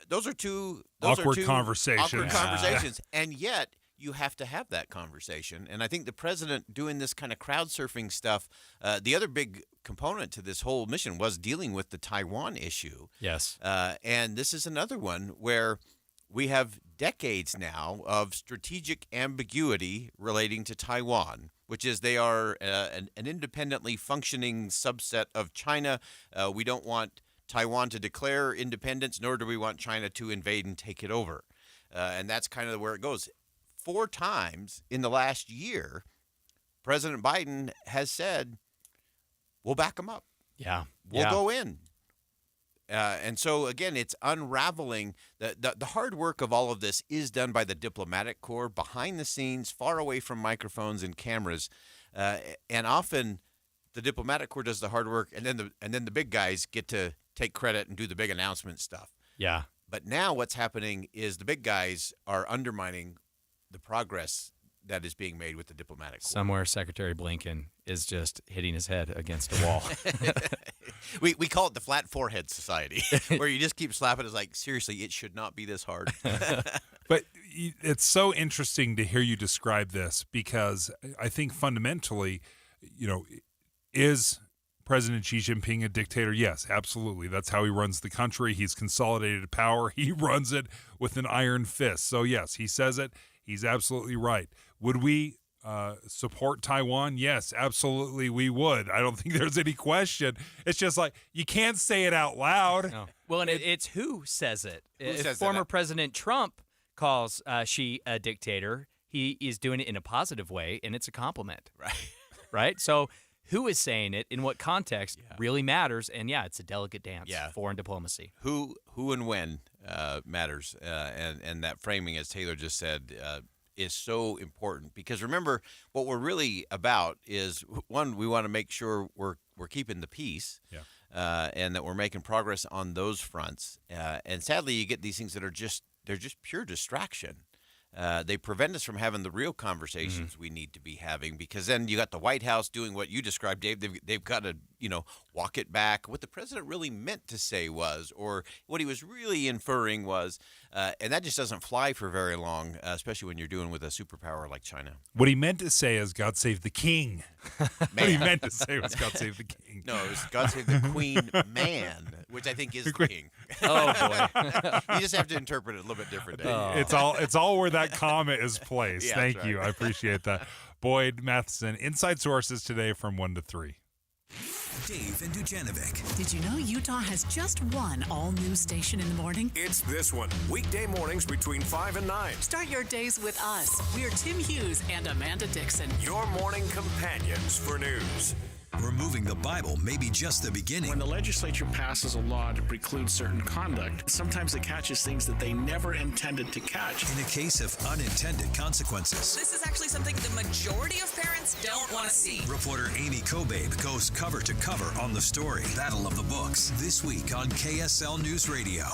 those are two awkward conversations. Awkward conversations, and yet you have to have that conversation. And I think the president doing this kind of crowd surfing stuff, the other big component to this whole mission was dealing with the Taiwan issue. Yes. And this is another one where we have decades now of strategic ambiguity relating to Taiwan, which is they are an independently functioning subset of China. We don't want Taiwan to declare independence, nor do we want China to invade and take it over. And that's kind of where it goes. 4 times in the last year, President Biden has said, we'll back them up. Yeah. We'll go in. And so, again, it's unraveling. The hard work of all of this is done by the diplomatic corps behind the scenes, far away from microphones and cameras. And often the diplomatic corps does the hard work, and then the big guys get to take credit and do the big announcement stuff. Yeah. But now what's happening is the big guys are undermining the progress that is being made with the diplomatic corps. Somewhere Secretary Blinken is just hitting his head against a wall. We call it the flat forehead society, where you just keep slapping. It's like, seriously, it should not be this hard. But it's so interesting to hear you describe this, because I think fundamentally, is President Xi Jinping a dictator? Yes, absolutely. That's how he runs the country. He's consolidated power. He runs it with an iron fist. So, yes, he says it. He's absolutely right. Would we support Taiwan? Yes, absolutely we would. I don't think there's any question. It's just like, you can't say it out loud. No. Well, and it's who says it. If former former President Trump calls Xi a dictator, he is doing it in a positive way, and it's a compliment. Right. Right? So who is saying it in what context really matters, and it's a delicate dance. Foreign diplomacy. Who and when matters, and that framing, as Taylor just said, is so important, because remember, what we're really about is, one, we want to make sure we're keeping the peace, and that we're making progress on those fronts. And sadly, you get these things that are just pure distraction. They prevent us from having the real conversations we need to be having, because then you got the White House doing what you described, Dave. They've got to, walk it back. What the president really meant to say was, or what he was really inferring was, and that just doesn't fly for very long, especially when you're dealing with a superpower like China. What he meant to say is God save the king. What he meant to say was God save the king. No, it was God save the queen, man. which I think is the king. Oh, boy. You just have to interpret it a little bit different. It's all where that comment is placed. Yeah, Thank that's you. right. I appreciate that. Boyd Matheson, Inside Sources today from 1 to 3. Dave and Dujanovic. Did you know Utah has just one all-new station in the morning? It's this one. Weekday mornings between 5 and 9. Start your days with us. We're Tim Hughes and Amanda Dixon. Your morning companions for news. Removing the Bible may be just the beginning. When the legislature passes a law to preclude certain conduct, sometimes it catches things that they never intended to catch. In a case of unintended consequences. This is actually something the majority of parents don't want to see. Reporter Amy Kobabe goes cover to cover on the story. Battle of the Books, this week on KSL News Radio.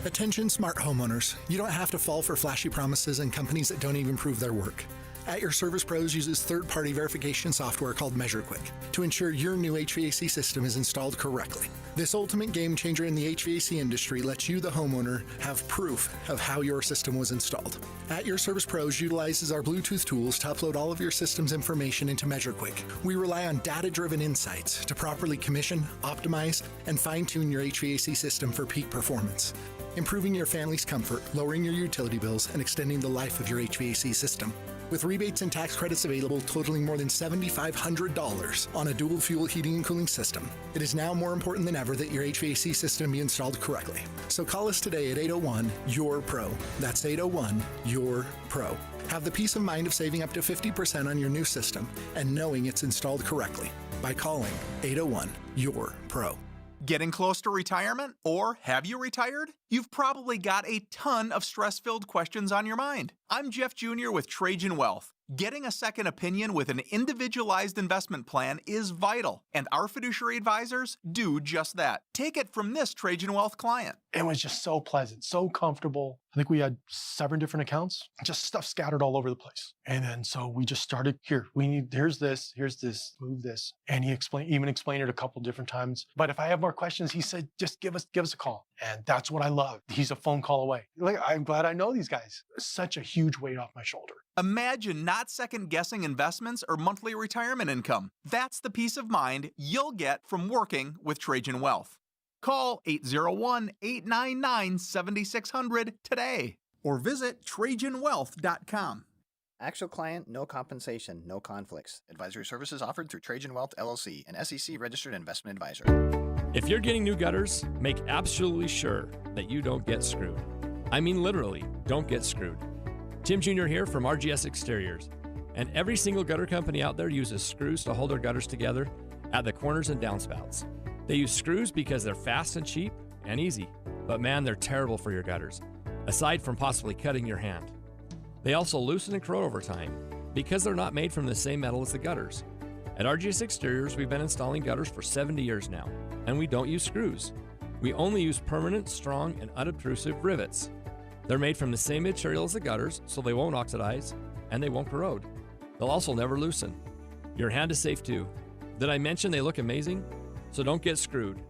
Attention smart homeowners. You don't have to fall for flashy promises and companies that don't even prove their work. At Your Service Pros uses third-party verification software called MeasureQuick to ensure your new HVAC system is installed correctly. This ultimate game changer in the HVAC industry lets you, the homeowner, have proof of how your system was installed. At Your Service Pros utilizes our Bluetooth tools to upload all of your system's information into MeasureQuick. We rely on data-driven insights to properly commission, optimize, and fine-tune your HVAC system for peak performance, improving your family's comfort, lowering your utility bills, and extending the life of your HVAC system. With rebates and tax credits available totaling more than $7,500 on a dual fuel heating and cooling system, it is now more important than ever that your HVAC system be installed correctly. So call us today at 801-YOUR-PRO. That's 801-YOUR-PRO. Have the peace of mind of saving up to 50% on your new system and knowing it's installed correctly by calling 801-YOUR-PRO. Getting close to retirement? Or have you retired? You've probably got a ton of stress-filled questions on your mind. I'm Jeff Jr. with Trajan Wealth. Getting a second opinion with an individualized investment plan is vital, and our fiduciary advisors do just that. Take it from this Trajan Wealth client. It was just so pleasant, so comfortable. I think we had 7 different accounts, just stuff scattered all over the place. And then so we just started, here's this, move this. And he even explained it a couple different times. But if I have more questions, he said, just give us a call. And that's what I love. He's a phone call away. I'm glad I know these guys. Such a huge weight off my shoulder. Imagine not second-guessing investments or monthly retirement income. That's the peace of mind you'll get from working with Trajan Wealth. Call 801-899-7600 today or visit TrajanWealth.com. Actual client, no compensation, no conflicts. Advisory services offered through Trajan Wealth, LLC, an SEC-registered investment advisor. If you're getting new gutters, make absolutely sure that you don't get screwed. I mean literally, don't get screwed. Tim Jr. here from RGS Exteriors. And every single gutter company out there uses screws to hold their gutters together at the corners and downspouts. They use screws because they're fast and cheap and easy. But man, they're terrible for your gutters, aside from possibly cutting your hand. They also loosen and corrode over time because they're not made from the same metal as the gutters. At RGS Exteriors, we've been installing gutters for 70 years now, and we don't use screws. We only use permanent, strong, and unobtrusive rivets. They're made from the same material as the gutters, so they won't oxidize and they won't corrode. They'll also never loosen. Your hand is safe too. Did I mention they look amazing? So don't get screwed.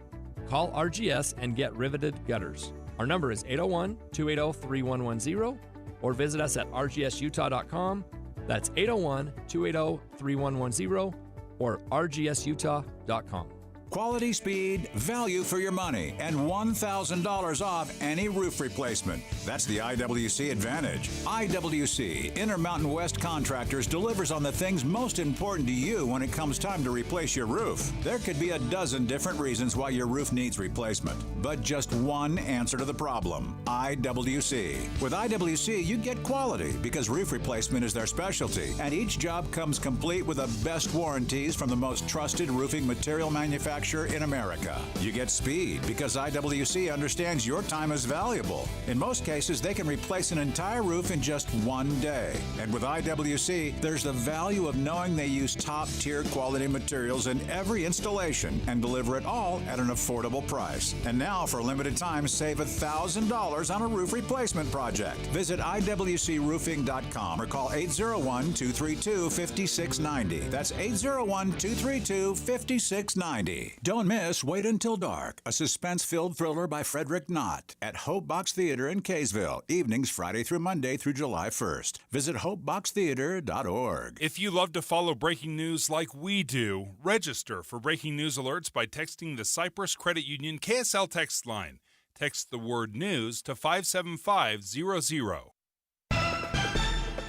Call RGS and get riveted gutters. Our number is 801-280-3110 or visit us at rgsutah.com. That's 801-280-3110 or rgsutah.com. Quality, speed, value for your money, and $1,000 off any roof replacement. That's the IWC advantage. IWC, Intermountain West Contractors, delivers on the things most important to you when it comes time to replace your roof. There could be a dozen different reasons why your roof needs replacement, but just one answer to the problem: IWC. With IWC, you get quality because roof replacement is their specialty, and each job comes complete with the best warranties from the most trusted roofing material manufacturer in America. You get speed because IWC understands your time is valuable. In most cases, they can replace an entire roof in just one day. And with IWC, there's the value of knowing they use top-tier quality materials in every installation and deliver it all at an affordable price. And now, for a limited time, save $1,000 on a roof replacement project. Visit IWCroofing.com or call 801-232-5690. That's 801-232-5690. Friday. Don't miss Wait Until Dark, a suspense-filled thriller by Frederick Knott at Hope Box Theater in Kaysville, evenings Friday through Monday through July 1st. Visit hopeboxtheater.org. If you love to follow breaking news like we do, register for breaking news alerts by texting the Cyprus Credit Union KSL text line. Text the word news to 57500.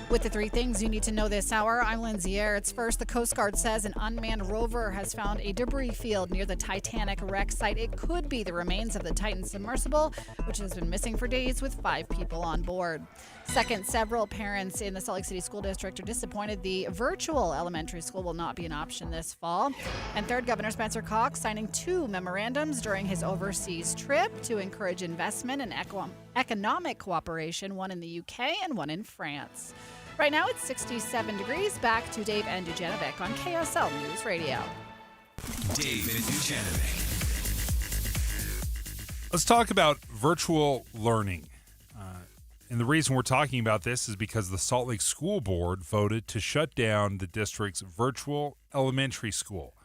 With the three things you need to know this hour, I'm Lindsay Aerts. First, the Coast Guard says an unmanned rover has found a debris field near the Titanic wreck site. It could be the remains of the Titan submersible, which has been missing for days with 5 people on board. Second, several parents in the Salt Lake City School District are disappointed the virtual elementary school will not be an option this fall. And third, Governor Spencer Cox signing 2 memorandums during his overseas trip to encourage investment and economic cooperation, one in the UK and one in France. Right now it's 67 degrees. Back to Dave and Dujanovic on KSL News Radio. Dave and Dujanovic. Let's talk about virtual learning. And the reason we're talking about this is because the Salt Lake School Board voted to shut down the district's virtual elementary school.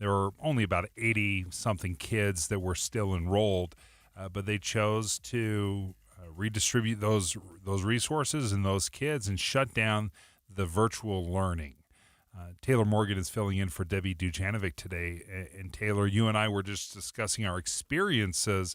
There were only about 80-something kids that were still enrolled, but they chose to redistribute those resources and those kids and shut down the virtual learning. Taylor Morgan is filling in for Debbie Dujanovic today. And Taylor, you and I were just discussing our experiences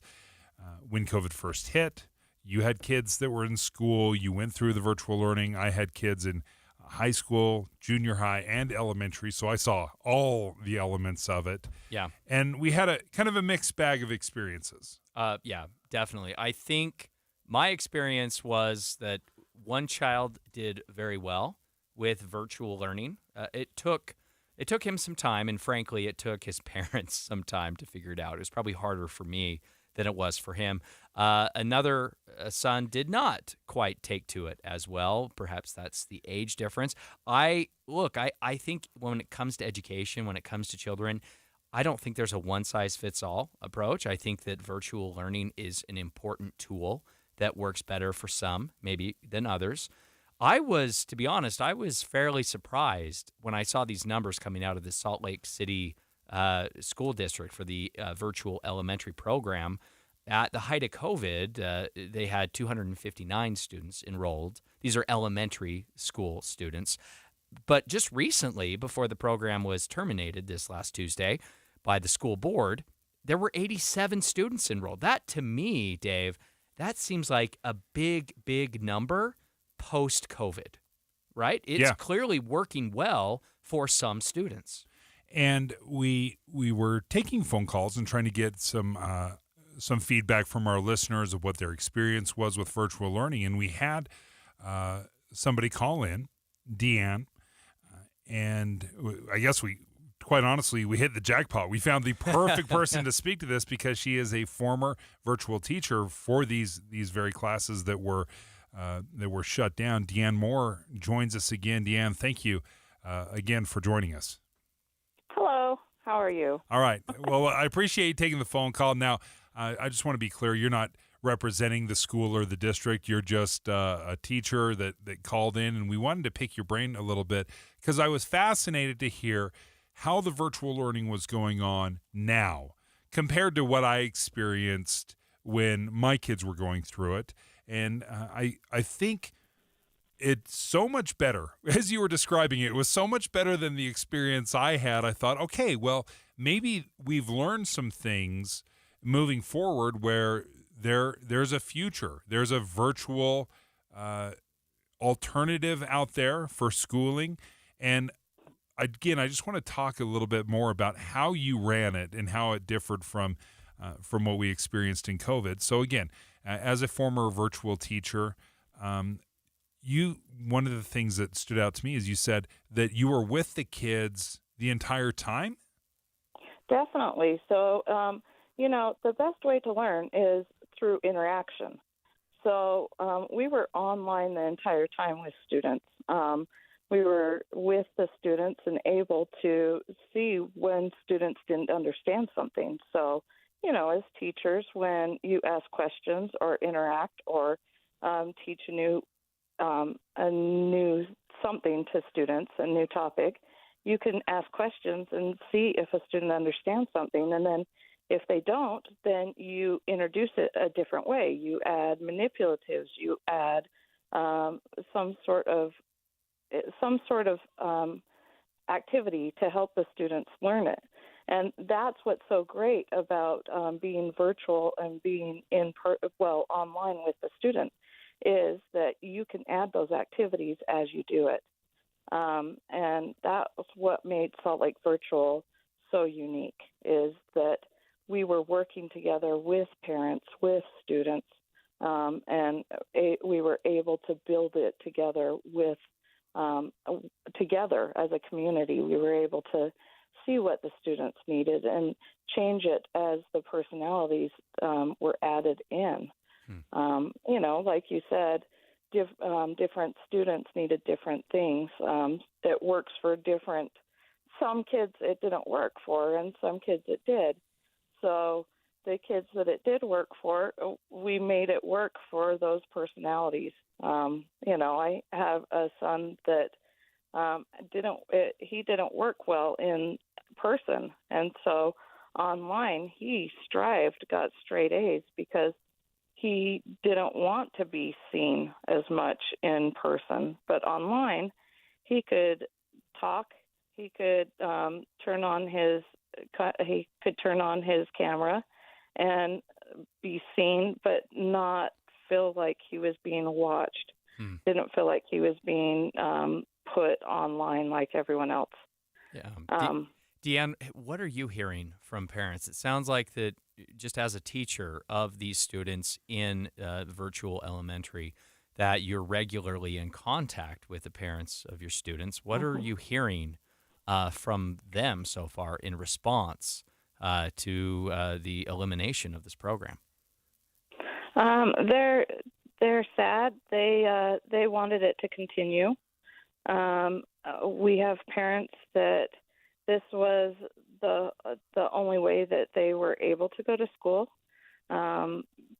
when COVID first hit. You had kids that were in school. You went through the virtual learning. I had kids in high school, junior high, and elementary, so I saw all the elements of it. Yeah. And we had a kind of a mixed bag of experiences. Yeah, definitely. I think my experience was that one child did very well with virtual learning. It took him some time, and frankly, it took his parents some time to figure it out. It was probably harder for me than it was for him. Another son did not quite take to it as well. Perhaps that's the age difference. I think when it comes to education, when it comes to children, I don't think there's a one-size-fits-all approach. I think that virtual learning is an important tool that works better for some, maybe, than others. To be honest, I was fairly surprised when I saw these numbers coming out of the Salt Lake City School District for the virtual elementary program. At the height of COVID, they had 259 students enrolled. These are elementary school students. But just recently, before the program was terminated this last Tuesday by the school board, there were 87 students enrolled. That, to me, Dave, that seems like a big, big number post-COVID, right? It's clearly working well for some students. And we were taking phone calls and trying to get some feedback from our listeners of what their experience was with virtual learning. And we had somebody call in, Deanne, and I guess quite honestly, we hit the jackpot. We found the perfect person to speak to this because she is a former virtual teacher for these very classes that were shut down. Deanne Moore joins us again. Deanne, thank you again for joining us. Hello. How are you? All right. Well, I appreciate you taking the phone call. Now, I just want to be clear. You're not representing the school or the district. You're just a teacher that called in, and we wanted to pick your brain a little bit because I was fascinated to hear how the virtual learning was going on now compared to what I experienced when my kids were going through it. And I think it's so much better. As you were describing it, it was so much better than the experience I had. I thought, okay, well, maybe we've learned some things moving forward where there's a future. There's a virtual alternative out there for schooling. And again, I just want to talk a little bit more about how you ran it and how it differed from what we experienced in COVID. So again, as a former virtual teacher, one of the things that stood out to me is you said that you were with the kids the entire time? Definitely. So, the best way to learn is through interaction. So we were online the entire time with students. We were with the students and able to see when students didn't understand something. So, as teachers, when you ask questions or interact or teach a new something to students, a new topic, you can ask questions and see if a student understands something. And then if they don't, then you introduce it a different way. You add manipulatives. You add some sort of activity to help the students learn it. And that's what's so great about being virtual and being online with the student, is that you can add those activities as you do it. And that's what made Salt Lake Virtual so unique, is that we were working together with parents, with students, and we were able to build it together together as a community. We were able to see what the students needed and change it as the personalities were added in. Like you said, different students needed different things. That works for different. Some kids it didn't work for, and some kids it did. So the kids that it did work for, we made it work for those personalities. I have a son that didn't work well in person, and so online he strived, got straight A's because he didn't want to be seen as much in person. But online, he could talk. He could turn on his camera and be seen, but not feel like he was being watched. Didn't feel like he was being put online like everyone else. Yeah. Deanne, what are you hearing from parents? It sounds like that just as a teacher of these students in virtual elementary, that you're regularly in contact with the parents of your students. What are you hearing from them so far in response to the elimination of this program? They're sad. They wanted it to continue. We have parents that this was the only way that they were able to go to school,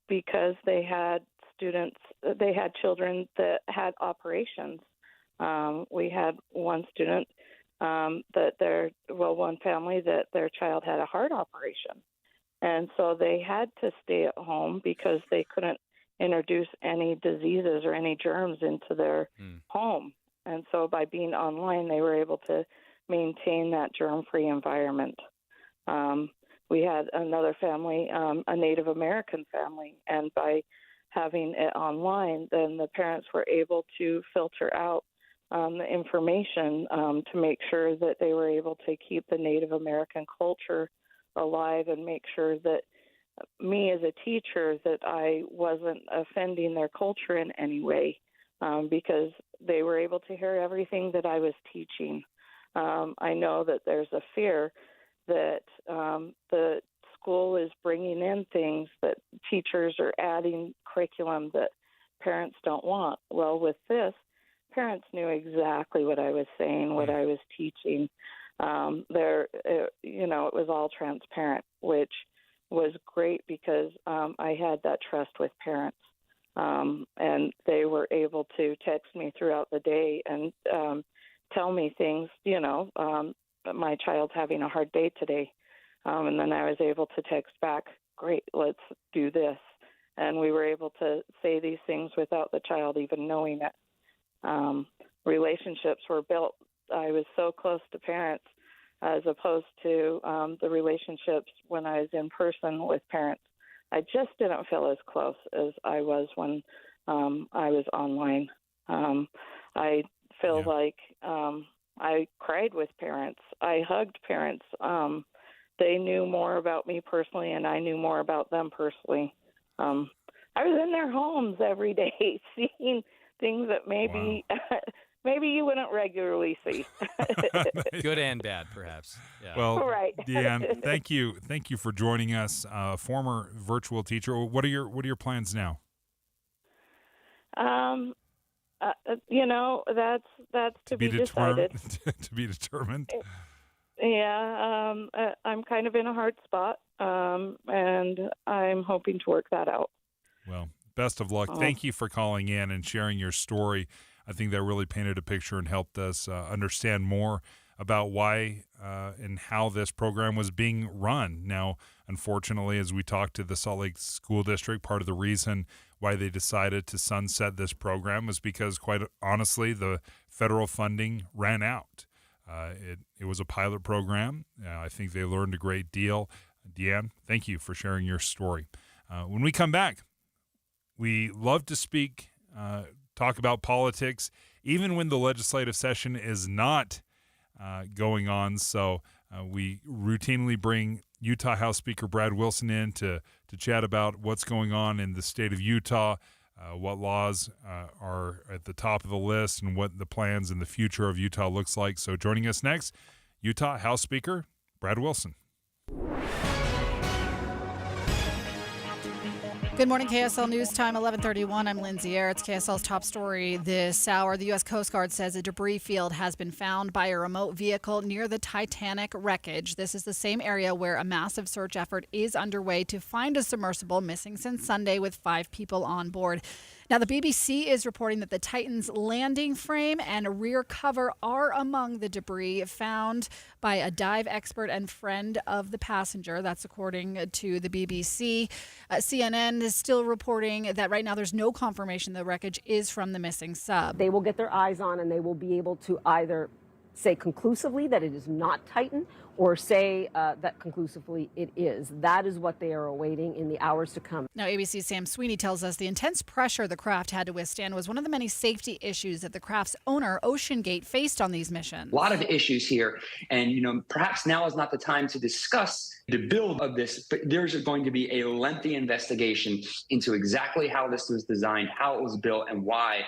because they had children that had operations. We had one student one family that their child had a heart operation, and so they had to stay at home because they couldn't introduce any diseases or any germs into their home. And so by being online, they were able to maintain that germ-free environment. We had another family, a Native American family, and by having it online, then the parents were able to filter out the information to make sure that they were able to keep the Native American culture alive and make sure that me as a teacher, that I wasn't offending their culture in any way, because they were able to hear everything that I was teaching. I know that there's a fear that the school is bringing in things, that teachers are adding curriculum that parents don't want. Well, with this, parents knew exactly what I was saying, what I was teaching. It was all transparent, which was great because I had that trust with parents. And they were able to text me throughout the day and tell me things, my child's having a hard day today. And then I was able to text back, great, let's do this. And we were able to say these things without the child even knowing it. Relationships were built. I was so close to parents as opposed to the relationships when I was in person with parents. I just didn't feel as close as I was when I was online. I feel like I cried with parents. I hugged parents. They knew more about me personally, and I knew more about them personally. I was in their homes every day seeing things that maybe maybe you wouldn't regularly see. Good and bad, perhaps. Yeah. Well, right. Deanne, thank you for joining us. Former virtual teacher. What are your plans now? That's to be decided. To be determined. Yeah, I'm kind of in a hard spot, and I'm hoping to work that out. Well, best of luck. Thank you for calling in and sharing your story. I think that really painted a picture and helped us understand more about why and how this program was being run. Now, unfortunately, as we talked to the Salt Lake School District, part of the reason why they decided to sunset this program was because, quite honestly, the federal funding ran out. It was a pilot program. I think they learned a great deal. Deanne, thank you for sharing your story. When we come back, we love to speak, talk about politics, even when the legislative session is not going on. So we routinely bring Utah House Speaker Brad Wilson in to chat about what's going on in the state of Utah, what laws are at the top of the list, and what the plans and the future of Utah looks like. So joining us next, Utah House Speaker Brad Wilson. Good morning, KSL News Time, 11:31. I'm Lindsay Eyre. It's KSL's top story this hour. The U.S. Coast Guard says a debris field has been found by a remote vehicle near the Titanic wreckage. This is the same area where a massive search effort is underway to find a submersible missing since Sunday with 5 people on board. Now, the BBC is reporting that the Titan's landing frame and rear cover are among the debris found by a dive expert and friend of the passenger. That's according to the BBC. CNN is still reporting that right now there's no confirmation the wreckage is from the missing sub. They will get their eyes on and they will be able to either say conclusively that it is not Titan or say that conclusively it is. That is what they are awaiting in the hours to come. Now, ABC's Sam Sweeney tells us the intense pressure the craft had to withstand was one of the many safety issues that the craft's owner, OceanGate, faced on these missions. A lot of issues here, and perhaps now is not the time to discuss the build of this, but there's going to be a lengthy investigation into exactly how this was designed, how it was built, and why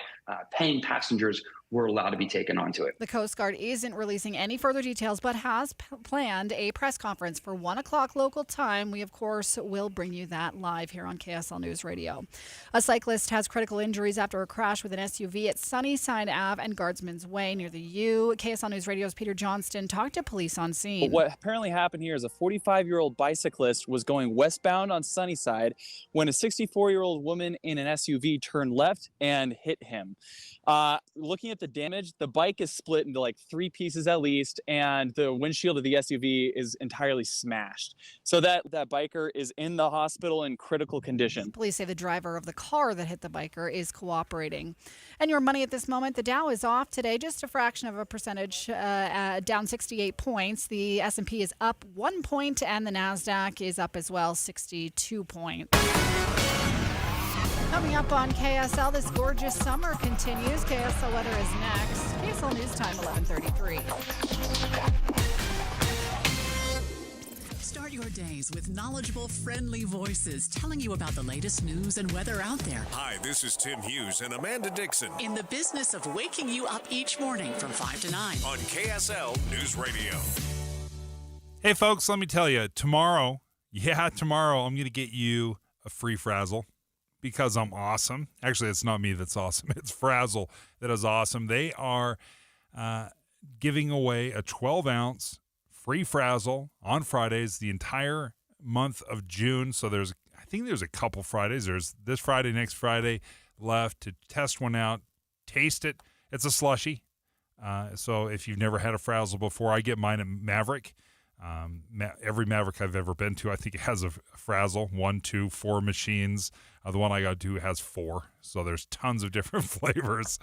paying passengers were allowed to be taken onto it. The Coast Guard isn't releasing any further details, but has planned a press conference for 1 o'clock local time. We, of course, will bring you that live here on KSL News Radio. A cyclist has critical injuries after a crash with an SUV at Sunnyside Ave and Guardsman's Way near the U. KSL News Radio's Peter Johnston talked to police on scene. What apparently happened here is a 45-year-old bicyclist was going westbound on Sunnyside when a 64-year-old woman in an SUV turned left and hit him. Looking at the damage, the bike is split into like 3 pieces at least, and the windshield of the SUV is entirely smashed. So that biker is in the hospital in critical condition. Police say the driver of the car that hit the biker is cooperating. And your money at this moment, the Dow is off today, just a fraction of a percentage, down 68 points. The S&P is up 1 point, and the NASDAQ is up as well, 62 points. Coming up on KSL, this gorgeous summer continues. KSL weather is next. KSL News Time, 11:33. Start your days with knowledgeable, friendly voices telling you about the latest news and weather out there. Hi, this is Tim Hughes and Amanda Dixon. In the business of waking you up each morning from 5 to 9. On KSL News Radio. Hey, folks, let me tell you, tomorrow, I'm going to get you a free Frazzle. Because I'm awesome. Actually, it's not me that's awesome. It's Frazzle that is awesome. They are giving away a 12-ounce free Frazzle on Fridays the entire month of June. So I think there's a couple Fridays. There's this Friday, next Friday left to test one out, taste it. It's a slushie. So if you've never had a Frazzle before, I get mine at Maverick. Every Maverick I've ever been to, I think it has a Frazzle, 1, 2, 4 machines. The one I got to has 4, so there's tons of different flavors.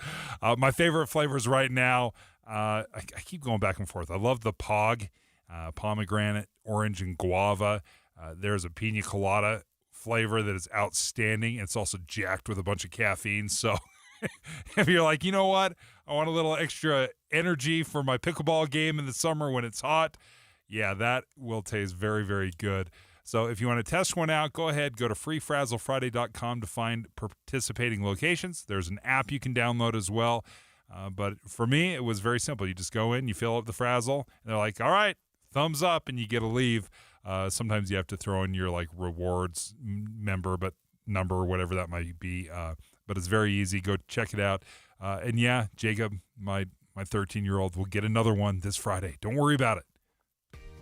My favorite flavors right now, I keep going back and forth. I love the Pog, pomegranate, orange, and guava. There's a pina colada flavor that is outstanding. It's also jacked with a bunch of caffeine, so if you're like, you know what, I want a little extra energy for my pickleball game in the summer when it's hot, yeah, that will taste very, very good. So if you want to test one out, go ahead, go to freefrazzlefriday.com to find participating locations. There's an app you can download as well. But for me, it was very simple. You just go in, you fill up the Frazzle, and they're like, all right, thumbs up, and you get a leave. Sometimes you have to throw in your rewards number, whatever that might be. But it's very easy. Go check it out. And yeah, Jacob, my 13-year-old, will get another one this Friday. Don't worry about it.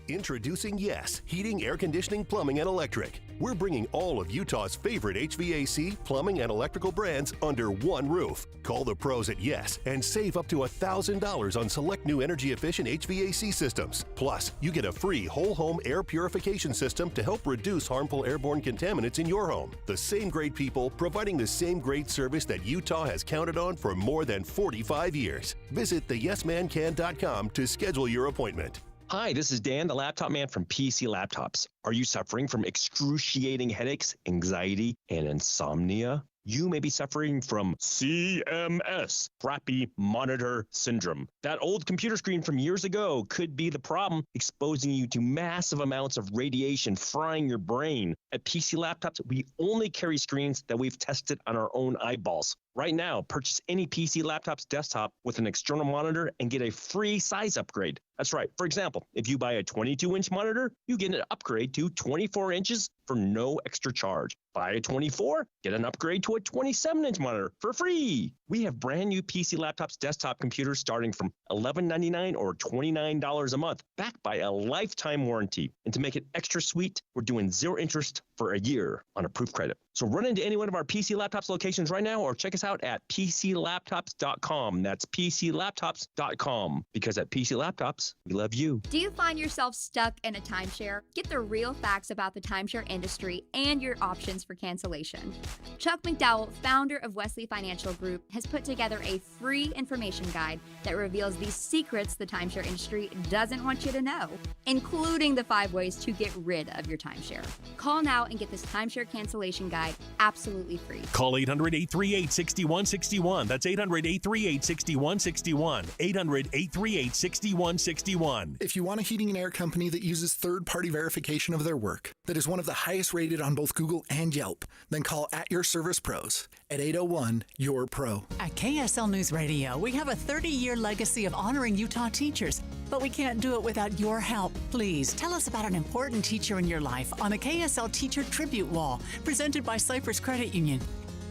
Introducing Yes, Heating, Air Conditioning, Plumbing, and Electric. We're bringing all of Utah's favorite HVAC, plumbing, and electrical brands under one roof. Call the pros at Yes and save up to $1,000 on select new energy-efficient HVAC systems. Plus, you get a free whole home air purification system to help reduce harmful airborne contaminants in your home. The same great people providing the same great service that Utah has counted on for more than 45 years. Visit theyesmancan.com to schedule your appointment. Hi, this is Dan, the laptop man from PC Laptops. Are you suffering from excruciating headaches, anxiety, and insomnia? You may be suffering from CMS, Crappy Monitor Syndrome. That old computer screen from years ago could be the problem, exposing you to massive amounts of radiation frying your brain. At PC Laptops, we only carry screens that we've tested on our own eyeballs. Right now, purchase any PC Laptops desktop with an external monitor and get a free size upgrade. That's right. For example, if you buy a 22-inch monitor, you get an upgrade to 24 inches for no extra charge. Buy a 24, get an upgrade to a 27-inch monitor for free. We have brand new PC Laptops desktop computers starting from $11.99 or $29 a month, backed by a lifetime warranty. And to make it extra sweet, we're doing 0 interest for a year on approved credit. So run into any one of our PC Laptops locations right now or check us out at PCLaptops.com. That's PCLaptops.com. Because at PC Laptops, we love you. Do you find yourself stuck in a timeshare? Get the real facts about the timeshare industry and your options for cancellation. Chuck McDowell, founder of Wesley Financial Group, has put together a free information guide that reveals the secrets the timeshare industry doesn't want you to know, including the 5 ways to get rid of your timeshare. Call now and get this timeshare cancellation guide absolutely free. Call 800-838-6161. That's 800-838-6161. 800-838-6161. If you want a heating and air company that uses third-party verification of their work, that is one of the highest rated on both Google and Yelp, then call At Your Service Pros at 801-YOUR-PRO. At KSL News Radio, we have a 30-year legacy of honoring Utah teachers, but we can't do it without your help. Please tell us about an important teacher in your life on the KSL Teacher Tribute Wall, presented by Cypress Credit Union.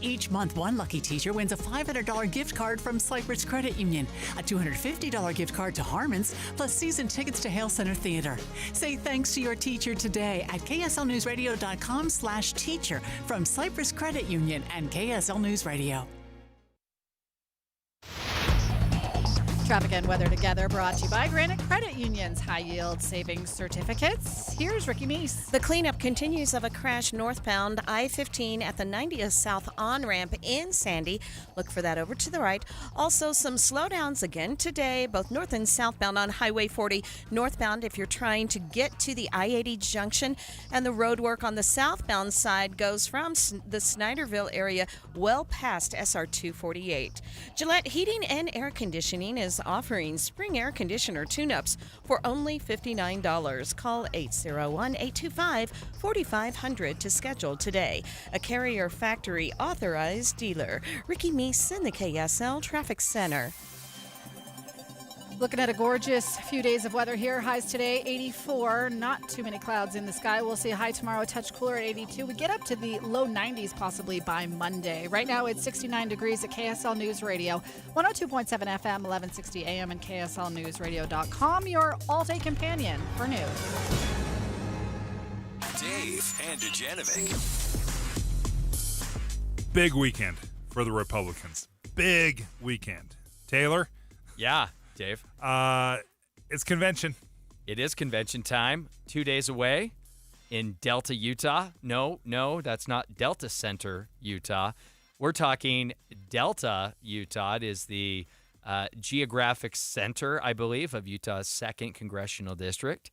Each month, one lucky teacher wins a $500 gift card from Cypress Credit Union, a $250 gift card to Harmon's, plus season tickets to Hale Center Theater. Say thanks to your teacher today at kslnewsradio.com/teacher from Cypress Credit Union and KSL News Radio. Traffic and weather together brought to you by Granite Credit Union's high yield savings certificates. Here's Ricky Meese. The cleanup continues of a crash northbound I-15 at the 90th South on-ramp in Sandy. Look for that over to the right. Also some slowdowns again today, both north and southbound on Highway 40. Northbound if you're trying to get to the I-80 junction, and the road work on the southbound side goes from the Snyderville area well past SR 248. Gillette Heating and Air Conditioning is offering spring air conditioner tune-ups for only $59. Call 801-825-4500 to schedule today. A Carrier Factory authorized dealer. Ricky Meese in the KSL Traffic Center. Looking at a gorgeous few days of weather here. Highs today, 84. Not too many clouds in the sky. We'll see a high tomorrow, a touch cooler at 82. We get up to the low 90s possibly by Monday. Right now it's 69 degrees at KSL News Radio, 102.7 FM, 1160 AM, and KSLNewsRadio.com, your all-day companion for news. Dave and Dujanovic. Big weekend for the Republicans. Big weekend. Taylor? Yeah. Dave. It's convention. It is convention time. 2 days away in Delta, Utah. No, that's not Delta Center, Utah. We're talking Delta, Utah. It is the geographic center, I believe, of Utah's 2nd Congressional District.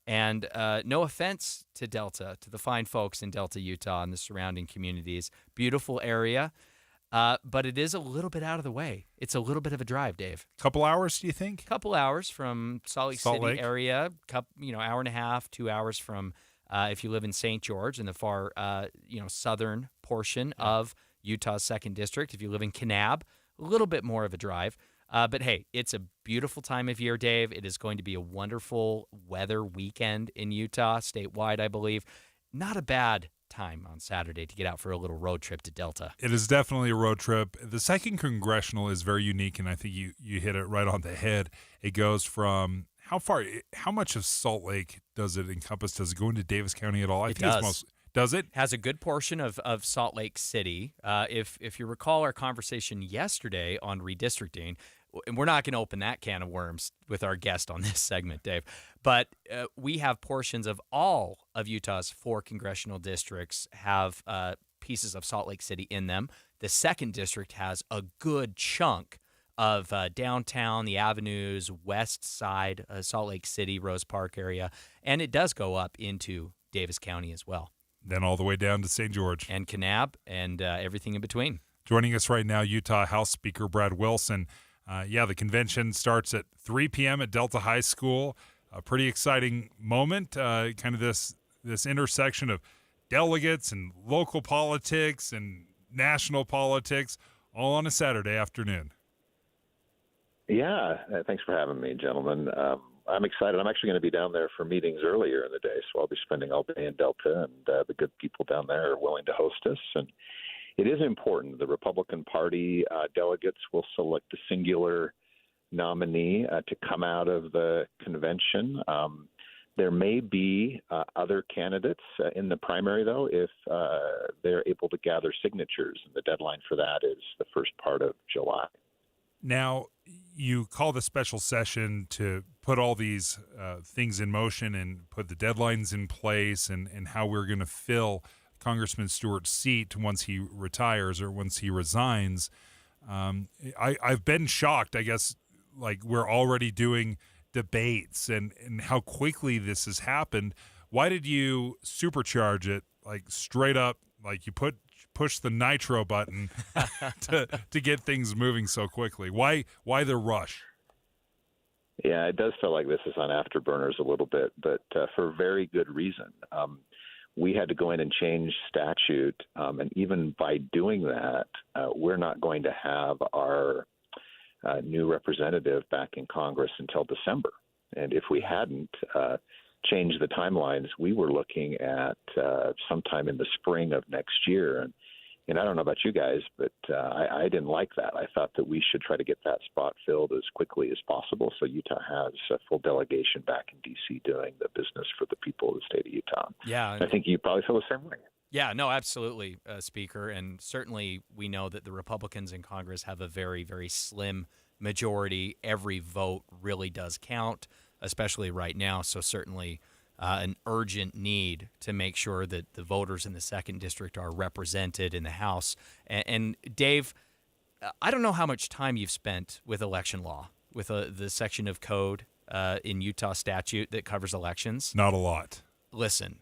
And no offense to Delta, to the fine folks in Delta, Utah and the surrounding communities. Beautiful area. But it is a little bit out of the way. It's a little bit of a drive, Dave. Couple hours, do you think? Couple hours from Salt Lake City area. Hour and a half, 2 hours from if you live in St. George in the far, southern portion of Utah's 2nd District. If you live in Kanab, a little bit more of a drive. But hey, it's a beautiful time of year, Dave. It is going to be a wonderful weather weekend in Utah, statewide, I believe. Not a bad time on Saturday to get out for a little road trip to Delta. It is definitely a road trip. The 2nd Congressional is very unique, and I think you hit it right on the head. It goes from how much of Salt Lake does it encompass? Does it go into Davis County at all? It does. It's does it? Has a good portion of Salt Lake City. If you recall our conversation yesterday on redistricting, and we're not going to open that can of worms with our guest on this segment, Dave, but we have portions of all of Utah's 4 congressional districts have pieces of Salt Lake City in them. The 2nd district has a good chunk of downtown, the avenues, west side, Salt Lake City, Rose Park area, and it does go up into Davis County as well. Then all the way down to St. George. And Kanab and everything in between. Joining us right now, Utah House Speaker Brad Wilson. The convention starts at 3 p.m. at Delta High School. A pretty exciting moment, kind of this intersection of delegates and local politics and national politics, all on a Saturday afternoon. Yeah, thanks for having me, gentlemen. I'm excited. I'm actually going to be down there for meetings earlier in the day, so I'll be spending all day in Delta, and the good people down there are willing to host us. And it is important. The Republican Party delegates will select a singular nominee to come out of the convention. There may be other candidates in the primary, though, if they're able to gather signatures, and the deadline for that is the first part of July. Now, you call the special session to put all these things in motion and put the deadlines in place and how we're going to fill Congressman Stewart's seat once he retires or once he resigns. I've been shocked, I guess, like we're already doing debates and how quickly this has happened. Why did you supercharge it, like straight up, like you push the nitro button to get things moving so quickly? Why the rush? Yeah, it does feel like this is on afterburners a little bit, but for very good reason. We had to go in and change statute, and even by doing that, we're not going to have our new representative back in Congress until December. And if we hadn't changed the timelines, we were looking at sometime in the spring of next year. And I don't know about you guys, but I didn't like that. I thought that we should try to get that spot filled as quickly as possible so Utah has a full delegation back in D.C. doing the business for the people of the state of Utah. Yeah. I think you probably feel the same way. Yeah, no, absolutely, Speaker. And certainly we know that the Republicans in Congress have a very, very slim majority. Every vote really does count, especially right now. So certainly an urgent need to make sure that the voters in the 2nd district are represented in the House. And Dave, I don't know how much time you've spent with election law, with the section of code in Utah statute that covers elections. Not a lot. Listen,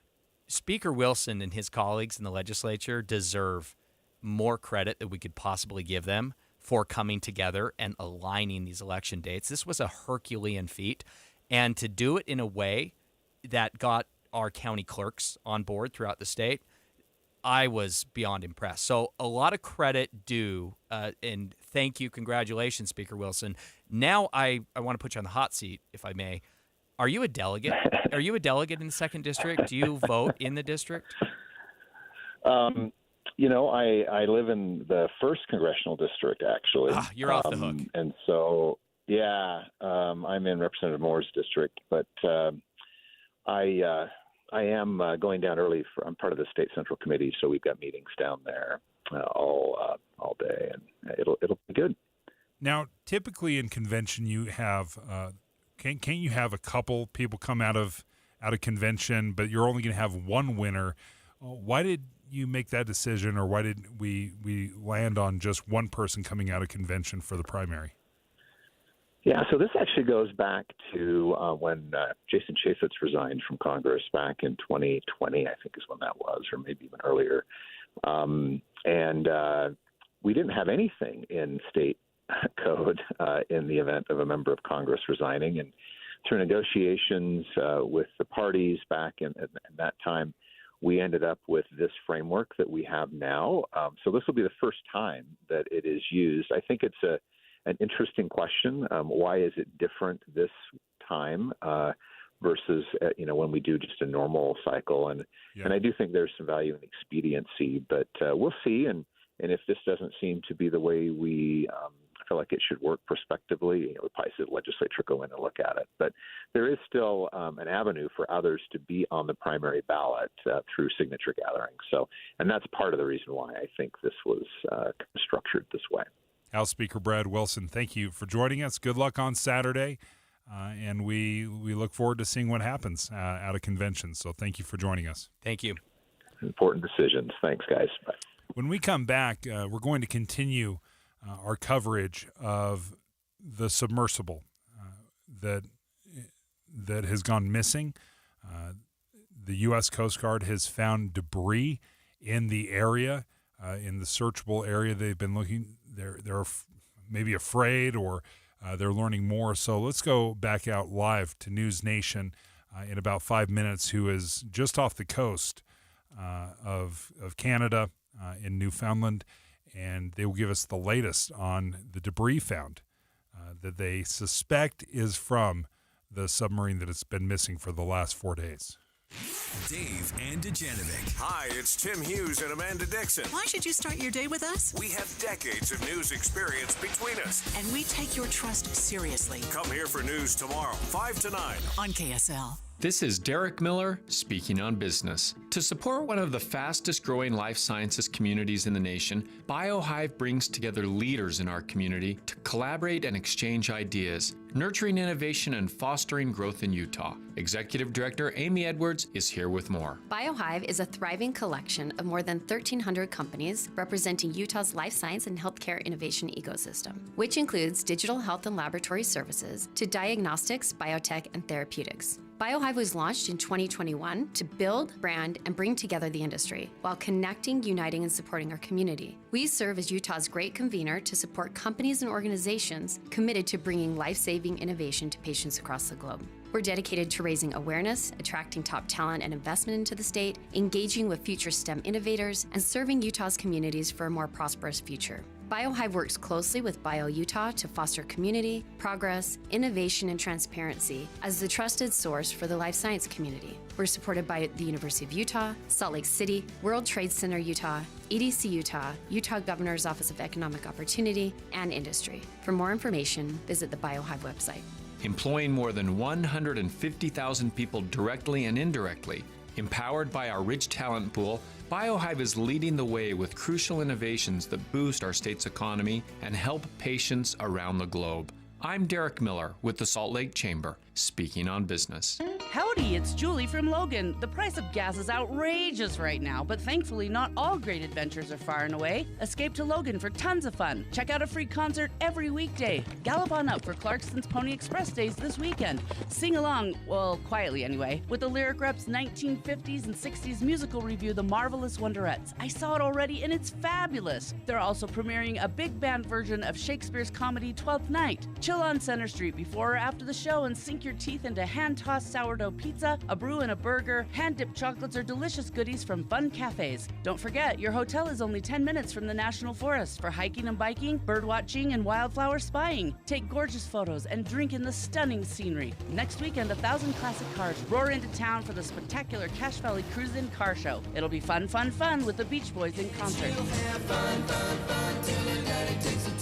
Speaker Wilson and his colleagues in the legislature deserve more credit that we could possibly give them for coming together and aligning these election dates. This was a Herculean feat, and to do it in a way that got our county clerks on board throughout the state, I was beyond impressed. So a lot of credit due, and thank you, congratulations, Speaker Wilson. Now I want to put you on the hot seat, if I may. Are you a delegate? Are you a delegate in the 2nd district? Do you vote in the district? I live in the 1st congressional district, actually. You're off the hook. And so, I'm in Representative Moore's district, but I am going down early. I'm part of the state central committee, so we've got meetings down there all day, and it'll be good. Now, typically in convention, you have can't you have a couple people come out of convention, but you're only going to have one winner? Why did you make that decision, or why did we land on just one person coming out of convention for the primary? Yeah, so this actually goes back to when Jason Chaffetz resigned from Congress back in 2020, I think is when that was, or maybe even earlier. And we didn't have anything in state code in the event of a member of Congress resigning. And through negotiations with the parties back in that time, we ended up with this framework that we have now. So this will be the first time that it is used. I think it's an interesting question. Why is it different this time versus when we do just a normal cycle? And I do think there's some value in expediency, but we'll see. And if this doesn't seem to be the way we feel like it should work prospectively, we'll probably see the legislature go in and look at it. But there is still an avenue for others to be on the primary ballot through signature gathering. So, and that's part of the reason why I think this was structured this way. House Speaker Brad Wilson, thank you for joining us. Good luck on Saturday, and we look forward to seeing what happens out of convention. So thank you for joining us. Thank you. Important decisions. Thanks, guys. Bye. When we come back, we're going to continue our coverage of the submersible that has gone missing. The U.S. Coast Guard has found debris in the area, in the searchable area. They've been looking. They're maybe afraid, or they're learning more. So let's go back out live to News Nation in about 5 minutes, who is just off the coast of Canada in Newfoundland, and they will give us the latest on the debris found that they suspect is from the submarine that has been missing for the last 4 days. Dave and Dujanovic. Hi, it's Tim Hughes and Amanda Dixon. Why should you start your day with us? We have decades of news experience between us. And we take your trust seriously. Come here for news tomorrow, 5 to 9. On KSL. This is Derek Miller speaking on business. To support one of the fastest growing life sciences communities in the nation, BioHive brings together leaders in our community to collaborate and exchange ideas, nurturing innovation and fostering growth in Utah. Executive Director Amy Edwards is here with more. BioHive is a thriving collection of more than 1,300 companies representing Utah's life science and healthcare innovation ecosystem, which includes digital health and laboratory services to diagnostics, biotech, and therapeutics. BioHive was launched in 2021 to build, brand, and bring together the industry while connecting, uniting, and supporting our community. We serve as Utah's great convener to support companies and organizations committed to bringing life-saving innovation to patients across the globe. We're dedicated to raising awareness, attracting top talent and investment into the state, engaging with future STEM innovators, and serving Utah's communities for a more prosperous future. BioHive works closely with BioUtah to foster community, progress, innovation, and transparency as the trusted source for the life science community. We're supported by the University of Utah, Salt Lake City, World Trade Center Utah, EDC Utah, Utah Governor's Office of Economic Opportunity, and industry. For more information, visit the BioHive website. Employing more than 150,000 people directly and indirectly, empowered by our rich talent pool, BioHive is leading the way with crucial innovations that boost our state's economy and help patients around the globe. I'm Derek Miller with the Salt Lake Chamber, speaking on business. Howdy, it's Julie from Logan. The price of gas is outrageous right now, but thankfully not all great adventures are far and away. Escape to Logan for tons of fun. Check out a free concert every weekday. Gallop on up for Clarkston's Pony Express Days this weekend. Sing along, well, quietly anyway, with the Lyric Rep's 1950s and 60s musical review, The Marvelous Wonderettes. I saw it already and it's fabulous. They're also premiering a big band version of Shakespeare's comedy Twelfth Night. Chill on Center Street before or after the show and sink your teeth into hand-tossed sourdough pizza, a brew and a burger, hand-dipped chocolates, or delicious goodies from fun cafes. Don't forget, your hotel is only 10 minutes from the National Forest for hiking and biking, bird watching, and wildflower spying. Take gorgeous photos and drink in the stunning scenery. Next weekend, 1,000 classic cars roar into town for the spectacular Cache Valley Cruise-In Car Show. It'll be fun, fun, fun with the Beach Boys in concert.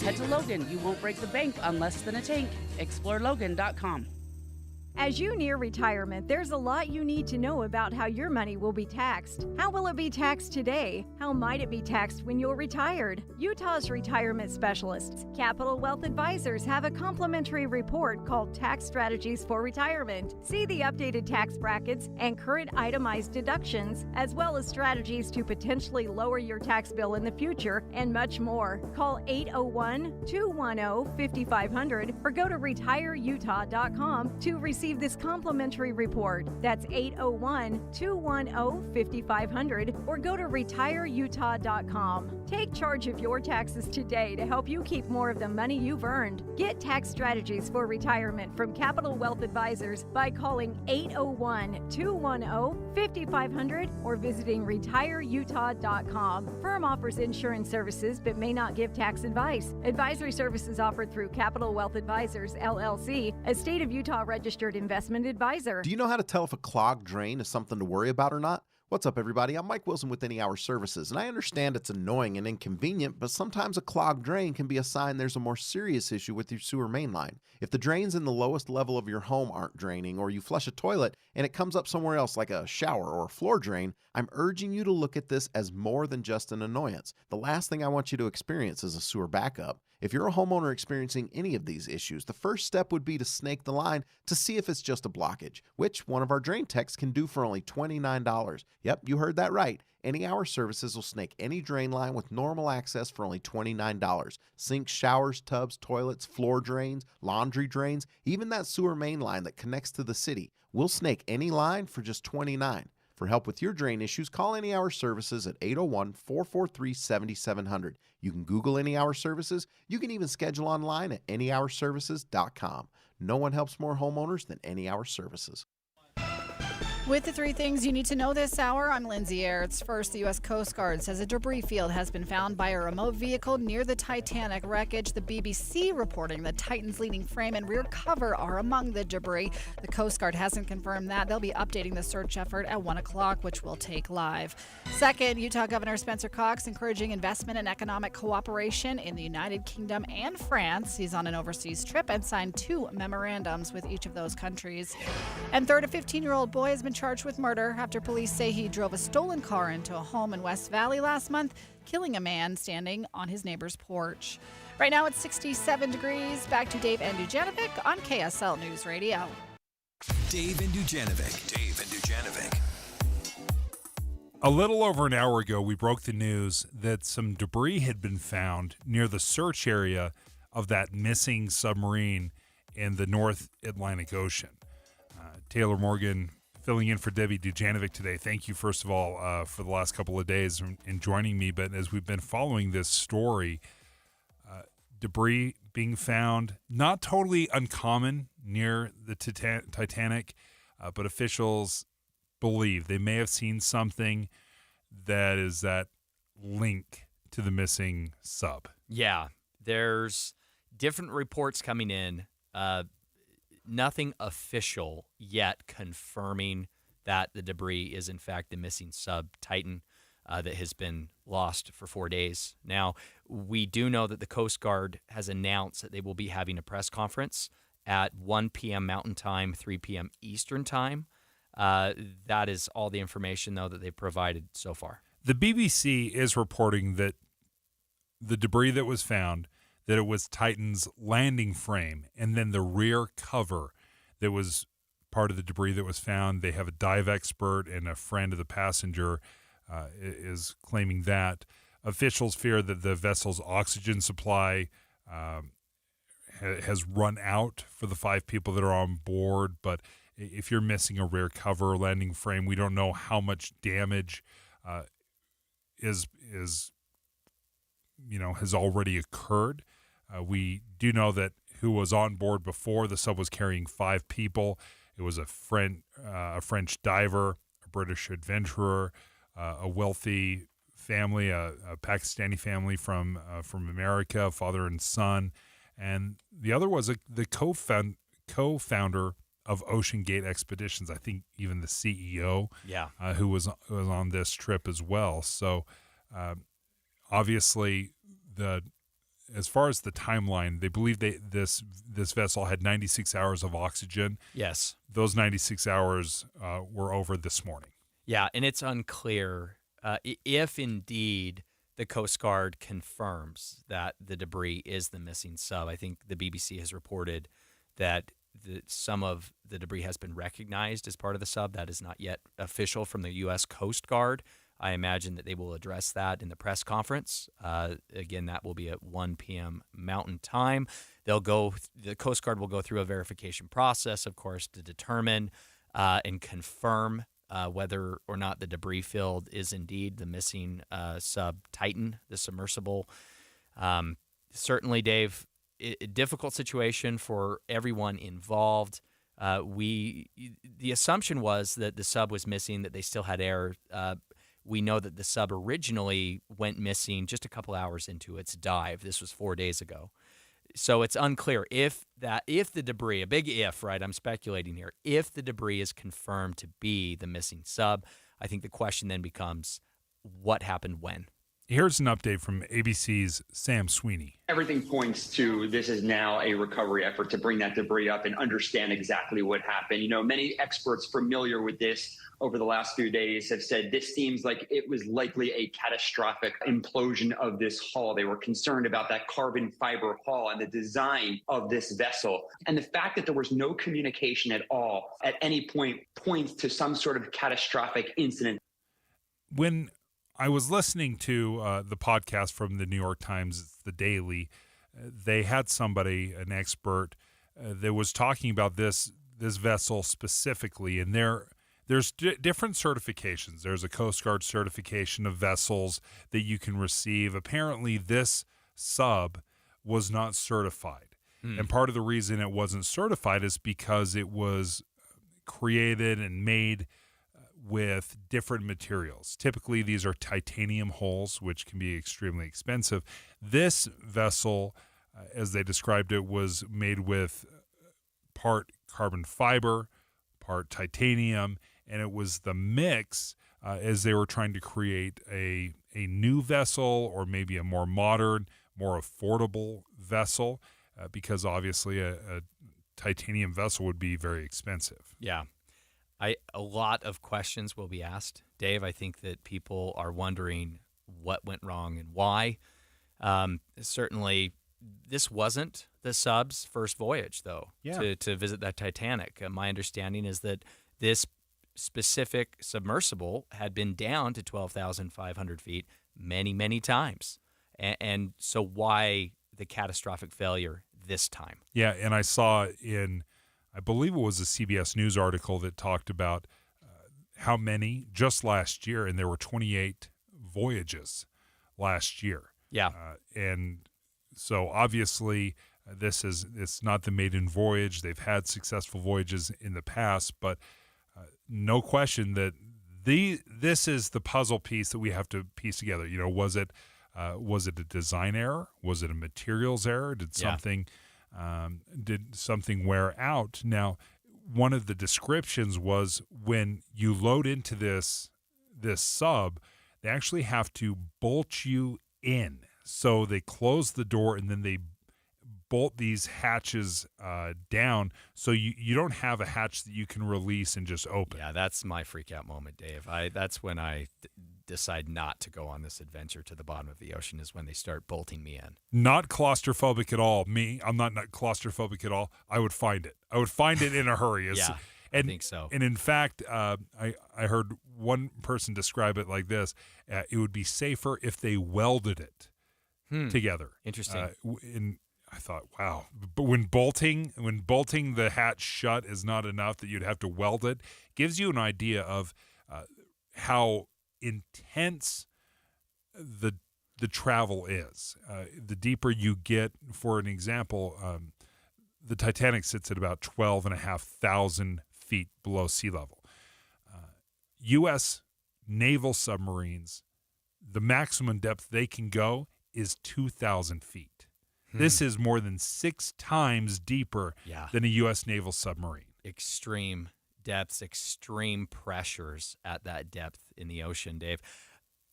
Head to Logan. You won't break the bank on less than a tank. ExploreLogan.com. As you near retirement, there's a lot you need to know about how your money will be taxed. How will it be taxed today? How might it be taxed when you're retired? Utah's retirement specialists, Capital Wealth Advisors, have a complimentary report called Tax Strategies for Retirement. See the updated tax brackets and current itemized deductions, as well as strategies to potentially lower your tax bill in the future, and much more. Call 801-210-5500 or go to retireutah.com to receive this complimentary report. That's 801-210-5500 or go to retireutah.com. Take charge of your taxes today to help you keep more of the money you've earned. Get tax strategies for retirement from Capital Wealth Advisors by calling 801-210-5500 or visiting retireutah.com. Firm offers insurance services but may not give tax advice. Advisory services offered through Capital Wealth Advisors, LLC, a state of Utah registered investment advisor. Do you know how to tell if a clogged drain is something to worry about or not? What's up, everybody? I'm Mike Wilson with Any Hour Services, and I understand it's annoying and inconvenient, but sometimes a clogged drain can be a sign there's a more serious issue with your sewer main line. If the drains in the lowest level of your home aren't draining, or you flush a toilet and it comes up somewhere else like a shower or a floor drain, I'm urging you to look at this as more than just an annoyance. The last thing I want you to experience is a sewer backup. If you're a homeowner experiencing any of these issues, the first step would be to snake the line to see if it's just a blockage, which one of our drain techs can do for only $29. Yep, you heard that right. Any Hour Services will snake any drain line with normal access for only $29. Sinks, showers, tubs, toilets, floor drains, laundry drains, even that sewer main line that connects to the city. We'll snake any line for just $29. For help with your drain issues, call Any Hour Services at 801-443-7700. You can Google Any Hour Services. You can even schedule online at anyhourservices.com. No one helps more homeowners than Any Hour Services. With the three things you need to know this hour, I'm Lindsay Aerts. First, the U.S. Coast Guard says a debris field has been found by a remote vehicle near the Titanic wreckage. The BBC reporting the Titan's leading frame and rear cover are among the debris. The Coast Guard hasn't confirmed that. They'll be updating the search effort at 1 o'clock, which we'll take live. Second, Utah Governor Spencer Cox encouraging investment and economic cooperation in the United Kingdom and France. He's on an overseas trip and signed 2 memorandums with each of those countries. And third, a 15-year-old boy has been charged with murder after police say he drove a stolen car into a home in West Valley last month, killing a man standing on his neighbor's porch. Right now it's 67 degrees. Back to Dave and Dujanovic on KSL News Radio. Dave and Dujanovic. Dave and Dujanovic. A little over an hour ago, we broke the news that some debris had been found near the search area of that missing submarine in the North Atlantic Ocean. Taylor Morgan filling in for Debbie Dujanovic today. Thank you, first of all, for the last couple of days in joining me. But as we've been following this story, debris being found, not totally uncommon near the Titanic, but officials believe they may have seen something that is that link to the missing sub. Yeah, there's different reports coming in. Nothing official yet confirming that the debris is in fact the missing sub Titan that has been lost for 4 days. Now, we do know that the Coast Guard has announced that they will be having a press conference at 1 p.m. Mountain Time, 3 p.m. Eastern Time. That is all the information, though, that they've provided so far. The BBC is reporting that the debris that was found, that it was Titan's landing frame and then the rear cover that was part of the debris that was found. They have a dive expert and a friend of the passenger is claiming that. Officials fear that the vessel's oxygen supply has run out for the 5 people that are on board. But if you're missing a rear cover or landing frame, we don't know how much damage has already occurred. We do know that who was on board before the sub was carrying 5 people. It was a French diver, a British adventurer, a wealthy family, a Pakistani family from America, father and son, and the other was the co-founder of Ocean Gate Expeditions. I think even the CEO, who was on this trip as well. So obviously as far as the timeline, they believe this vessel had 96 hours of oxygen. Yes. Those 96 hours were over this morning. Yeah, and it's unclear if indeed the Coast Guard confirms that the debris is the missing sub. I think the BBC has reported that some of the debris has been recognized as part of the sub. That is not yet official from the U.S. Coast Guard. I imagine that they will address that in the press conference. Again, that will be at 1 p.m. Mountain Time. The Coast Guard will go through a verification process, of course, to determine and confirm whether or not the debris field is indeed the missing sub Titan, the submersible. Certainly, Dave, a difficult situation for everyone involved. The assumption was that the sub was missing, that they still had air. We know that the sub originally went missing just a couple hours into its dive. This was 4 days ago. So it's unclear if the debris, a big if, right? I'm speculating here. If the debris is confirmed to be the missing sub, I think the question then becomes, what happened when? Here's an update from ABC's Sam Sweeney. Everything points to this is now a recovery effort to bring that debris up and understand exactly what happened. Many experts familiar with this over the last few days have said this seems like it was likely a catastrophic implosion of this hull. They were concerned about that carbon fiber hull and the design of this vessel. And the fact that there was no communication at all at any point points to some sort of catastrophic incident. When I was listening to the podcast from the New York Times, The Daily, they had somebody, an expert, that was talking about this vessel specifically, and there's different certifications. There's a Coast Guard certification of vessels that you can receive. Apparently, this sub was not certified, and part of the reason it wasn't certified is because it was created and made with different materials. Typically, these are titanium hulls, which can be extremely expensive. This vessel, as they described it, was made with part carbon fiber, part titanium, and it was the mix as they were trying to create a new vessel or maybe a more modern, more affordable vessel, because obviously a titanium vessel would be very expensive. Yeah. A lot of questions will be asked, Dave. I think that people are wondering what went wrong and why. Certainly, this wasn't the sub's first voyage, though, to visit that Titanic. My understanding is that this specific submersible had been down to 12,500 feet many, many times. And so why the catastrophic failure this time? Yeah, and I saw I believe it was a CBS News article that talked about how many just last year, and there were 28 voyages last year. Yeah. And so obviously it's not the maiden voyage. They've had successful voyages in the past, but no question that this is the puzzle piece that we have to piece together. Was it a design error? Was it a materials error? Did something wear out? Now, one of the descriptions was when you load into this sub, they actually have to bolt you in. So they close the door and then they bolt these hatches down, so you don't have a hatch that you can release and just open. Yeah, that's my freak out moment, Dave. That's when I decide not to go on this adventure to the bottom of the ocean, is when they start bolting me in. Not claustrophobic at all. I'm not claustrophobic at all. I would find it. I would find it in a hurry. I think so. And in fact, I heard one person describe it like this: it would be safer if they welded it together. Interesting. And I thought, wow. But when bolting the hatch shut is not enough, that you'd have to weld it, gives you an idea of how intense the travel is. The deeper you get, for an example, the Titanic sits at about 12,500 feet below sea level. U.S. naval submarines, the maximum depth they can go is 2,000 feet. This is more than 6 times deeper than a U.S. naval submarine. Extreme depths, extreme pressures at that depth in the ocean, Dave.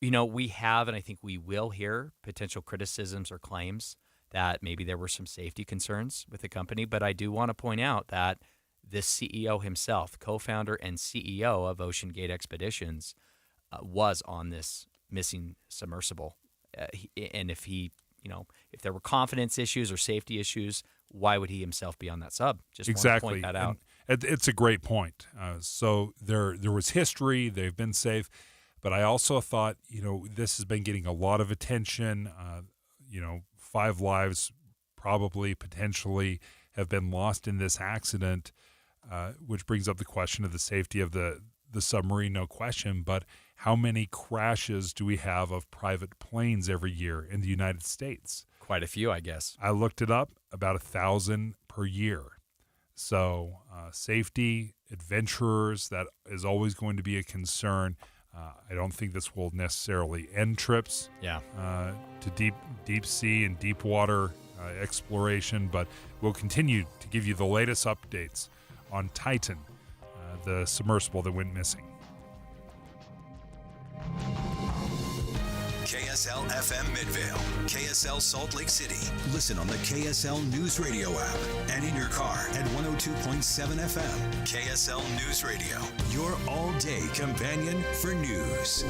We have, and I think we will hear, potential criticisms or claims that maybe there were some safety concerns with the company. But I do want to point out that the CEO himself, co-founder and CEO of Ocean Gate Expeditions, was on this missing submersible. And if there were confidence issues or safety issues, why would he himself be on that sub? Just exactly. Want to point that out. And it's a great point. So there was history. They've been safe. But I also thought, this has been getting a lot of attention. 5 lives probably, potentially, have been lost in this accident, which brings up the question of the safety of the submarine, no question. But how many crashes do we have of private planes every year in the United States? Quite a few, I guess. I looked it up, about 1,000 per year. So safety, adventurers, that is always going to be a concern. I don't think this will necessarily end trips to deep sea and deep water exploration, but we'll continue to give you the latest updates on Titan, the submersible that went missing. KSL FM Midvale, KSL Salt Lake City. Listen on the KSL News Radio app and in your car at 102.7 FM. KSL News Radio, your all-day companion for news.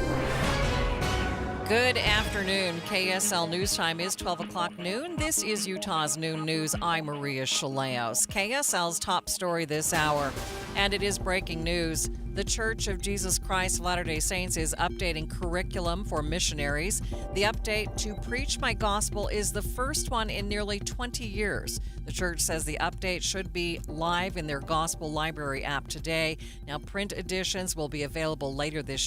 Good afternoon. KSL News Time is 12 o'clock noon. This is Utah's Noon News. I'm Maria Shaleos. KSL's top story this hour, and it is breaking news. The Church of Jesus Christ of Latter-day Saints is updating curriculum for missionaries. The update to Preach My Gospel is the first one in nearly 20 years. The church says the update should be live in their Gospel Library app today. Now, print editions will be available later this